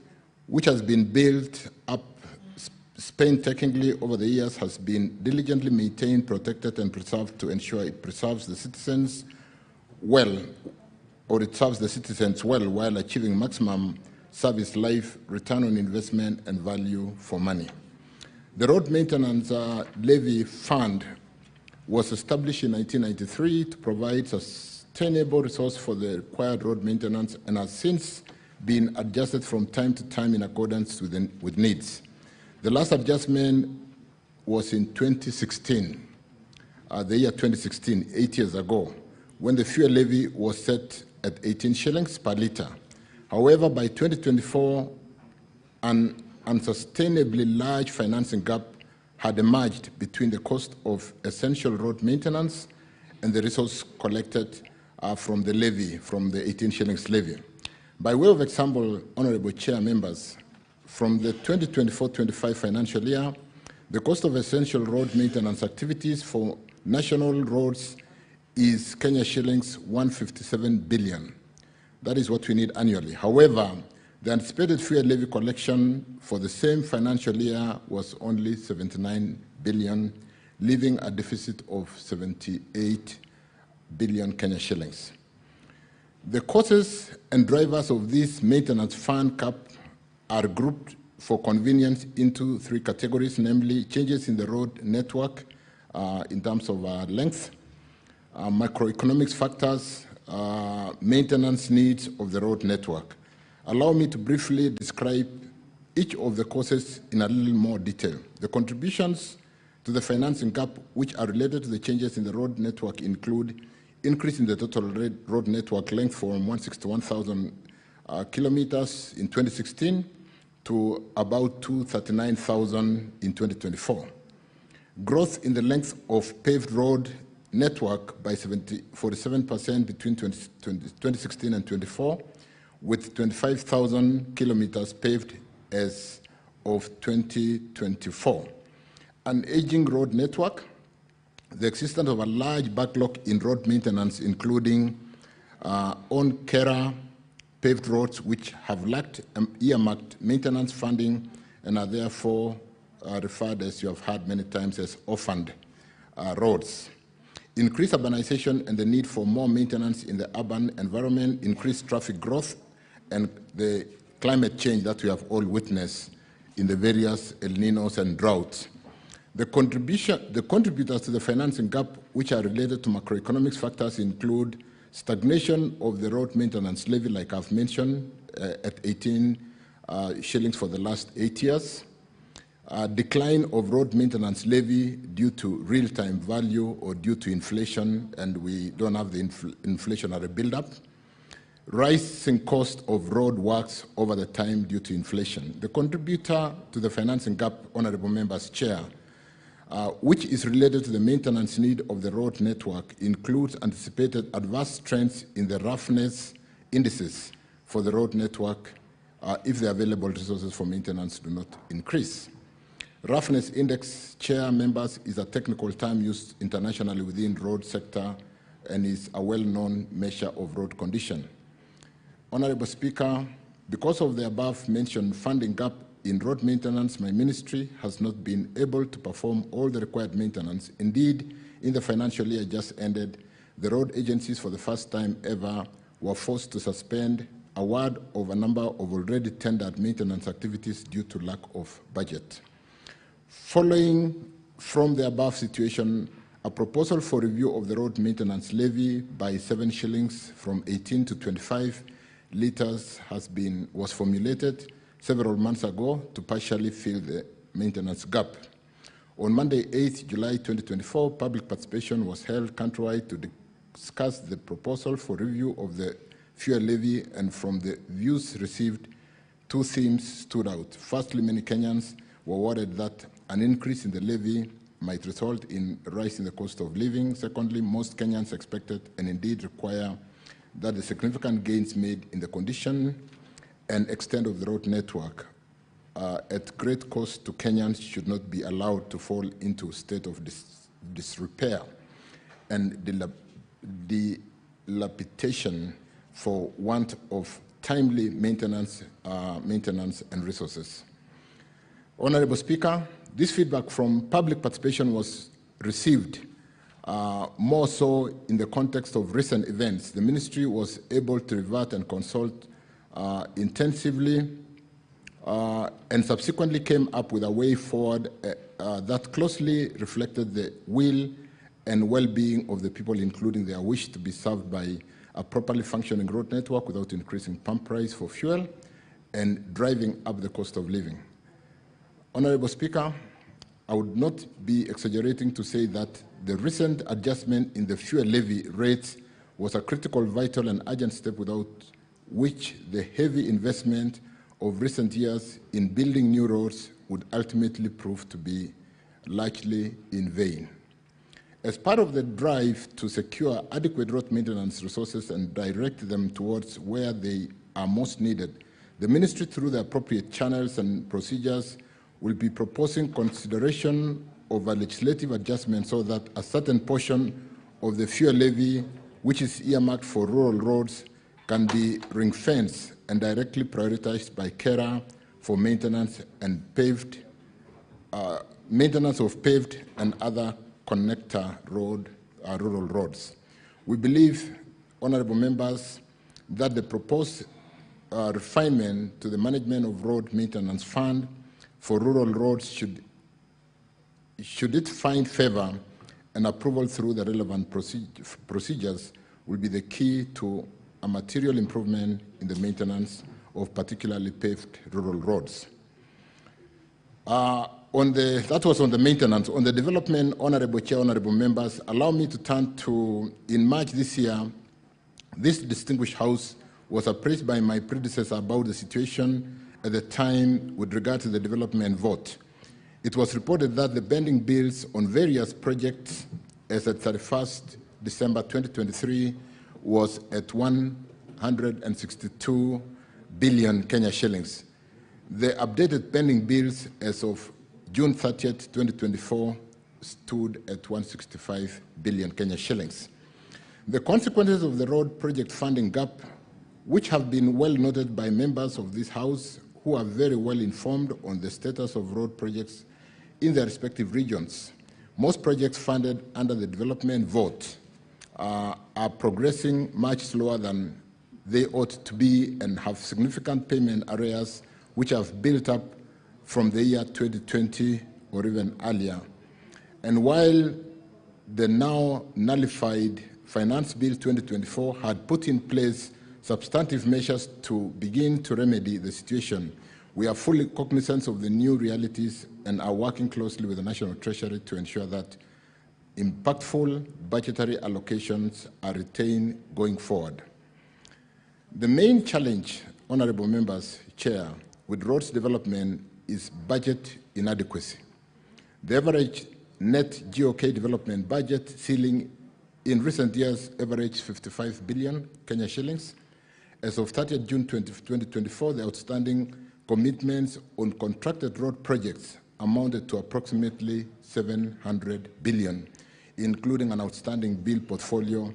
which has been built up painstakingly over the years, has been diligently maintained, protected, and preserved to ensure it preserves the citizens well, or it serves the citizens well while achieving maximum service life, return on investment, and value for money. The Road Maintenance Levy Fund was established in 1993 to provide sustainable resource for the required road maintenance and has since been adjusted from time to time in accordance with needs. The last adjustment was in 2016, the year 2016, 8 years ago, when the fuel levy was set at 18 shillings per litre. However, by 2024, an unsustainably large financing gap had emerged between the cost of essential road maintenance and the resource collected from the levy, from the 18 shillings levy. By way of example, Honorable Chair, members, from the 2024-25 financial year, the cost of essential road maintenance activities for national roads is Kenya shillings 157 billion. That is what we need annually. However, the anticipated fuel levy collection for the same financial year was only 79 billion, leaving a deficit of 78 billion Kenya shillings. The causes and drivers of this maintenance fund cap are grouped for convenience into 3 categories, namely changes in the road network in terms of length, macroeconomics factors, maintenance needs of the road network. Allow me to briefly describe each of the causes in a little more detail. The contributions to the financing gap which are related to the changes in the road network include increase in the total road network length from 161,000 kilometers in 2016 to about 239,000 in 2024. Growth in the length of paved road network by 47% between 2016 and 24, with 25,000 kilometers paved as of 2024. An aging road network, the existence of a large backlog in road maintenance, including on-carer paved roads which have lacked earmarked maintenance funding and are therefore referred, as you have heard many times, as orphaned roads. Increased urbanization and the need for more maintenance in the urban environment, increased traffic growth, and the climate change that we have all witnessed in the various El Ninos and droughts. The contributors to the financing gap, which are related to macroeconomic factors, include stagnation of the road maintenance levy, like I've mentioned, at 18 shillings for the last 8 years, decline of road maintenance levy due to real-time value or due to inflation, and we don't have the inflationary build-up, rising cost of road works over the time due to inflation. The contributor to the financing gap, Honorable Members, Chair, which is related to the maintenance need of the road network, includes anticipated adverse trends in the roughness indices for the road network if the available resources for maintenance do not increase. Roughness index, Chair, members, is a technical term used internationally within the road sector and is a well-known measure of road condition. Honorable Speaker, because of the above-mentioned funding gap in road maintenance, my ministry has not been able to perform all the required maintenance. Indeed, in the financial year just ended, the road agencies for the first time ever were forced to suspend award of a number of already tendered maintenance activities due to lack of budget. Following from the above situation, a proposal for review of the road maintenance levy by 7 shillings from 18 to 25 litres was formulated several months ago to partially fill the maintenance gap. On Monday, 8th July 2024, public participation was held countrywide to discuss the proposal for review of the fuel levy, and from the views received, 2 themes stood out. Firstly, many Kenyans were worried that an increase in the levy might result in a rise in the cost of living. Secondly, most Kenyans expected and indeed require that the significant gains made in the condition and extent of the road network at great cost to Kenyans should not be allowed to fall into a state of disrepair and dilapidation for want of timely maintenance and resources. Honorable Speaker, this feedback from public participation was received more so in the context of recent events. The ministry was able to revert and consult intensively and subsequently came up with a way forward that closely reflected the will and well-being of the people, including their wish to be served by a properly functioning road network without increasing pump price for fuel and driving up the cost of living. Honorable Speaker, I would not be exaggerating to say that the recent adjustment in the fuel levy rates was a critical, vital, and urgent step without which the heavy investment of recent years in building new roads would ultimately prove to be largely in vain. As part of the drive to secure adequate road maintenance resources and direct them towards where they are most needed, the ministry, through the appropriate channels and procedures, will be proposing consideration of a legislative adjustment so that a certain portion of the fuel levy, which is earmarked for rural roads, can be ring-fenced and directly prioritized by KERA for maintenance and maintenance of paved and other connector rural roads. We believe, honorable members, that the proposed refinement to the management of road maintenance fund for rural roads should it find favor and approval through the relevant procedures will be the key to a material improvement in the maintenance of particularly paved rural roads. That was on the maintenance. On the development, Honorable Chair, Honorable Members, allow me to turn to, in March this year, this distinguished House was appraised by my predecessor about the situation at the time with regard to the development vote. It was reported that the pending bills on various projects as at 31st December 2023 was at 162 billion Kenya shillings. The updated pending bills as of June 30th, 2024 stood at 165 billion Kenya shillings. The consequences of the road project funding gap, which have been well noted by members of this House who are very well informed on the status of road projects in their respective regions. Most projects funded under the development vote are progressing much slower than they ought to be and have significant payment arrears which have built up from the year 2020 or even earlier. And while the now nullified Finance Bill 2024 had put in place substantive measures to begin to remedy the situation, we are fully cognizant of the new realities and are working closely with the National Treasury to ensure that impactful budgetary allocations are retained going forward. The main challenge, honorable members, Chair, with roads development is budget inadequacy. The average net GOK development budget ceiling in recent years averaged 55 billion Kenya shillings. As of 30th June 2024, the outstanding commitments on contracted road projects amounted to approximately 700 billion, including an outstanding bill portfolio,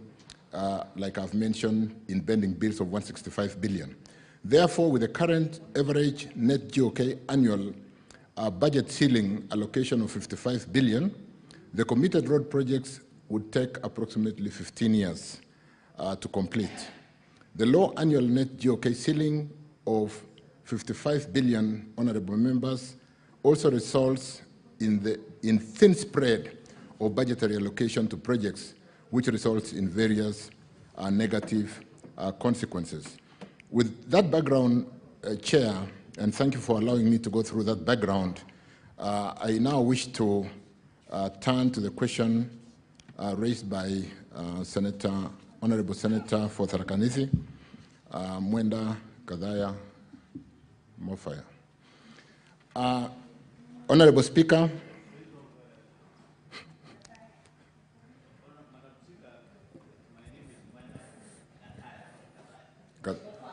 like I've mentioned, in pending bills of 165 billion. Therefore, with the current average net GOK annual budget ceiling allocation of 55 billion, the committed road projects would take approximately 15 years to complete. The low annual net GOK ceiling of 55 billion, honorable members, also results in thin spread of budgetary allocation to projects, which results in various negative consequences. With that background, Chair, and thank you for allowing me to go through that background, I now wish to turn to the question raised by Honorable Senator for Tharaka Nithi, Mwenda Kadhaya Mofaya. Honorable Speaker,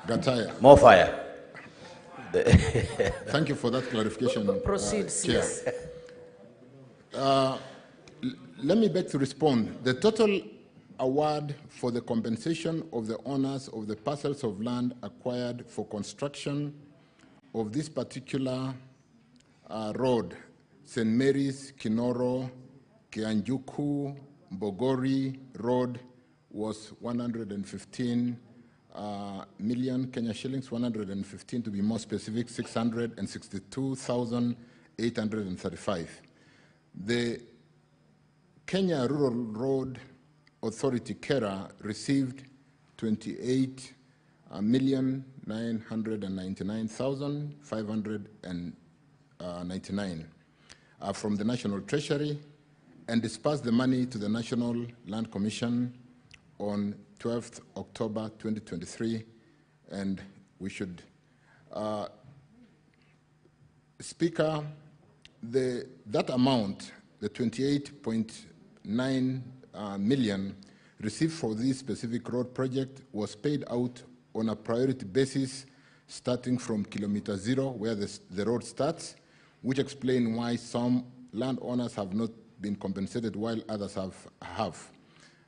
Gataya. Mofaya. Thank you for that clarification. Proceed, Chair. yes. Let me beg to respond. The total award for the compensation of the owners of the parcels of land acquired for construction of this particular road, St. Mary's, Kinoro, Kianjuku, Mbogori Road, was 115 million Kenya shillings, 115 to be more specific, 662,835. The Kenya Rural Road Authority, KERA, received 28,999,599 from the National Treasury and dispersed the money to the National Land Commission on 12th October 2023, and we should, Speaker, that amount, the 28.9 million received for this specific road project, was paid out on a priority basis starting from kilometer 0, where the road starts, which explains why some landowners have not been compensated while others have.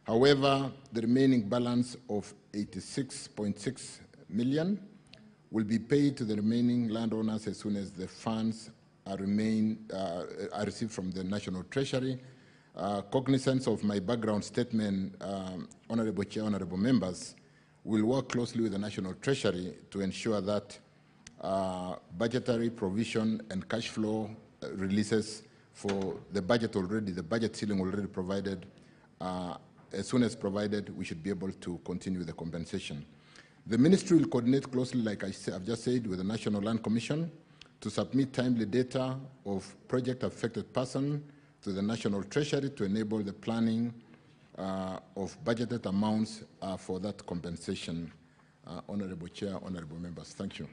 However, the remaining balance of 86.6 million will be paid to the remaining landowners as soon as the funds are received from the National Treasury. Cognizance of my background statement, Honorable Chair, Honorable Members, will work closely with the National Treasury to ensure that budgetary provision and cash flow releases for the budget ceiling already provided, as soon as provided, we should be able to continue the compensation. The ministry will coordinate closely, like I've just said, with the National Land Commission to submit timely data of project-affected persons to the National Treasury to enable the planning of budgeted amounts for that compensation. Honorable Chair, Honorable Members, thank you.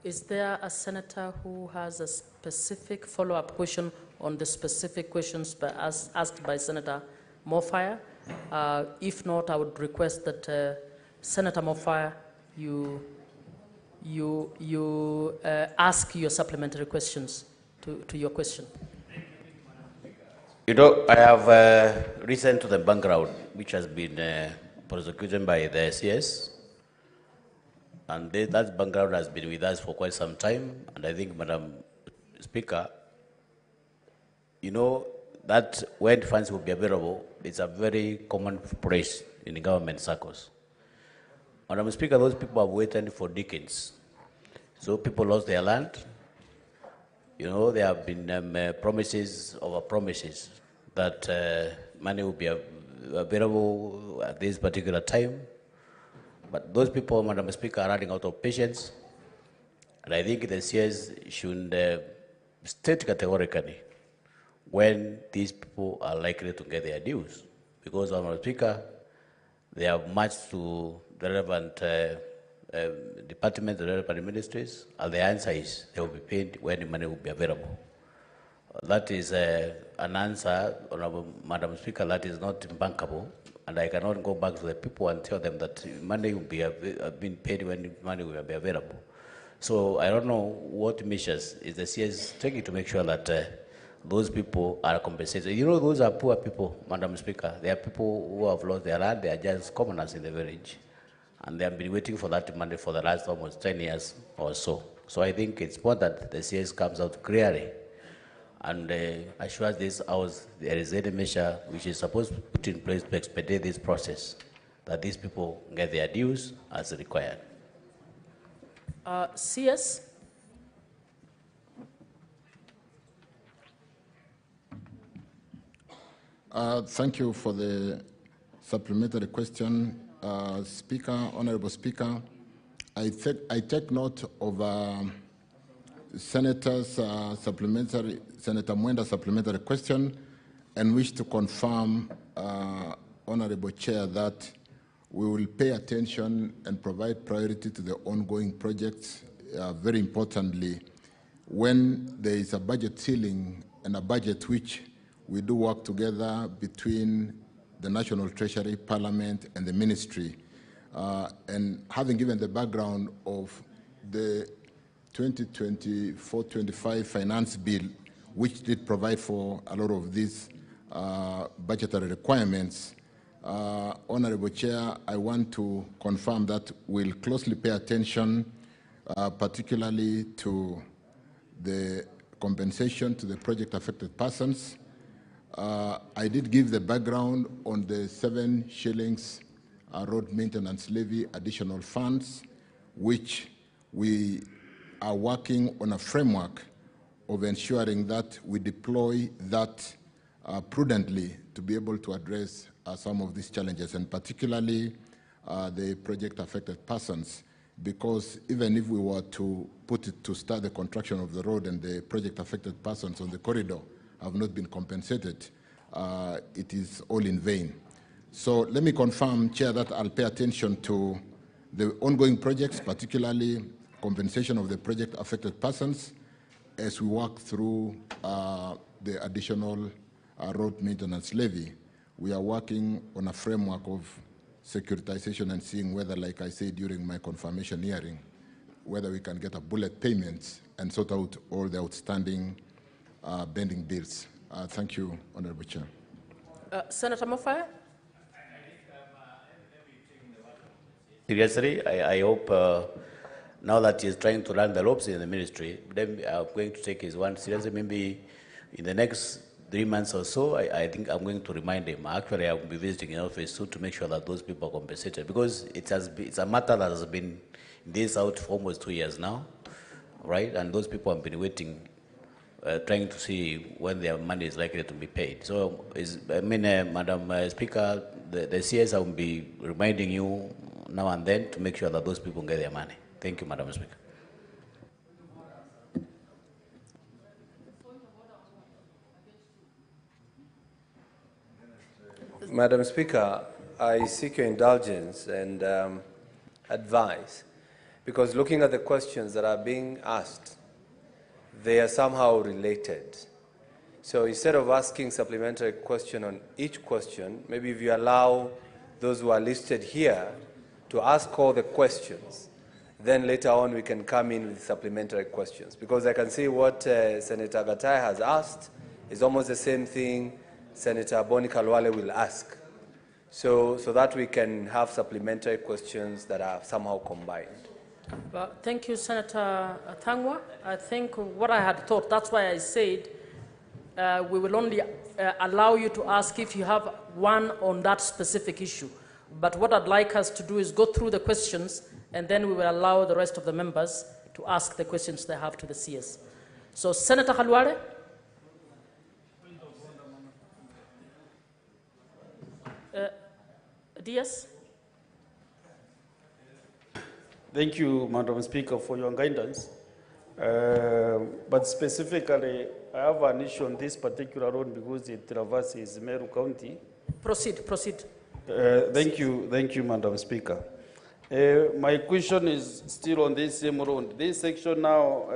Is there a senator who has a specific follow-up question on the specific questions asked by Senator Mofaya? If not, I would request that Senator Mofaya, you ask your supplementary questions to your question. You know, I have listened to the background, which has been prosecuted by the CS. And that background has been with us for quite some time. And I think, Madam Speaker, you know that when funds will be available, it's a very common phrase in the government circles. Madam Speaker, those people have waited for decades. So people lost their land. You know, there have been promises over promises that money will be available at this particular time. But those people, Madam Speaker, are running out of patience. And I think the CS should state categorically when these people are likely to get their dues. Because, Madam Speaker, they have matched to the relevant departments, the relevant ministries, and the answer is they will be paid when the money will be available. That is an answer, Honorable Madam Speaker, that is not bankable, and I cannot go back to the people and tell them that money will be being paid when money will be available. So I don't know what measures is the CS taking to make sure that those people are compensated. You know, those are poor people, Madam Speaker. They are people who have lost their land. They are just commoners in the village. And they have been waiting for that money for the last almost 10 years or so. So I think it's important that the CS comes out clearly and assures this House there is any measure which is supposed to be put in place to expedite this process, that these people get their dues as required. CS? Thank you for the supplementary question. Speaker, Honorable Speaker, I take note of Senator Mwenda's supplementary question and wish to confirm, Honorable Chair, that we will pay attention and provide priority to the ongoing projects. Very importantly, when there is a budget ceiling and a budget which we do work together between the National Treasury, Parliament, and the Ministry. And having given the background of the 2024-25 Finance Bill, which did provide for a lot of these budgetary requirements, Honorable Chair, I want to confirm that we'll closely pay attention, particularly to the compensation to the project-affected persons. I did give the background on the 7 shillings road maintenance levy additional funds, which we are working on a framework of ensuring that we deploy that prudently to be able to address some of these challenges, and particularly the project-affected persons, because even if we were to put it to start the construction of the road and the project-affected persons on the corridor have not been compensated, it is all in vain. So let me confirm, Chair, that I'll pay attention to the ongoing projects, particularly compensation of the project-affected persons, as we work through the additional road maintenance levy. We are working on a framework of securitization and seeing whether, like I said during my confirmation hearing, whether we can get a bullet payment and sort out all the outstanding pending bills. Thank you, Honorable Chair. Senator Mofaya? Seriously, I hope now that he's trying to learn the ropes in the ministry, then I'm going to take his one seriously. Maybe in the next 3 months or so, I think I'm going to remind him. Actually, I will be visiting in office soon to make sure that those people are compensated, because it's a matter that has been in this out for almost 2 years now, right? And those people have been waiting, trying to see when their money is likely to be paid. So, Madam Speaker, the CS will be reminding you now and then to make sure that those people get their money. Thank you, Madam Speaker. Madam Speaker, I seek your indulgence and advice, because looking at the questions that are being asked, they are somehow related. So instead of asking supplementary question on each question, maybe if you allow those who are listed here to ask all the questions, then later on we can come in with supplementary questions. Because I can see what Senator Gatai has asked is almost the same thing Senator Boni Kalwale will ask. So that we can have supplementary questions that are somehow combined. Well, thank you, Senator Thangwa. I think what I had thought, that's why I said we will only allow you to ask if you have one on that specific issue. But what I'd like us to do is go through the questions, and then we will allow the rest of the members to ask the questions they have to the CS. So Senator Khalwale. Diaz. Thank you, Madam Speaker, for your guidance. But specifically, I have an issue on this particular road because it traverses Meru County. Proceed. Thank you, Madam Speaker. My question is still on this same road. This section now,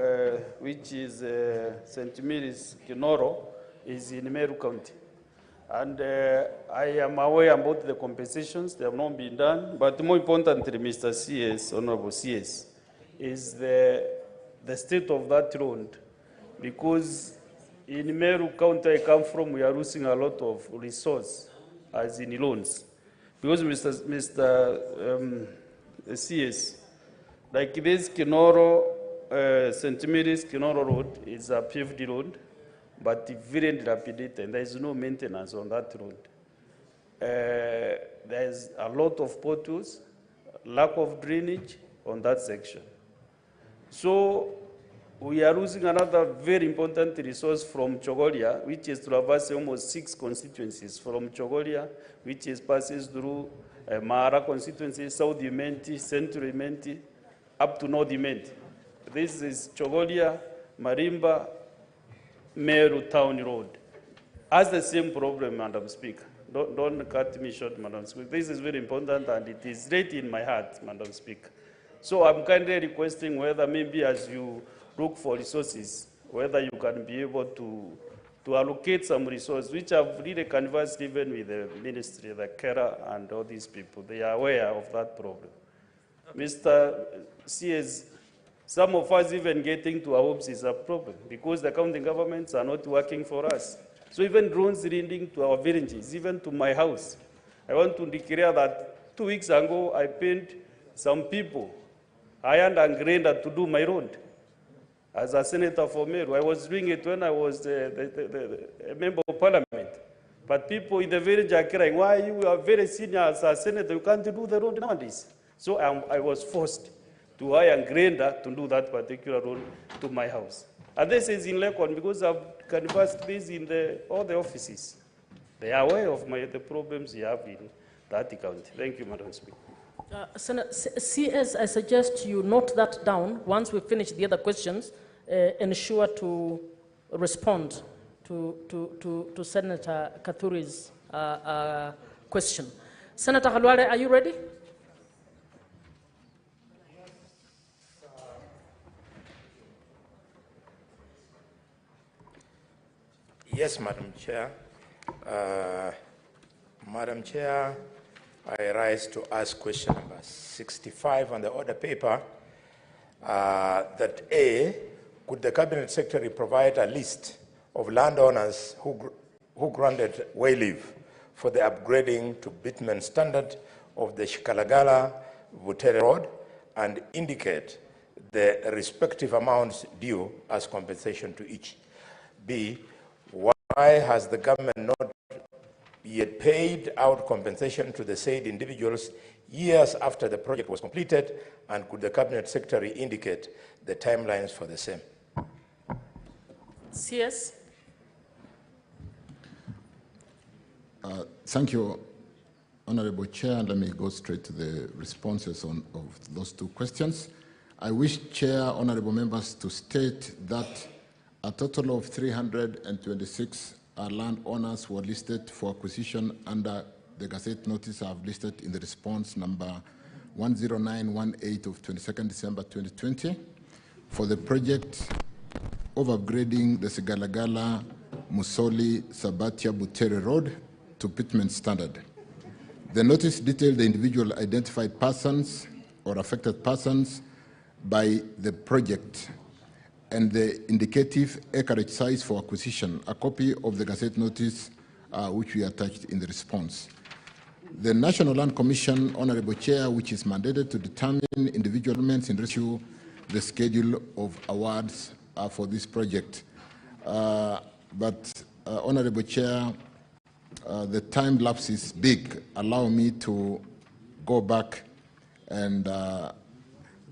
which is St. Mary's Kinoro, is in Meru County. And I am aware about the compensations, they have not been done, but more importantly, Mr. CS, Honorable CS, is the state of that road. Because in Meru County I come from, we are losing a lot of resource, as in loans. Because Mr. CS, like this Kinoro, St. Mary's Kinoro Road is a paved road, but very dilapidated, and there is no maintenance on that road. There is a lot of potholes, lack of drainage on that section. So we are losing another very important resource from Chogolia, which is traversing almost 6 constituencies from Chogolia, which passes through Mara constituency, South Imenti, Central Imenti, up to North Imenti. This is Chogolia, Marimba, Meru Town Road. Has the same problem, Madam Speaker. Don't cut me short, Madam Speaker. This is very important and it is right in my heart, Madam Speaker. So I'm kindly requesting whether maybe as you look for resources, whether you can be able to allocate some resources, which I've really canvassed even with the ministry, the CARA and all these people. They are aware of that problem. Okay. Mr. CS, some of us even getting to our homes is a problem because the county governments are not working for us. So even drones reading to our villages, even to my house. I want to declare that 2 weeks ago, I paid some people, iron and grinder to do my road. As a senator for Meru, I was doing it when I was a member of parliament. But people in the village are crying, why you are very senior as a senator, you can't do the road nowadays. So I was forced to hire a grinder to do that particular road to my house. And this is in Lekon because I've canvassed this in all the offices. They are aware of the problems you have in that county. Thank you, Madam Speaker. CS, I suggest you note that down. Once we finish the other questions, ensure to respond to Senator Kathuri's question. Senator Khalwale, are you ready? Yes, Madam Chair. Madam Chair, I rise to ask question number 65 on the order paper, that A, could the Cabinet Secretary provide a list of landowners who granted way leave for the upgrading to bitumen standard of the Shikalagala-Butere Road and indicate the respective amounts due as compensation to each? B, why has the government not yet paid out compensation to the said individuals years after the project was completed, and could the Cabinet Secretary indicate the timelines for the same? CS. Thank you, Honorable Chair. Let me go straight to the responses of those 2 questions. I wish, Chair, Honorable members, to state that a total of 326 landowners were listed for acquisition under the Gazette notice I have listed in the response number 10918 of 22nd December 2020 for the project of upgrading the Sigalagala Musoli Sabatia Butere Road to bitumen standard. The notice detailed the individual identified persons or affected persons by the project and the indicative acreage size for acquisition, a copy of the Gazette notice which we attached in the response. The National Land Commission, Honorable Chair, which is mandated to determine individual elements in issue the schedule of awards for this project. Honorable Chair, the time lapse is big. Allow me to go back and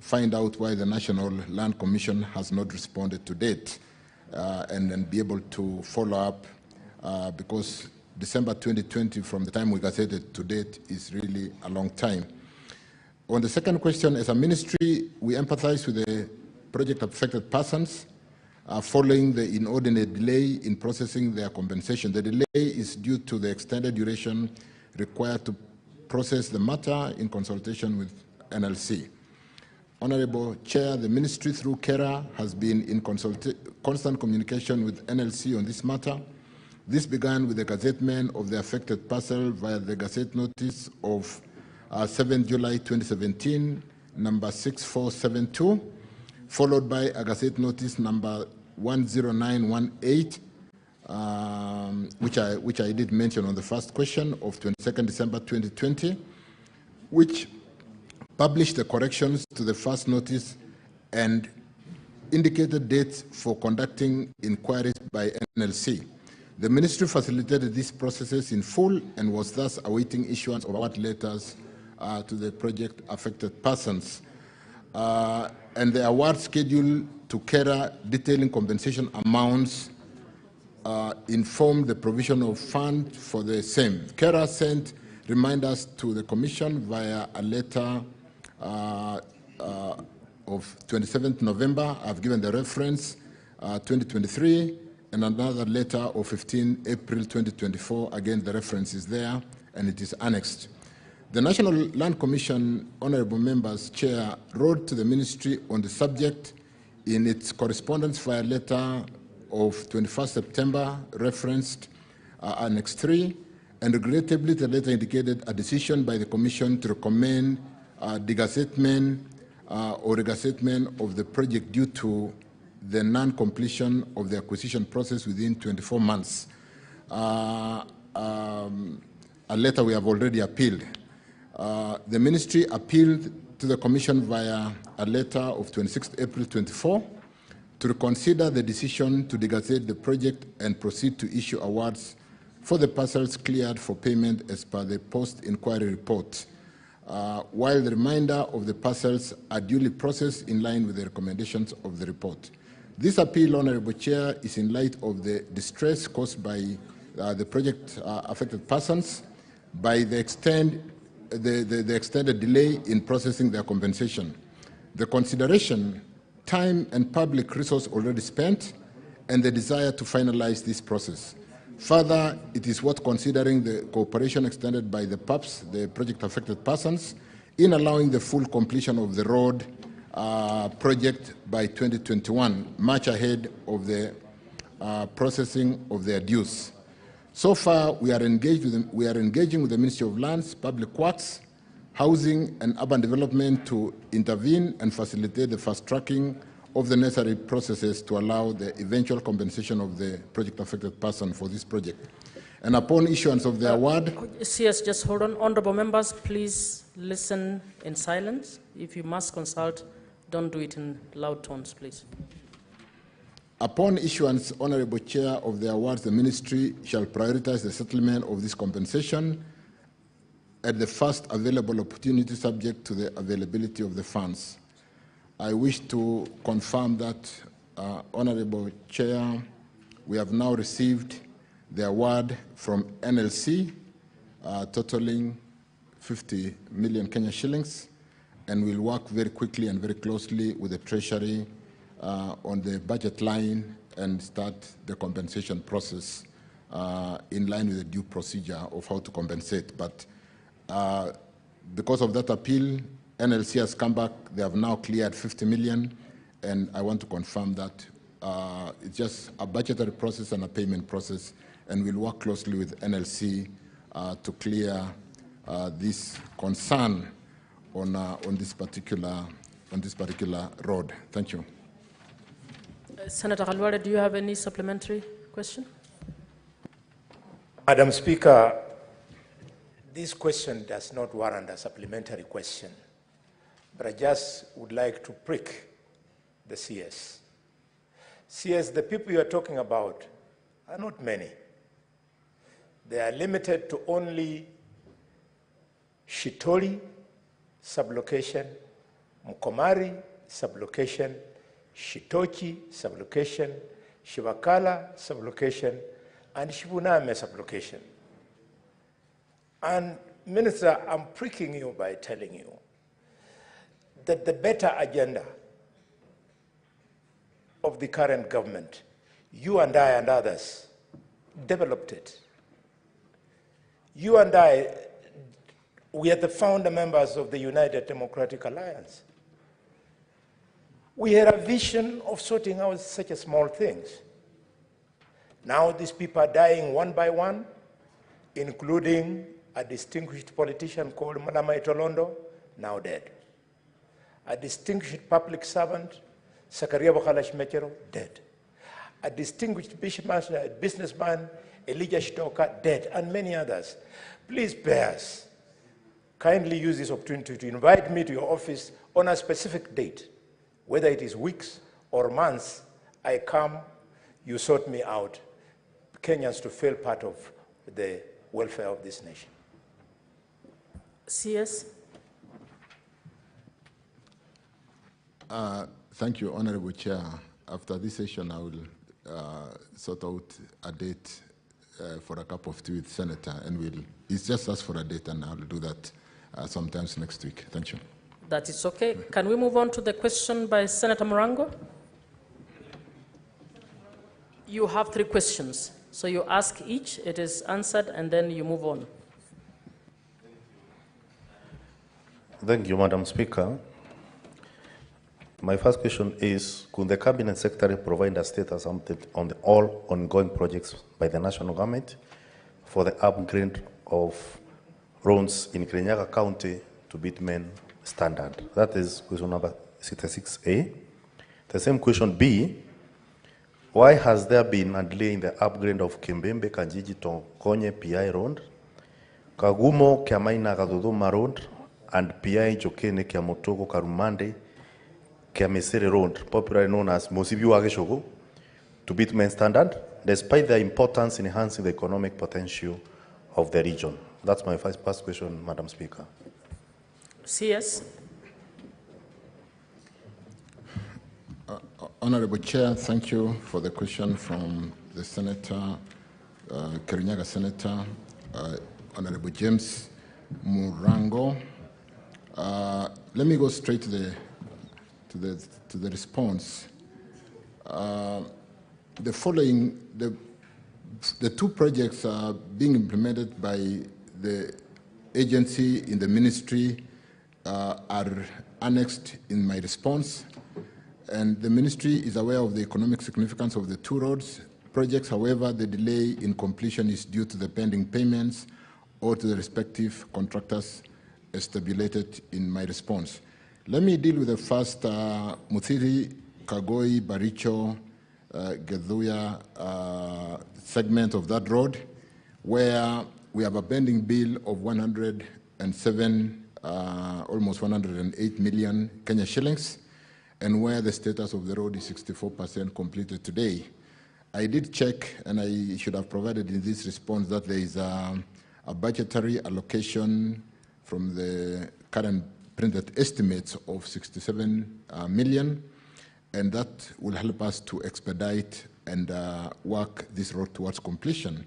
find out why the National Land Commission has not responded to date. and then be able to follow up because December 2020, from the time we gazetted to date, is really a long time. On the second question, as a ministry, we empathize with the project-affected persons following the inordinate delay in processing their compensation. The delay is due to the extended duration required to process the matter in consultation with NLC. Honorable Chair, the ministry through KERA has been in constant communication with NLC on this matter. This began with the gazettement of the affected parcel via the Gazette notice of 7 July 2017, number 6472, followed by a Gazette notice number 10918, which I did mention on the first question of 22nd December 2020, which published the corrections to the first notice and indicated dates for conducting inquiries by NLC. The ministry facilitated these processes in full and was thus awaiting issuance of award letters to the project-affected persons. And the award schedule to KERA detailing compensation amounts informed the provision of funds for the same. KERA sent reminders to the Commission via a letter of 27th November. I've given the reference 2023, and another letter of 15 April 2024. Again, the reference is there, and it is annexed. The National Land Commission, honorable members, Chair, wrote to the ministry on the subject in its correspondence via letter of 21st September, referenced Annex 3, and regrettably the letter indicated a decision by the Commission to recommend degazettement or regazettement of the project due to the non-completion of the acquisition process within 24 months. A letter we have already appealed. The ministry appealed to the Commission via a letter of 26th April 24 to reconsider the decision to degazette the project and proceed to issue awards for the parcels cleared for payment as per the post-inquiry report, while the remainder of the parcels are duly processed in line with the recommendations of the report. This appeal, Honourable Chair, is in light of the distress caused by the project-affected persons by the extended delay in processing their compensation. The consideration, time and public resource already spent, and the desire to finalize this process. Further, it is worth considering the cooperation extended by the PAPs, the project-affected persons, in allowing the full completion of the road project by 2021, much ahead of the processing of their dues. So far, we are engaging with the Ministry of Lands, Public Works, Housing and Urban Development to intervene and facilitate the fast-tracking of the necessary processes to allow the eventual compensation of the project-affected person for this project. And upon issuance of the award... CS, just hold on. Honorable members, please listen in silence. If you must consult, don't do it in loud tones, please. Upon issuance, Honorable Chair, of the awards, the Ministry shall prioritize the settlement of this compensation at the first available opportunity subject to the availability of the funds. I wish to confirm that, Honorable Chair, we have now received the award from NLC totaling 50 million Kenya shillings, and we'll work very quickly and very closely with the Treasury on the budget line and start the compensation process in line with the due procedure of how to compensate. But because of that appeal, NLC has come back. They have now cleared 50 million, and I want to confirm that it's just a budgetary process and a payment process, and we'll work closely with NLC to clear this concern on this particular road. Thank you. Senator Khalwale, do you have any supplementary question? Madam Speaker, this question does not warrant a supplementary question, but I just would like to prick the CS. CS, the people you are talking about are not many. They are limited to only Shitori sublocation, Mkomari sublocation, Shitochi sublocation, Shivakala sublocation, and Shivuname sublocation. And Minister, I'm pricking you by telling you that the better agenda of the current government, you and I and others developed it. You and I, we are the founder members of the United Democratic Alliance. We had a vision of sorting out such a small things. Now these people are dying one by one, including a distinguished politician called Malama Itolondo, now dead. A distinguished public servant, Sakaria Bokalash Mechero, dead. A distinguished businessman, Elijah Shitoka, dead, and many others. Please, bears, kindly use this opportunity to invite me to your office on a specific date, whether it is weeks or months. I come, you sort me out, Kenyans to feel part of the welfare of this nation. CS. Thank you, Honorable Chair. After this session, I will sort out a date for a cup of tea with Senator, and it's just ask for a date, and I'll do that sometimes next week. Thank you. That is okay. Can we move on to the question by Senator Morango? You have 3 questions. So you ask each, it is answered, and then you move on. Thank you, Madam Speaker. My first question is, could the Cabinet Secretary provide a status update on all ongoing projects by the national government for the upgrade of roads in Kirinyaga County to bitumen standard? That is question number 66A. The same question B, why has there been a delay in the upgrade of Kimbembe Kanjiji to Konye PI Road, Kagumo Kiamaina Kaduduma Road, and PI Jokene Kiamotogo Karumande Kiamesere Road, popularly known as Mosibiu Ageshogo, to bitumen standard, despite their importance in enhancing the economic potential of the region? That's my first question, Madam Speaker. CS. Honorable Chair, thank you for the question from the Senator, Kirinyaga Senator, Honorable James Murango. Let me go straight to the response. The following, the 2 projects are being implemented by the agency in the ministry are annexed in my response. And the ministry is aware of the economic significance of the 2 roads projects. However, the delay in completion is due to the pending payments or to the respective contractors, as stipulated in my response. Let me deal with the first Muthiri, Kagoi, Baricho, Gedhuya segment of that road, where we have a pending bill of 107, almost 108 million Kenya shillings, and where the status of the road is 64% completed today. I did check, and I should have provided in this response that there is a budgetary allocation from the current printed estimates of 67 million, and that will help us to expedite and work this road towards completion.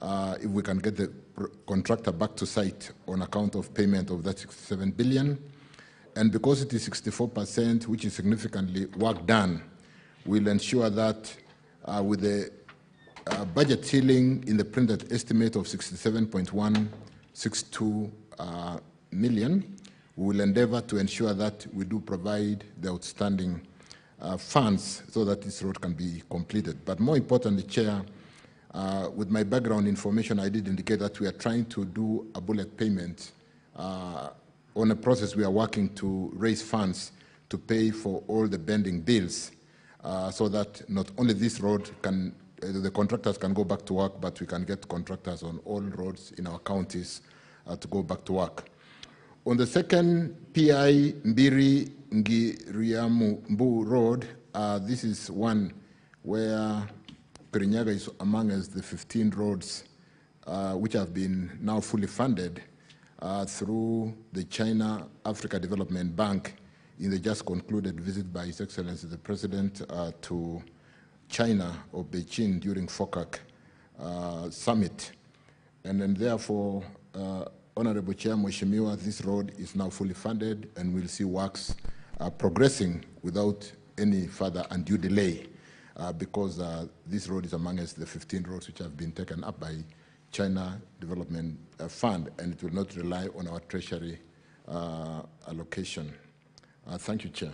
If we can get the contractor back to site on account of payment of that 67 billion. And because it is 64%, which is significantly work done, we'll ensure that with the budget ceiling in the printed estimate of 67.162 million, we will endeavor to ensure that we do provide the outstanding funds so that this road can be completed. But more importantly, Chair, with my background information, I did indicate that we are trying to do a bullet payment on a process. We are working to raise funds to pay for all the pending bills so that not only this road can, the contractors can go back to work, but we can get contractors on all roads in our counties to go back to work. On the second PI Mbiri Ngiriambu Road, this is one where Kirinyaga is among the 15 roads which have been now fully funded through the China Africa Development Bank in the just concluded visit by His Excellency the President to China or Beijing during FOCAC summit. And then therefore, Honorable Chair Mheshimiwa, this road is now fully funded and we'll see works progressing without any further undue delay because this road is amongst the 15 roads which have been taken up by China Development Fund, and it will not rely on our treasury allocation. Thank you, Chair.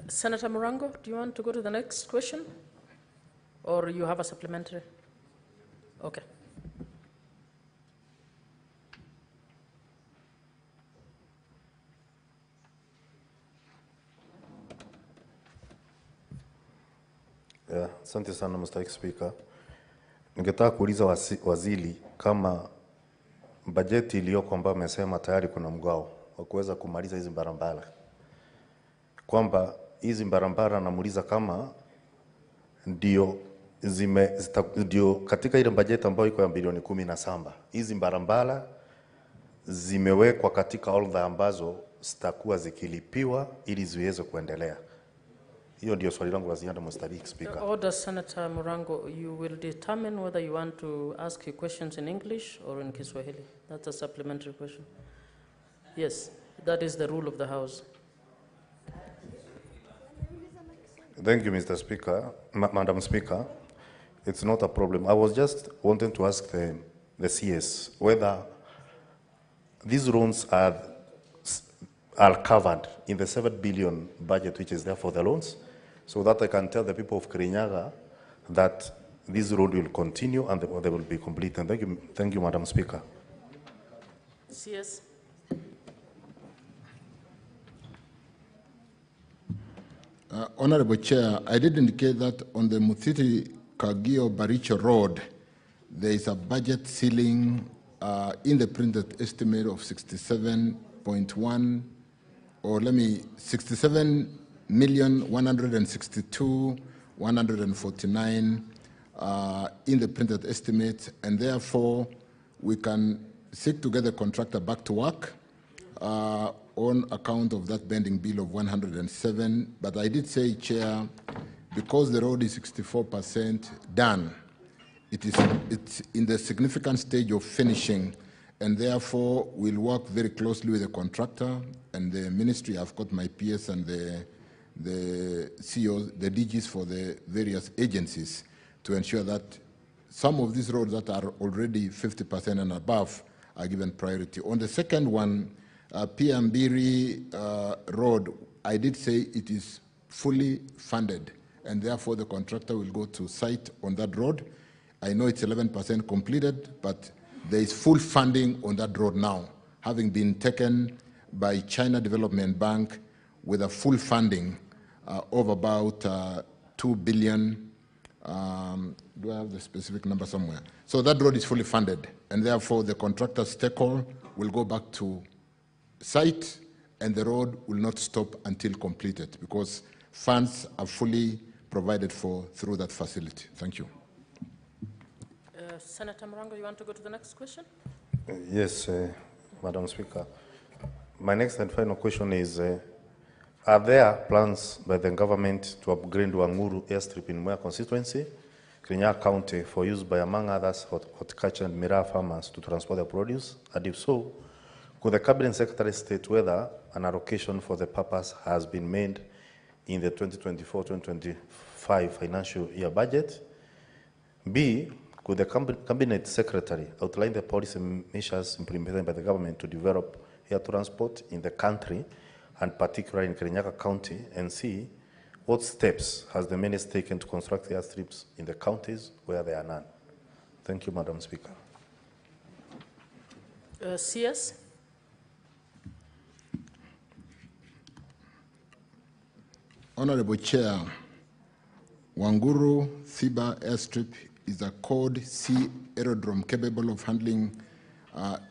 Senator Morango, do you want to go to the next question? Or you have a supplementary? Okay. Asante sana Mr. Speaker. Ningetaka kuuliza waziri kama bajeti iliyoko ambayo amesema tayari kuna mgao wa kuweza kumaliza hizi barabara, kwamba hizi barabara namuuliza kama ndio katika ile bajeti ambayo iko ya bilioni 17 hizi barabara zimewekwa katika orodha ambazo zitakuwa zikilipiwa ili ziweze kuendelea. Hiyo ndio swali langu la ziada, Mr. Speaker. Order, Senator Morango, you will determine whether you want to ask your questions in English or in Kiswahili. That's a supplementary question. Yes, that is the rule of the House. Thank you, Mr. Speaker. Madam Speaker, it's not a problem. I was just wanting to ask the CS whether these loans are covered in the 7 billion budget which is there for the loans, so that I can tell the people of Kirinyaga that this road will continue and they will be complete. And thank you, Madam Speaker. CS. Honorable Chair, I did indicate that on the Muthiti-Kagio-Baricho Road, there is a budget ceiling in the printed estimate of 67.162,149 in the printed estimate, and therefore we can seek to get the contractor back to work on account of that pending bill of 107. But I did say, Chair, because the road is 64% done, it's in the significant stage of finishing, and therefore we'll work very closely with the contractor and the ministry. I've got my PS and the CEOs, the DGs for the various agencies to ensure that some of these roads that are already 50% and above are given priority. On the second one, Piambiri Road, I did say it is fully funded, and therefore the contractor will go to site on that road. I know it's 11% completed, but there is full funding on that road now, having been taken by China Development Bank with a full funding of about 2 billion. Do I have the specific number somewhere? So that road is fully funded, and therefore the contractor's stakeholder will go back to site, and the road will not stop until completed because funds are fully provided for through that facility. Thank you. Senator Morango, you want to go to the next question? Yes, Madam Speaker. My next and final question is, are there plans by the government to upgrade Wanguru airstrip in Mwea constituency, Kirinyaga County, for use by, among others, horticulture and miraa farmers to transport their produce? And if so, could the Cabinet Secretary state whether an allocation for the purpose has been made in the 2024-2025 financial year budget? B, could the Cabinet Secretary outline the policy measures implemented by the government to develop air transport in the country, and particularly in Kirinyaga County? And C, what steps has the minister taken to construct airstrips in the counties where there are none? Thank you, Madam Speaker. CS. Honorable Chair, Wanguru Thiba airstrip is a code C aerodrome capable of handling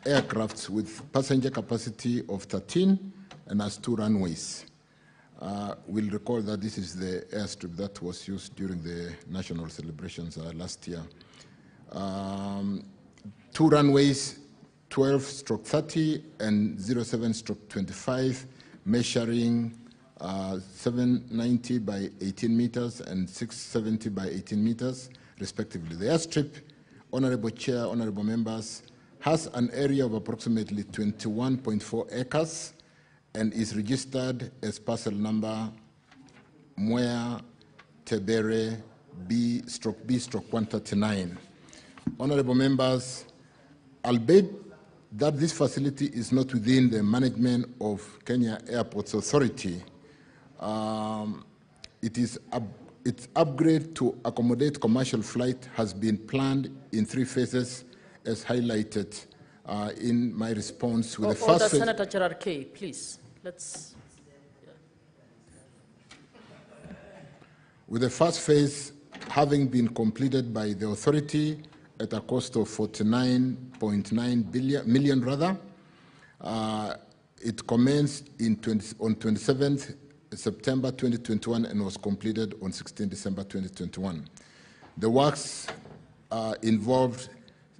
aircrafts with passenger capacity of 13 and has 2 runways. We'll recall that this is the airstrip that was used during the national celebrations last year. 2 runways, 12/30 and 07/25, measuring 790 by 18 meters and 670 by 18 meters, respectively. The airstrip, Honorable Chair, Honorable Members, has an area of approximately 21.4 acres and is registered as parcel number Mwea Tebere B/139. Honorable Members, albeit that this facility is not within the management of Kenya Airports Authority, its upgrade to accommodate commercial flight has been planned in 3 phases, as highlighted in my response. With the first phase, Senator Gerard K, please. Let's. With the first phase having been completed by the authority at a cost of 49.9 million, it commenced on 27th September 2021 and was completed on 16 December 2021. The works involved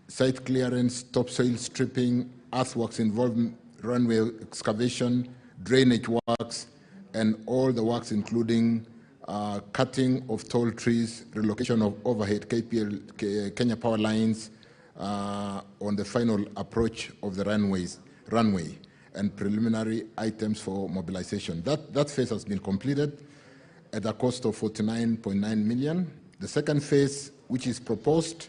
site clearance, topsoil stripping, earthworks involving runway excavation, drainage works, and all the works including cutting of tall trees, relocation of overhead Kenya Power lines on the final approach of the runway, and preliminary items for mobilization. That phase has been completed at a cost of 49.9 million. The second phase, which is proposed,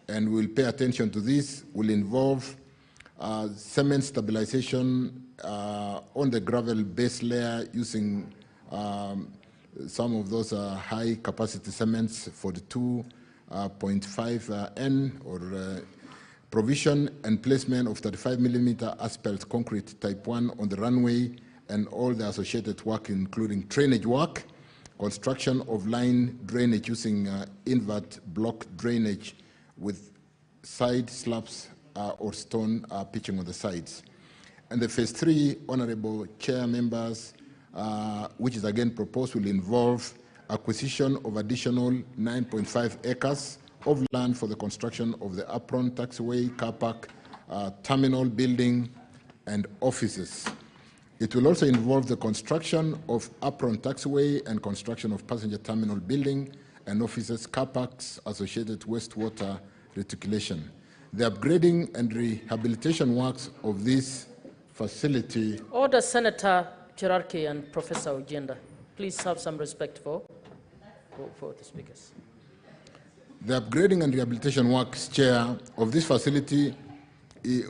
and we'll pay attention to this, will involve cement stabilization on the gravel base layer using some of those high-capacity cements for the 2.5 N or provision and placement of 35mm asphalt concrete type 1 on the runway and all the associated work, including drainage work, construction of line drainage using invert block drainage with side slabs or stone pitching on the sides. And the phase 3, Honorable Chair, members, which is again proposed, will involve acquisition of additional 9.5 acres of land for the construction of the apron, taxiway, car park, terminal building, and offices. It will also involve the construction of apron taxiway and construction of passenger terminal building and offices, car parks, associated wastewater reticulation. The upgrading and rehabilitation works of this facility. Order Senator Cherarki and Professor Ugenda. Please have some respect for the speakers. The upgrading and rehabilitation works, Chair, of this facility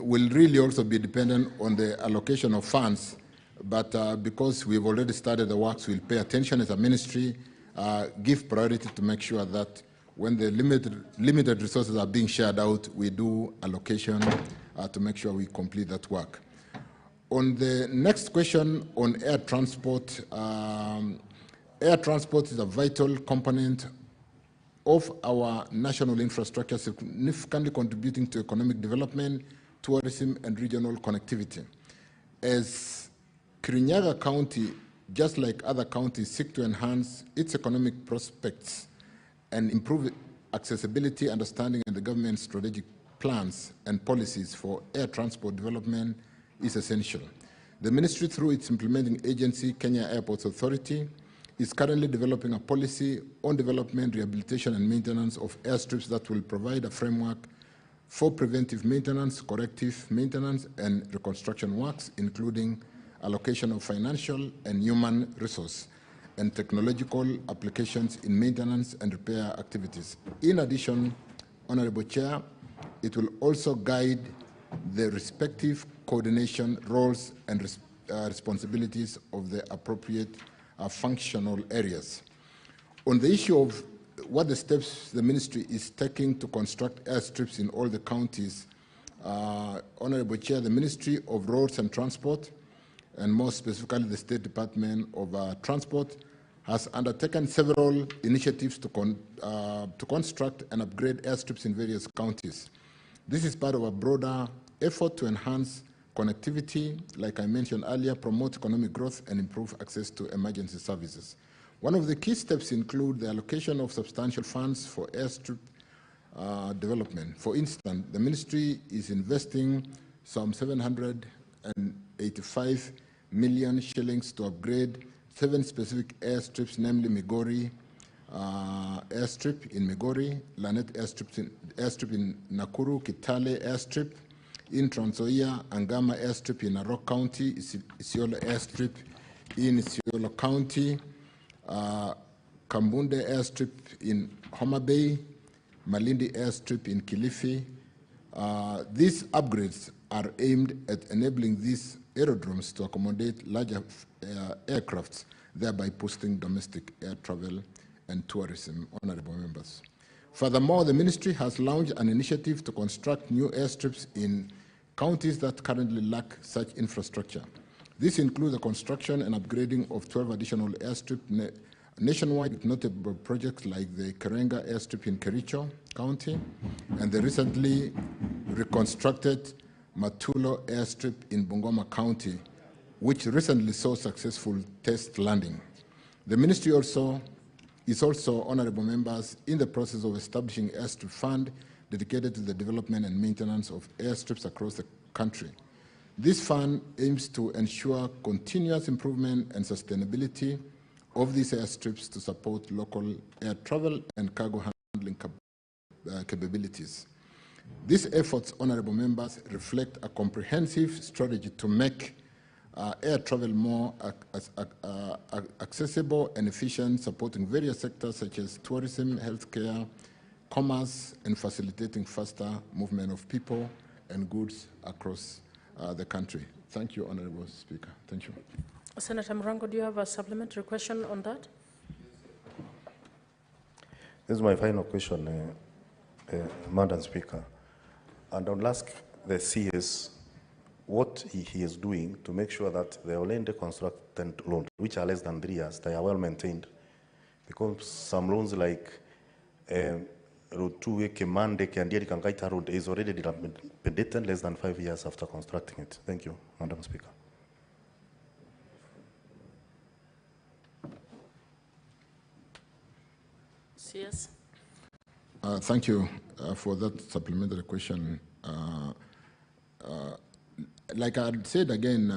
will really also be dependent on the allocation of funds, but because we've already started the works, we'll pay attention as a ministry, give priority to make sure that when the limited resources are being shared out, we do allocation to make sure we complete that work. On the next question on air transport is a vital component of our national infrastructure, significantly contributing to economic development, tourism, and regional connectivity. As Kirinyaga County, just like other counties, seek to enhance its economic prospects and improve accessibility, understanding, and the government's strategic plans and policies for air transport development is essential. The ministry, through its implementing agency, Kenya Airports Authority, is currently developing a policy on development, rehabilitation, and maintenance of airstrips that will provide a framework for preventive maintenance, corrective maintenance, and reconstruction works, including allocation of financial and human resource and technological applications in maintenance and repair activities. In addition, Honorable Chair, it will also guide the respective coordination roles and responsibilities of the appropriate functional areas. On the issue of what the steps the ministry is taking to construct airstrips in all the counties, Honorable Chair, the Ministry of Roads and Transport, and more specifically the State Department of Transport, has undertaken several initiatives to construct and upgrade airstrips in various counties. This is part of a broader effort to enhance connectivity, like I mentioned earlier, promote economic growth, and improve access to emergency services. One of the key steps include the allocation of substantial funds for airstrip development. For instance, the ministry is investing some 785 million shillings to upgrade 7 specific airstrips, namely Migori airstrip in Migori, Lanet airstrip in Nakuru, Kitale airstrip in Trans Nzoia, Angama airstrip in Narok County, Isiolo airstrip in Isiolo County, Kambunde airstrip in Homa Bay, Malindi airstrip in Kilifi. These upgrades are aimed at enabling these aerodromes to accommodate larger aircrafts, thereby boosting domestic air travel and tourism, honorable members. Furthermore, the ministry has launched an initiative to construct new airstrips in counties that currently lack such infrastructure. This includes the construction and upgrading of 12 additional airstrips nationwide, with notable projects like the Karenga airstrip in Kericho County and the recently reconstructed Matulo airstrip in Bungoma County, which recently saw successful test landing. The ministry is also, honorable members, in the process of establishing an airstrip fund dedicated to the development and maintenance of airstrips across the country. This fund aims to ensure continuous improvement and sustainability of these airstrips to support local air travel and cargo handling capabilities. These efforts, honorable members, reflect a comprehensive strategy to make air travel more accessible and efficient, supporting various sectors such as tourism, healthcare, commerce, and facilitating faster movement of people and goods across the country. Thank you, Honorable Speaker. Thank you. Senator Mrango, do you have a supplementary question on that? This is my final question, Madam Speaker. And I'll ask the CS what he is doing to make sure that the Olende constructed loans, which are less than 3 years, they are well maintained. Because some loans like Road 2, Kemande, Kandieri, Kangaita Road is already dilapidated less than 5 years after constructing it. Thank you, Madam Speaker. CS. Thank you for that supplementary question. Like I said again,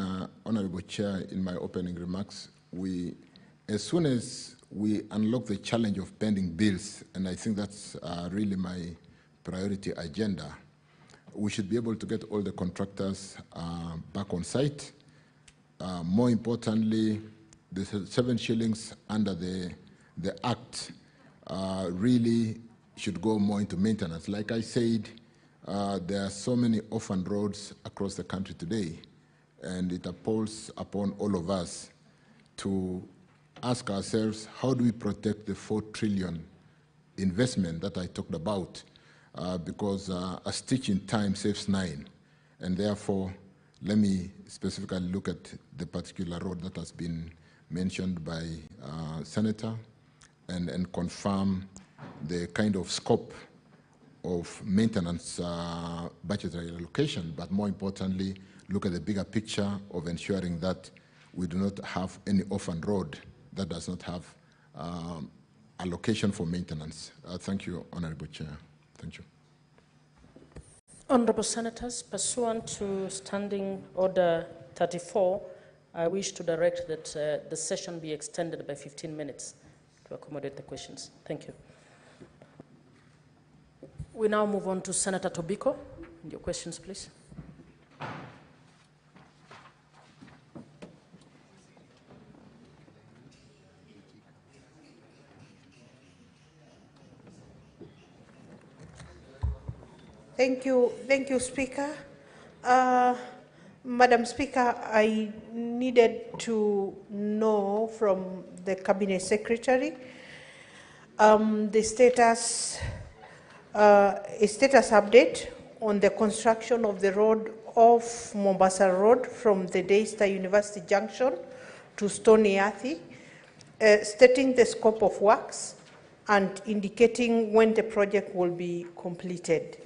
Honorable Chair, in my opening remarks, as soon as we unlock the challenge of pending bills, and I think that's really my priority agenda, we should be able to get all the contractors back on site. More importantly, the 7 shillings under the Act really should go more into maintenance. Like I said, there are so many orphan roads across the country today, and it falls upon all of us to ask ourselves, how do we protect the 4 trillion investment that I talked about? Because a stitch in time saves 9. And therefore, let me specifically look at the particular road that has been mentioned by Senator and confirm the kind of scope of maintenance budgetary allocation, but more importantly, look at the bigger picture of ensuring that we do not have any orphan road that does not have allocation for maintenance. Thank you, Honorable Chair. Thank you. Honorable Senators, pursuant to Standing Order 34, I wish to direct that the session be extended by 15 minutes to accommodate the questions. Thank you. We now move on to Senator Tobiko. Your questions, please. Thank you, Speaker. Madam Speaker, I needed to know from the Cabinet Secretary the status, a status update on the construction of the road off Mombasa Road from the Daystar University Junction to Stony Athi, stating the scope of works and indicating when the project will be completed.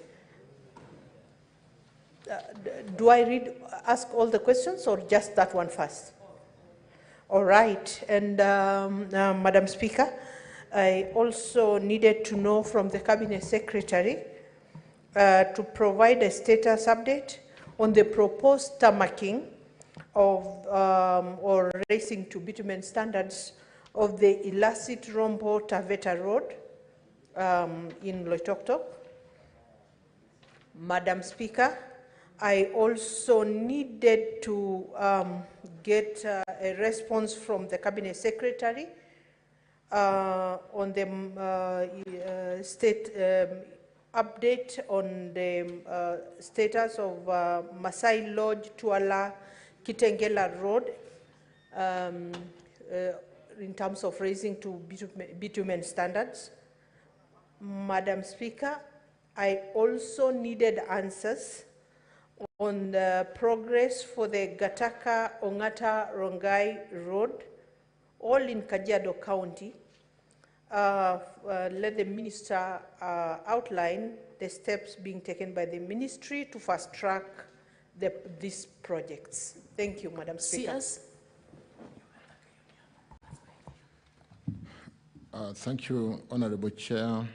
Do I ask all the questions or just that one first? All right. And Madam Speaker, I also needed to know from the Cabinet Secretary to provide a status update on the proposed tarmacking of, or raising to bitumen standards of the illicit Rombo Taveta Road in Loitoktok. Madam Speaker, I also needed to get a response from the Cabinet Secretary on the state update on the status of Masai Lodge Tuala Kitengela Road in terms of raising to bitumen standards. Madam Speaker, I also needed answers on the progress for the Gataka Ongata Rongai Road, all in Kajiado County. Let the minister outline the steps being taken by the ministry to fast track these projects. Thank you, Madam Speaker. Thank you, Honorable Chair.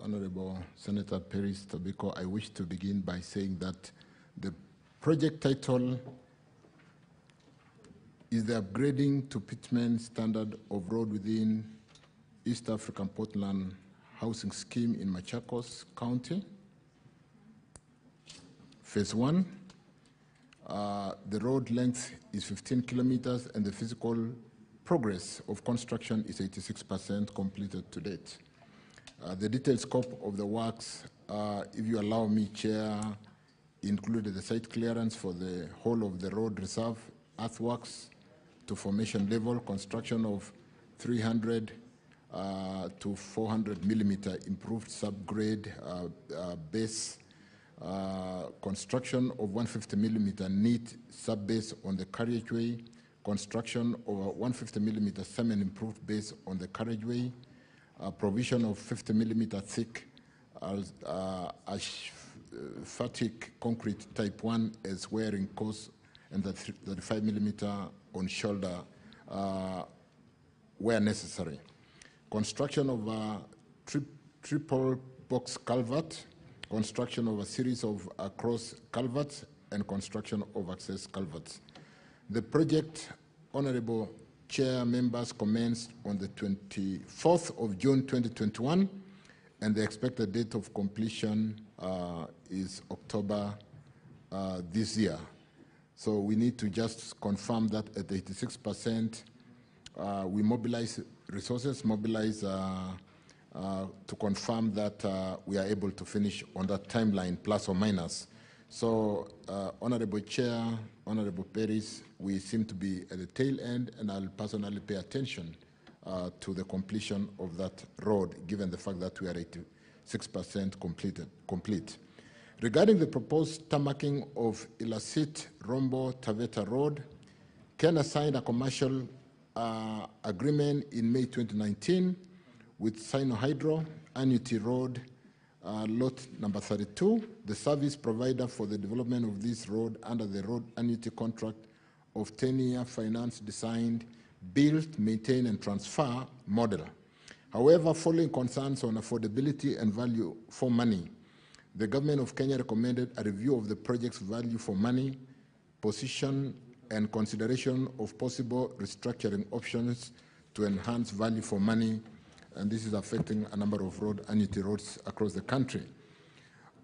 Honorable Senator Peris Tobiko, I wish to begin by saying that the project title is the upgrading to bitumen standard of road within East African Portland Housing Scheme in Machakos County. Phase 1, the road length is 15 kilometers and the physical progress of construction is 86% completed to date. The detailed scope of the works, if you allow me, Chair, included the site clearance for the whole of the road reserve, earthworks to formation level, construction of 300 to 400 millimeter improved subgrade base, construction of 150 millimeter neat subbase on the carriageway, construction of a 150 millimeter cement improved base on the carriageway, provision of 50 millimeter thick asphatic concrete type 1 as wearing course and the 35 millimeter on shoulder where necessary. Construction of a triple box culvert, construction of a series of cross culverts, and construction of access culverts. The project, Honorable Chair, members, commenced on the 24th of June 2021, and the expected date of completion is October this year. So we need to just confirm that at 86%, we mobilize resources, to confirm that we are able to finish on that timeline, plus or minus. So, Honorable Chair, Honorable Peris, we seem to be at the tail end, and I'll personally pay attention to the completion of that road, given the fact that we are 86% complete. Regarding the proposed tarmacking of illicit Rombo Taveta Road, Kenya signed a commercial agreement in May 2019 with Sinohydro, Annuity Road, lot number 32, the service provider for the development of this road under the road annuity contract of 10-year finance designed, built, maintain, and transfer model. However, following concerns on affordability and value for money, the government of Kenya recommended a review of the project's value for money, position, and consideration of possible restructuring options to enhance value for money, and this is affecting a number of road annuity roads across the country.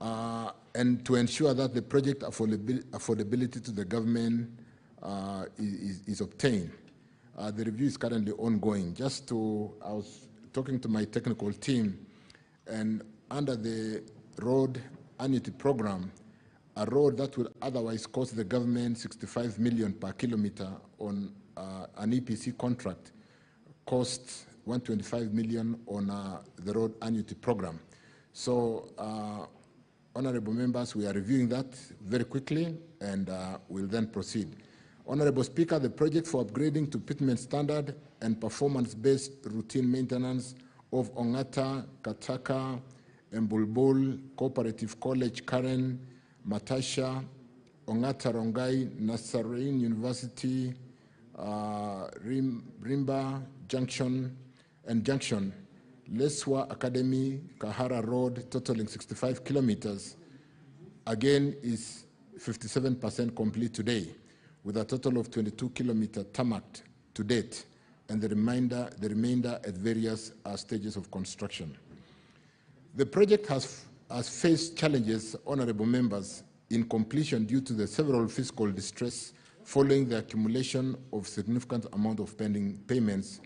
And to ensure that the project affordability to the government is obtained. The review is currently ongoing. I was talking to my technical team, and under the road annuity program, a road that would otherwise cost the government 65 million per kilometer on an EPC contract costs 125 million on the road annuity program. So, honorable members, we are reviewing that very quickly, and we'll then proceed. Honorable Speaker, the project for upgrading to bitumen standard and performance-based routine maintenance of Ongata, Kataka, and Bulbul Cooperative College, Karen, Matasha, Ongata Rongai, Nazarene University, Rimba Junction, Leswa Academy, Kahara Road, totaling 65 kilometers, again is 57% complete today, with a total of 22 kilometers tarmacked to date, and the remainder at various stages of construction. The project has faced challenges, honorable members, in completion due to the several fiscal distress following the accumulation of significant amount of pending payments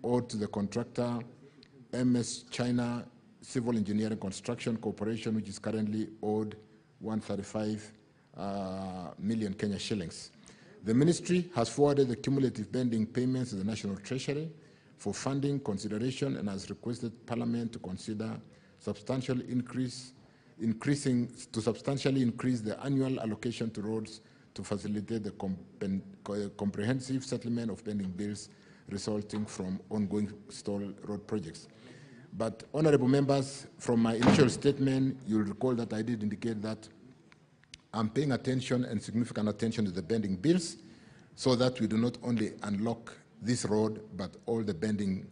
owed to the contractor MS China Civil Engineering Construction Corporation, which is currently owed 135 million Kenya shillings. The ministry has forwarded the cumulative pending payments to the National Treasury for funding consideration and has requested Parliament to consider substantially increase the annual allocation to roads to facilitate the comprehensive settlement of pending bills resulting from ongoing stall road projects. But, honorable members, from my initial statement, you'll recall that I did indicate that I'm paying attention and significant attention to the pending bills so that we do not only unlock this road, but all the pending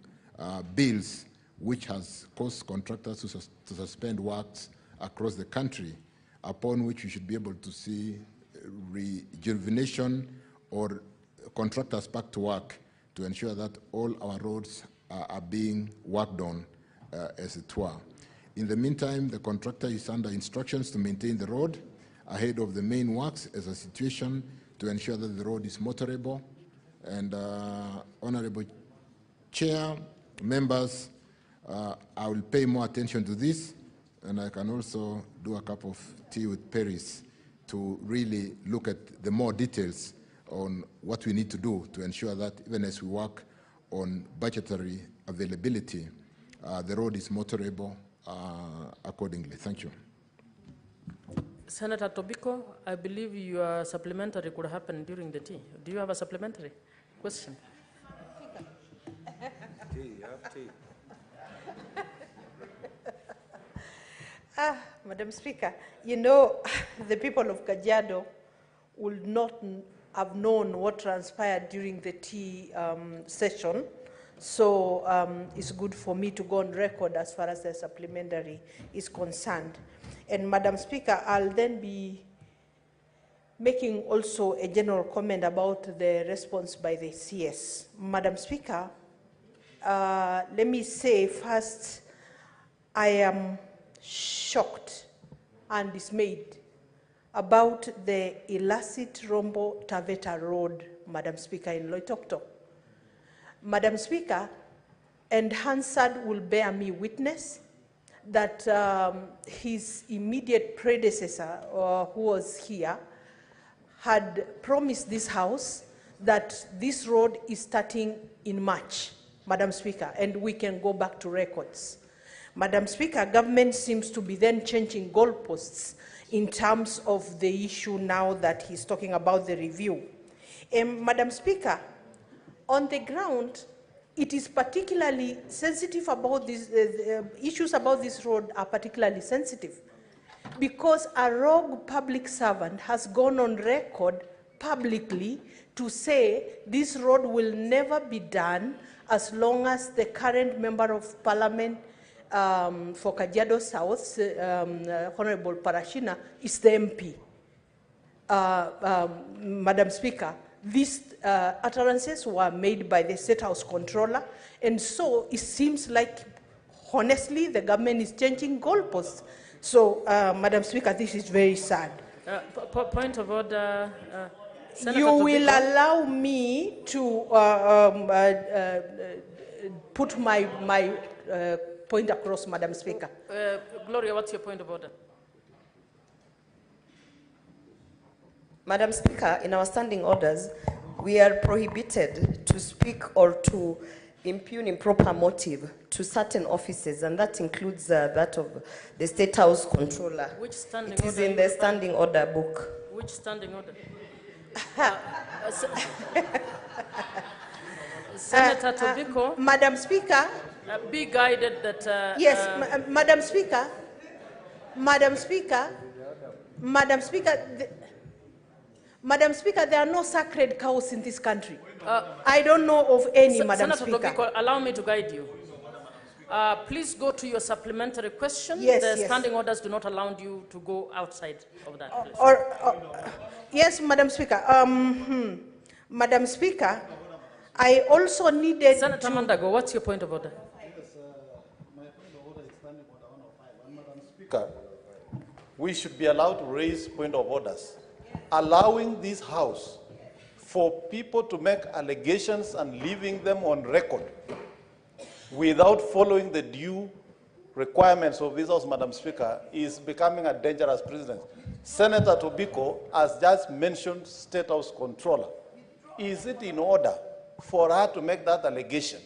bills which has caused contractors to suspend works across the country, upon which we should be able to see rejuvenation or contractors back to work to ensure that all our roads are being worked on as it were. In the meantime, the contractor is under instructions to maintain the road ahead of the main works as a situation to ensure that the road is motorable. And Honorable Chair, members, I will pay more attention to this, and I can also do a cup of tea with Paris to really look at the more details on what we need to do to ensure that even as we work on budgetary availability, the road is motorable accordingly. Thank you. Senator Tobiko, I believe your supplementary could happen during the tea. Do you have a supplementary question? Tea, you have tea. Madam Speaker, you know, the people of Kajiado would not have known what transpired during the tea session. So it's good for me to go on record as far as the supplementary is concerned. And Madam Speaker, I'll then be making also a general comment about the response by the CS. Madam Speaker, let me say first, I am shocked and dismayed about the illicit Rombo Taveta Road, Madam Speaker, in Loitoktok. Madam Speaker, and Hansard will bear me witness that his immediate predecessor, who was here, had promised this House that this road is starting in March, Madam Speaker, and we can go back to records. Madam Speaker, government seems to be then changing goalposts in terms of the issue now that he's talking about the review. Madam Speaker, on the ground, it is particularly sensitive about this, issues about this road are particularly sensitive because a rogue public servant has gone on record publicly to say this road will never be done as long as the current member of parliament for Kajiado South, Honorable Parashina, is the MP. Madam Speaker, these utterances were made by the State House Controller, and so it seems like, honestly, the government is changing goalposts. So, Madam Speaker, this is very sad. Point of order. Senator You Tobiko. will allow me to put my point across, Madam Speaker. Gloria, what's your point of order? Madam Speaker, in our standing orders, we are prohibited to speak or to impugn improper motive to certain offices, and that includes that of the State House Controller. Which standing It is order in the standing order book. Which standing order? Senator Tobiko. Madam Speaker. Be guided that... yes, Madam Speaker. Madam Speaker. Madam Speaker. Madam Speaker, there are no sacred cows in this country. I don't know of any, Madam Senator Speaker. Tobiko, allow me to guide you. Please go to your supplementary question. Yes, the yes. standing orders do not allow you to go outside of that place. Yes, Madam Speaker. Madam Speaker, I also needed Senator Mandago, what's your point of order? Speaker, we should be allowed to raise point of orders, allowing this House for people to make allegations and leaving them on record without following the due requirements of this House, Madam Speaker, is becoming a dangerous precedent. Senator Tobiko has just mentioned State House Controller. Is it in order for her to make that allegation?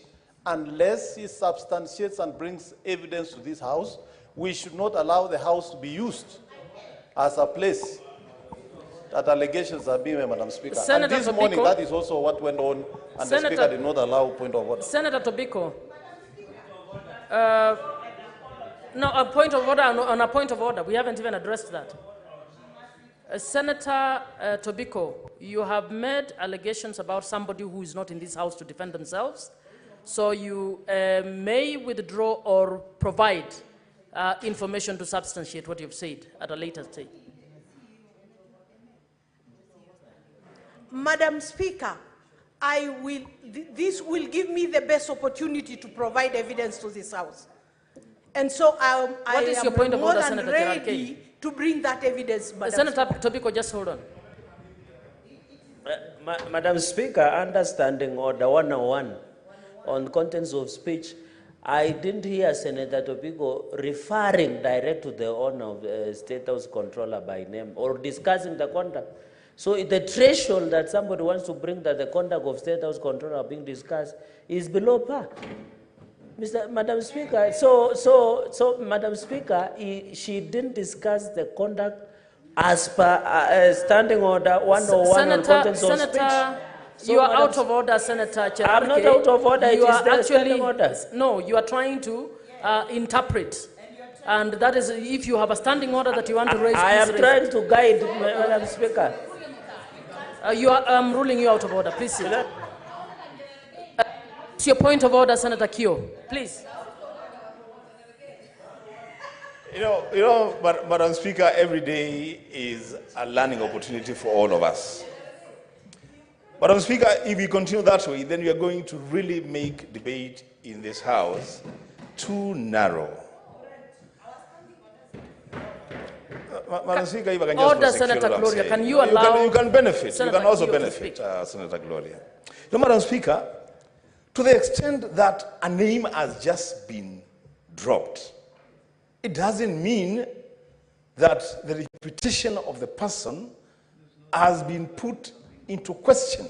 Unless she substantiates and brings evidence to this House, we should not allow the House to be used as a place that allegations are being made, Madam Speaker. Senator and this morning, that is also what went on, and the Speaker did not allow point of order. Senator Tobiko, no, a point of order on a point of order. We haven't even addressed that. Senator Tobiko, you have made allegations about somebody who is not in this House to defend themselves. So you may withdraw or provide information to substantiate what you've said at a later stage. Madam Speaker, this will give me the best opportunity to provide evidence to this House. And so I am more than ready to bring that evidence, Madam Senator Tobiko, just hold on. Madam Speaker, understanding order 101 on contents of speech, I didn't hear Senator Tobiko referring direct to the owner of State House Controller by name or discussing the conduct. So the threshold that somebody wants to bring that the conduct of State House Controller being discussed is below par. Madam Speaker, so Madam Speaker, she didn't discuss the conduct as per Standing Order 101 on contents of speech. You are out of order, Senator Cherarke. I'm not out of order. You are actually standing orders. No, you are trying to interpret, and that is if you have a standing order that you want to raise. I am trying to guide, Madam Speaker. I'm ruling you out of order. Please sit. It's your point of order, Senator Kyo. Please. You know, Madam Speaker, every day is a learning opportunity for all of us. Madam Speaker, if we continue that way, then we are going to really make debate in this House too narrow. Madam Speaker, if I can just order, Senator Gloria, can you allow... You can benefit. Senator you can also Kyo benefit, Senator Gloria. No, Madam Speaker, to the extent that a name has just been dropped, it doesn't mean that the reputation of the person has been put into question.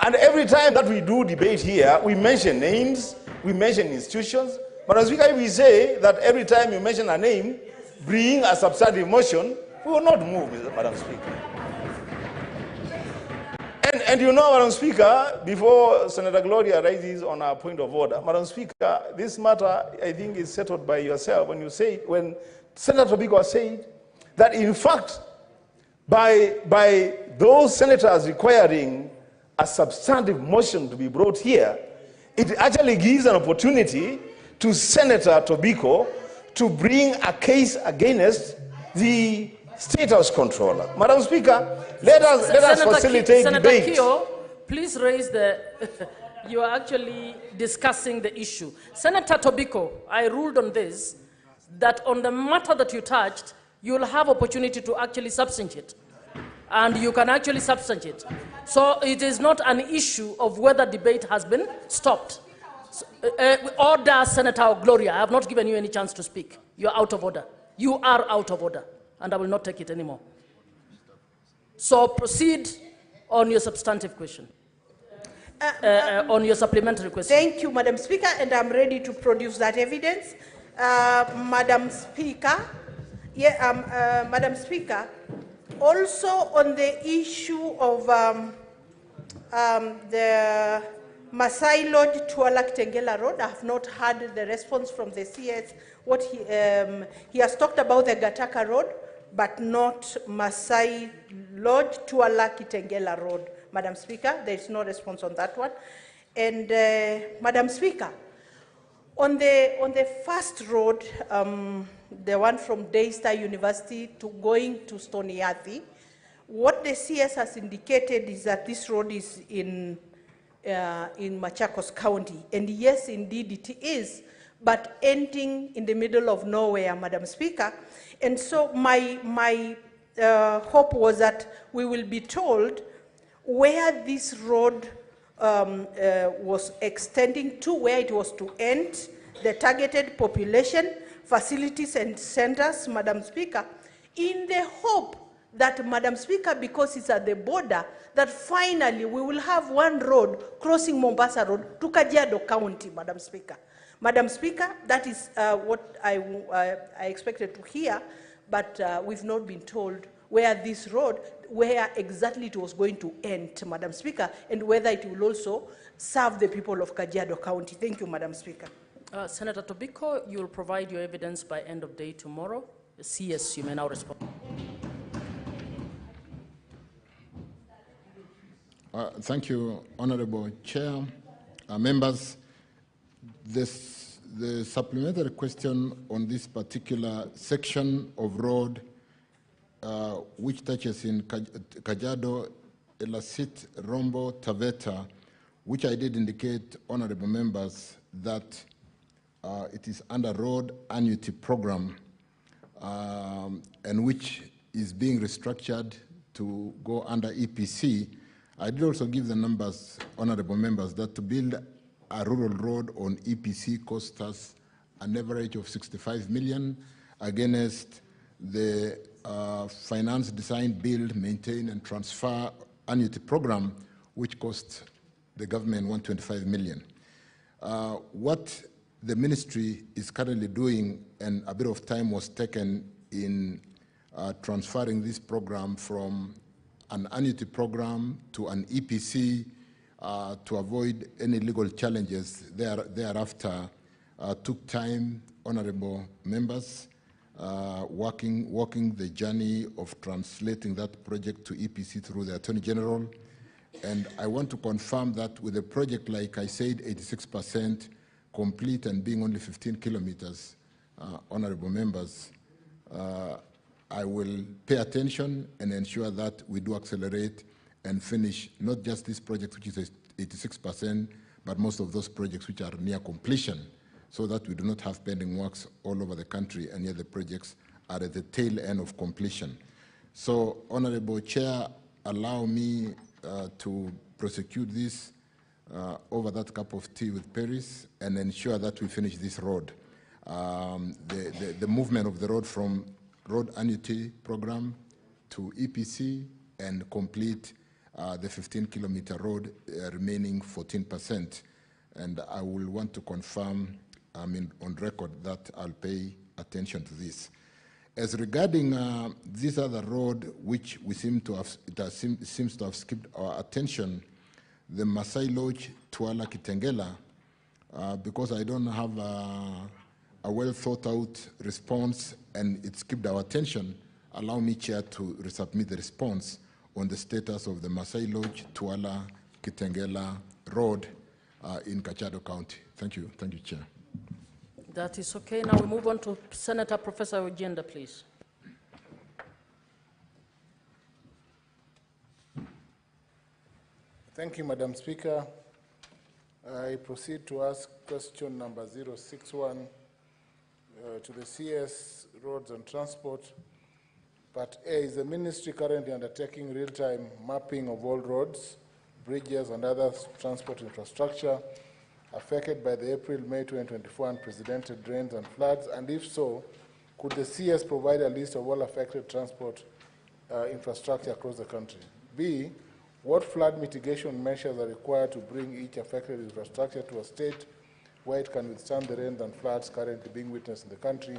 And every time that we do debate here, we mention names, we mention institutions. But as we say that every time you mention a name, bring a substantive motion, we will not move, Madam Speaker. And you know, Madam Speaker, before Senator Gloria raises on our point of order, Madam Speaker, this matter, I think, is settled by yourself when you say, when Senator Tobiko said that, in fact, by those senators requiring a substantive motion to be brought here, it actually gives an opportunity to Senator Tobiko to bring a case against the State House Controller. Madam Speaker, let us facilitate debate. Senator Kyo, please raise the... You are actually discussing the issue. Senator Tobiko, I ruled on this, that on the matter that you touched, you'll have opportunity to actually substantiate. And you can actually substantiate. So it is not an issue of whether debate has been stopped. Order, Senator Gloria. I have not given you any chance to speak. You are out of order. You are out of order. And I will not take it anymore. So proceed on your substantive question. On your supplementary question. Thank you, Madam Speaker, and I'm ready to produce that evidence. Madam Speaker, Madam Speaker, also on the issue of the Masai Lodge Tualak Tengela Road, I have not heard the response from the CS. What he has talked about the Gataka Road, but not Masai Lodge Tualak Tengela Road. Madam Speaker, there is no response on that one. And Madam Speaker, On the first road, the one from Daystar University to going to Stonyarthi, what the CS has indicated is that this road is in Machakos County. And yes, indeed it is, but ending in the middle of nowhere, Madam Speaker. And so my hope was that we will be told where this road was extending to, where it was to end, the targeted population, facilities and centers, Madam Speaker, in the hope that, Madam Speaker, because it's at the border, that finally we will have one road crossing Mombasa Road to Kajiado County, Madam Speaker. Madam Speaker, that is what I expected to hear, but we've not been told where this road, where exactly it was going to end, Madam Speaker, and whether it will also serve the people of Kajiado County. Thank you, Madam Speaker. Senator Tobiko, you will provide your evidence by end of day tomorrow. The CS, you may now respond. Thank you, Honorable Chair. Members, the supplementary question on this particular section of road, which touches in Kajiado, Elasit, Rombo, Taveta, which I did indicate, Honorable Members, that it is under road annuity program, and which is being restructured to go under EPC. I did also give the numbers, Honorable Members, that to build a rural road on EPC cost us an average of 65 million against the finance, design, build, maintain, and transfer annuity program, which cost the government 125 million. What the ministry is currently doing, and a bit of time was taken in transferring this program from an annuity program to an EPC to avoid any legal challenges thereafter, took time, Honorable Members, walking the journey of translating that project to EPC through the Attorney General. And I want to confirm that with a project, like I said, 86% complete and being only 15 kilometers, Honorable Members, I will pay attention and ensure that we do accelerate and finish not just this project, which is 86%, but most of those projects which are near completion, so that we do not have pending works all over the country, and yet the projects are at the tail end of completion. So, Honorable Chair, allow me to prosecute this over that cup of tea with Paris and ensure that we finish this road. The movement of the road from road annuity program to EPC and complete the 15-kilometer road, remaining 14%. And I will want to confirm, on record, that I'll pay attention to this. As regarding this other road, which we seem to have, seems to have skipped our attention, the Masai Lodge, Tuala, Kitengela, because I don't have a well-thought-out response and it skipped our attention, allow me, Chair, to resubmit the response on the status of the Masai Lodge, Tuala, Kitengela Road in Kajiado County. Thank you, Chair. That is okay. Now we move on to Senator Professor Ojenda, please. Thank you, Madam Speaker. I proceed to ask question number 061 to the CS Roads and Transport. Part A, is the ministry currently undertaking real-time mapping of all roads, bridges, and other transport infrastructure affected by the April-May 2024 unprecedented rains and floods? And if so, could the CS provide a list of all affected transport infrastructure across the country? B, what flood mitigation measures are required to bring each affected infrastructure to a state where it can withstand the rains and floods currently being witnessed in the country,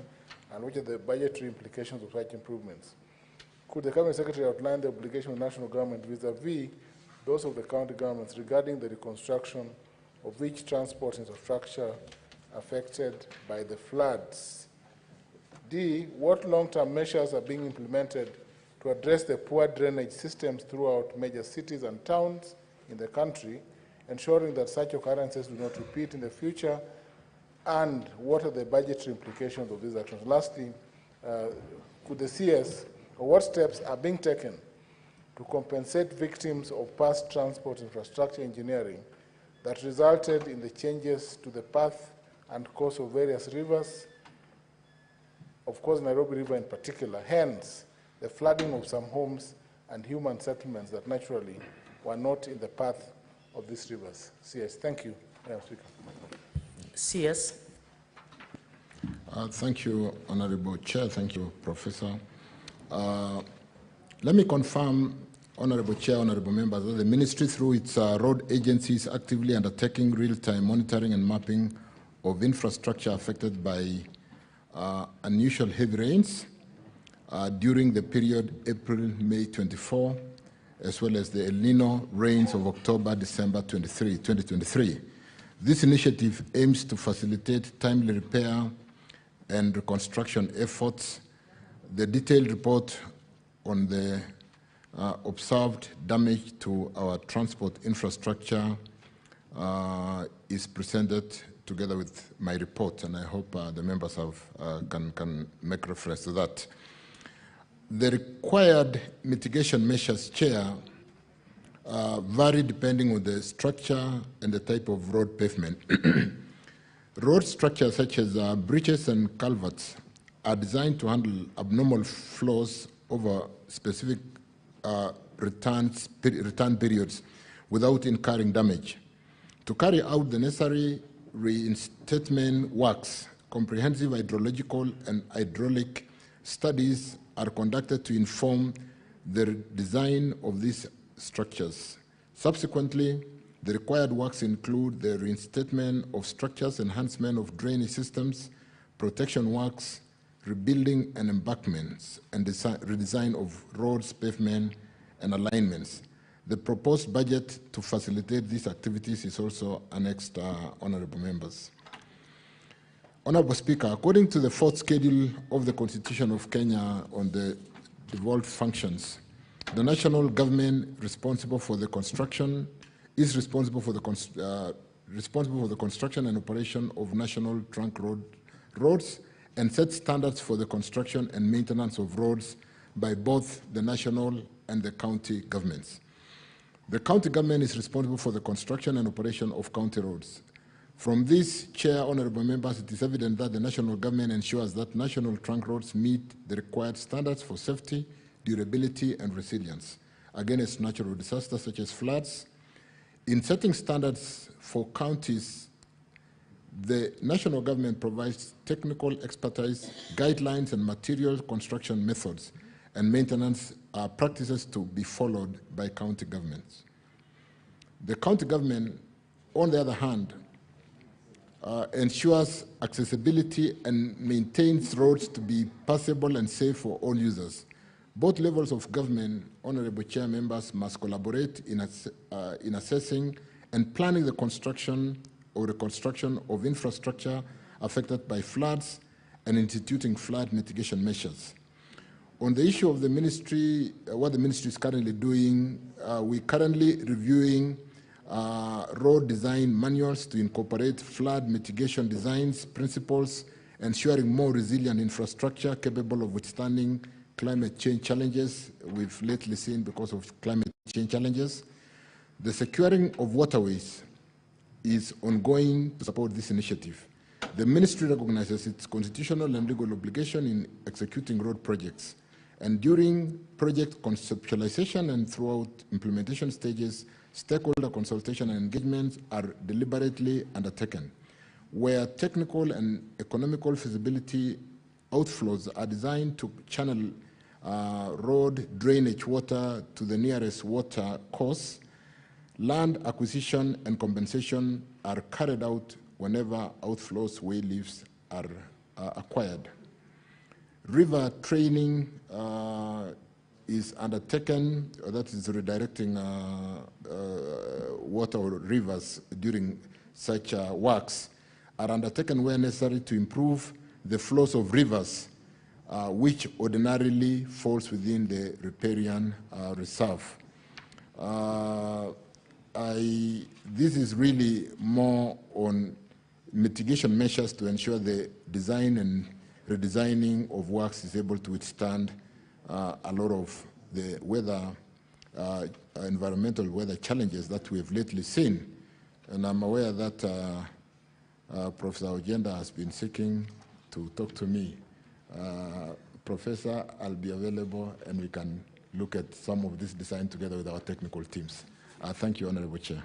and what are the budgetary implications of such improvements? Could the Cabinet Secretary outline the obligation of the national government vis-a-vis those of the county governments regarding the reconstruction of each transport infrastructure affected by the floods? D, what long-term measures are being implemented to address the poor drainage systems throughout major cities and towns in the country, ensuring that such occurrences do not repeat in the future? and what are the budgetary implications of these actions? Lastly, could the CS, or what steps are being taken to compensate victims of past transport infrastructure engineering that resulted in the changes to the path and course of various rivers, of course Nairobi River in particular, hence the flooding of some homes and human settlements that naturally were not in the path of these rivers? CS, thank you, Madam Speaker. CS. Thank you, Honorable Chair. Thank you, Professor. Let me confirm, Honorable Chair, Honorable Members, that the Ministry, through its road agencies, is actively undertaking real-time monitoring and mapping of infrastructure affected by unusual heavy rains during the period April-May 24, as well as the El Nino rains of October-December 2023. This initiative aims to facilitate timely repair and reconstruction efforts. The detailed report on the observed damage to our transport infrastructure is presented together with my report, and I hope the members can make reference to that. The required mitigation measures, Chair, vary depending on the structure and the type of road pavement. Road structures such as bridges and culverts are designed to handle abnormal flows over specific return periods without incurring damage. To carry out the necessary reinstatement works, comprehensive hydrological and hydraulic studies are conducted to inform the design of these structures. Subsequently, the required works include the reinstatement of structures, enhancement of drainage systems, protection works, rebuilding and embankments, and redesign of roads, pavement, and alignments. The proposed budget to facilitate these activities is also annexed, honorable members. Honorable Speaker, according to the fourth schedule of the Constitution of Kenya on the devolved functions, the national government responsible for the construction is responsible for the construction and operation of national trunk roads and sets standards for the construction and maintenance of roads by both the national and the county governments. The county government is responsible for the construction and operation of county roads. From this, Chair, honorable members, it is evident that the national government ensures that national trunk roads meet the required standards for safety, durability, and resilience against natural disasters such as floods. In setting standards for counties, the national government provides technical expertise, guidelines, and material construction methods and maintenance practices to be followed by county governments. The county government, on the other hand, ensures accessibility and maintains roads to be passable and safe for all users. Both levels of government, honorable chair members, must collaborate in assessing and planning the construction or reconstruction of infrastructure affected by floods and instituting flood mitigation measures. On the issue of the ministry, what the ministry is currently doing, we're currently reviewing road design manuals to incorporate flood mitigation designs, principles, ensuring more resilient infrastructure capable of withstanding climate change challenges we've lately seen because of climate change challenges. The securing of waterways is ongoing to support this initiative. The ministry recognizes its constitutional and legal obligation in executing road projects. And during project conceptualization and throughout implementation stages, stakeholder consultation and engagements are deliberately undertaken. Where technical and economical feasibility outflows are designed to channel road drainage water to the nearest water course, land acquisition and compensation are carried out whenever outflows way leaves are acquired. River training is undertaken, that is redirecting water or rivers during such works, are undertaken where necessary to improve the flows of rivers, which ordinarily falls within the riparian reserve. This is really more on mitigation measures to ensure the design and redesigning of works is able to withstand a lot of the weather, environmental weather challenges that we have lately seen. And I'm aware that Professor Ojenda has been seeking to talk to me. Professor, I'll be available and we can look at some of this design together with our technical teams. Thank you, Honorable Chair.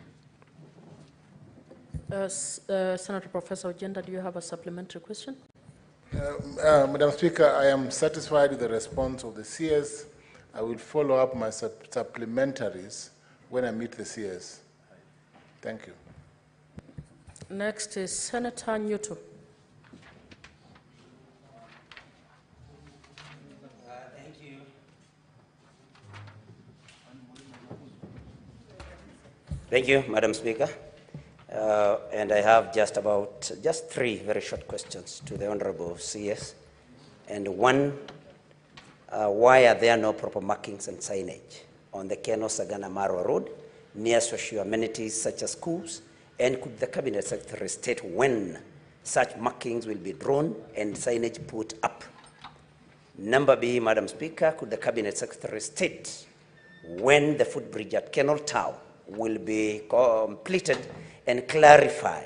Senator Professor Ojenda, do you have a supplementary question? Madam Speaker, I am satisfied with the response of the CS. I will follow up my supplementaries when I meet the CS. Thank you. Next is Senator Newton. Thank you. Thank you, Madam Speaker. And I have just three very short questions to the Honorable CS. And one, why are there no proper markings and signage on the Keno-Sagana-Marwa Road near social amenities such as schools? And could the Cabinet Secretary state when such markings will be drawn and signage put up? Number B, Madam Speaker, could the Cabinet Secretary state when the footbridge at Kenol Town will be completed and clarify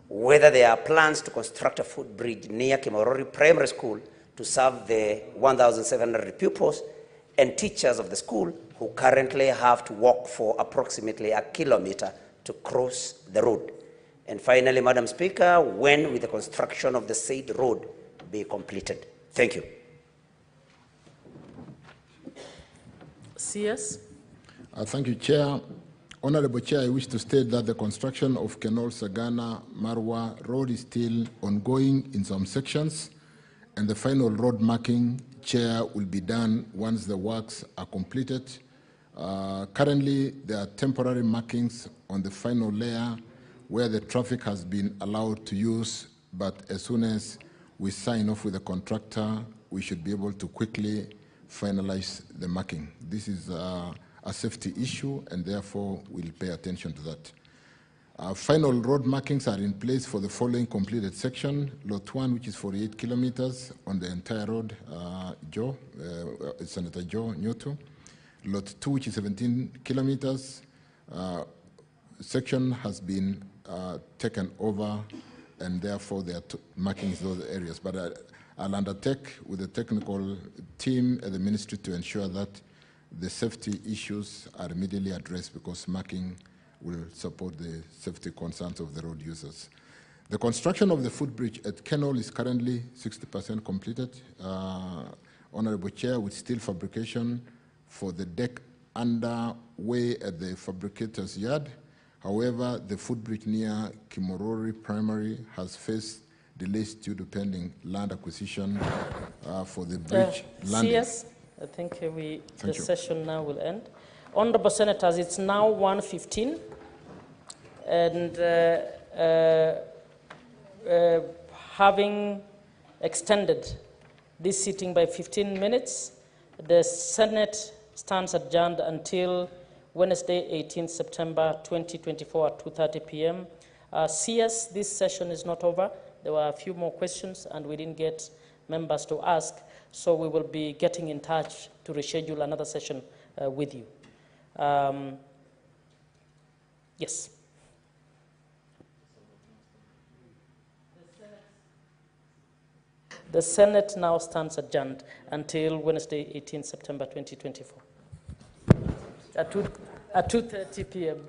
whether there are plans to construct a footbridge near Kimorori Primary School to serve the 1,700 pupils and teachers of the school who currently have to walk for approximately 1 kilometer to cross the road. And finally, Madam Speaker, when will the construction of the said road be completed? Thank you. CS. Thank you, Chair. Honorable Chair, I wish to state that the construction of Kenol-Sagana-Marwa Road is still ongoing in some sections, and the final road marking, Chair, will be done once the works are completed. Currently, there are temporary markings on the final layer where the traffic has been allowed to use, but as soon as we sign off with the contractor, we should be able to quickly finalize the marking. This is a safety issue, and therefore we'll pay attention to that. Final road markings are in place for the following completed section. Lot 1, which is 48 kilometers on the entire road, Senator Joe Newton. Lot 2, which is 17 kilometers, section has been taken over, and therefore they are marking those areas. But I'll undertake with the technical team at the ministry to ensure that the safety issues are immediately addressed, because marking will support the safety concerns of the road users. The construction of the footbridge at Kenol is currently 60% completed, Honorable Chair, with steel fabrication for the deck underway at the fabricator's yard. However, the footbridge near Kimorori Primary has faced delays due to pending land acquisition for the bridge landing. CS, I think the session now will end. Honorable Senators, it's now 1:15, and having extended this sitting by 15 minutes, the Senate stands adjourned until Wednesday, 18 September 2024 at 2:30 p.m. CS, this session is not over. There were a few more questions, and we didn't get members to ask, so we will be getting in touch to reschedule another session with you. Yes. The Senate now stands adjourned until Wednesday, 18 September 2024 at 2:30 p.m.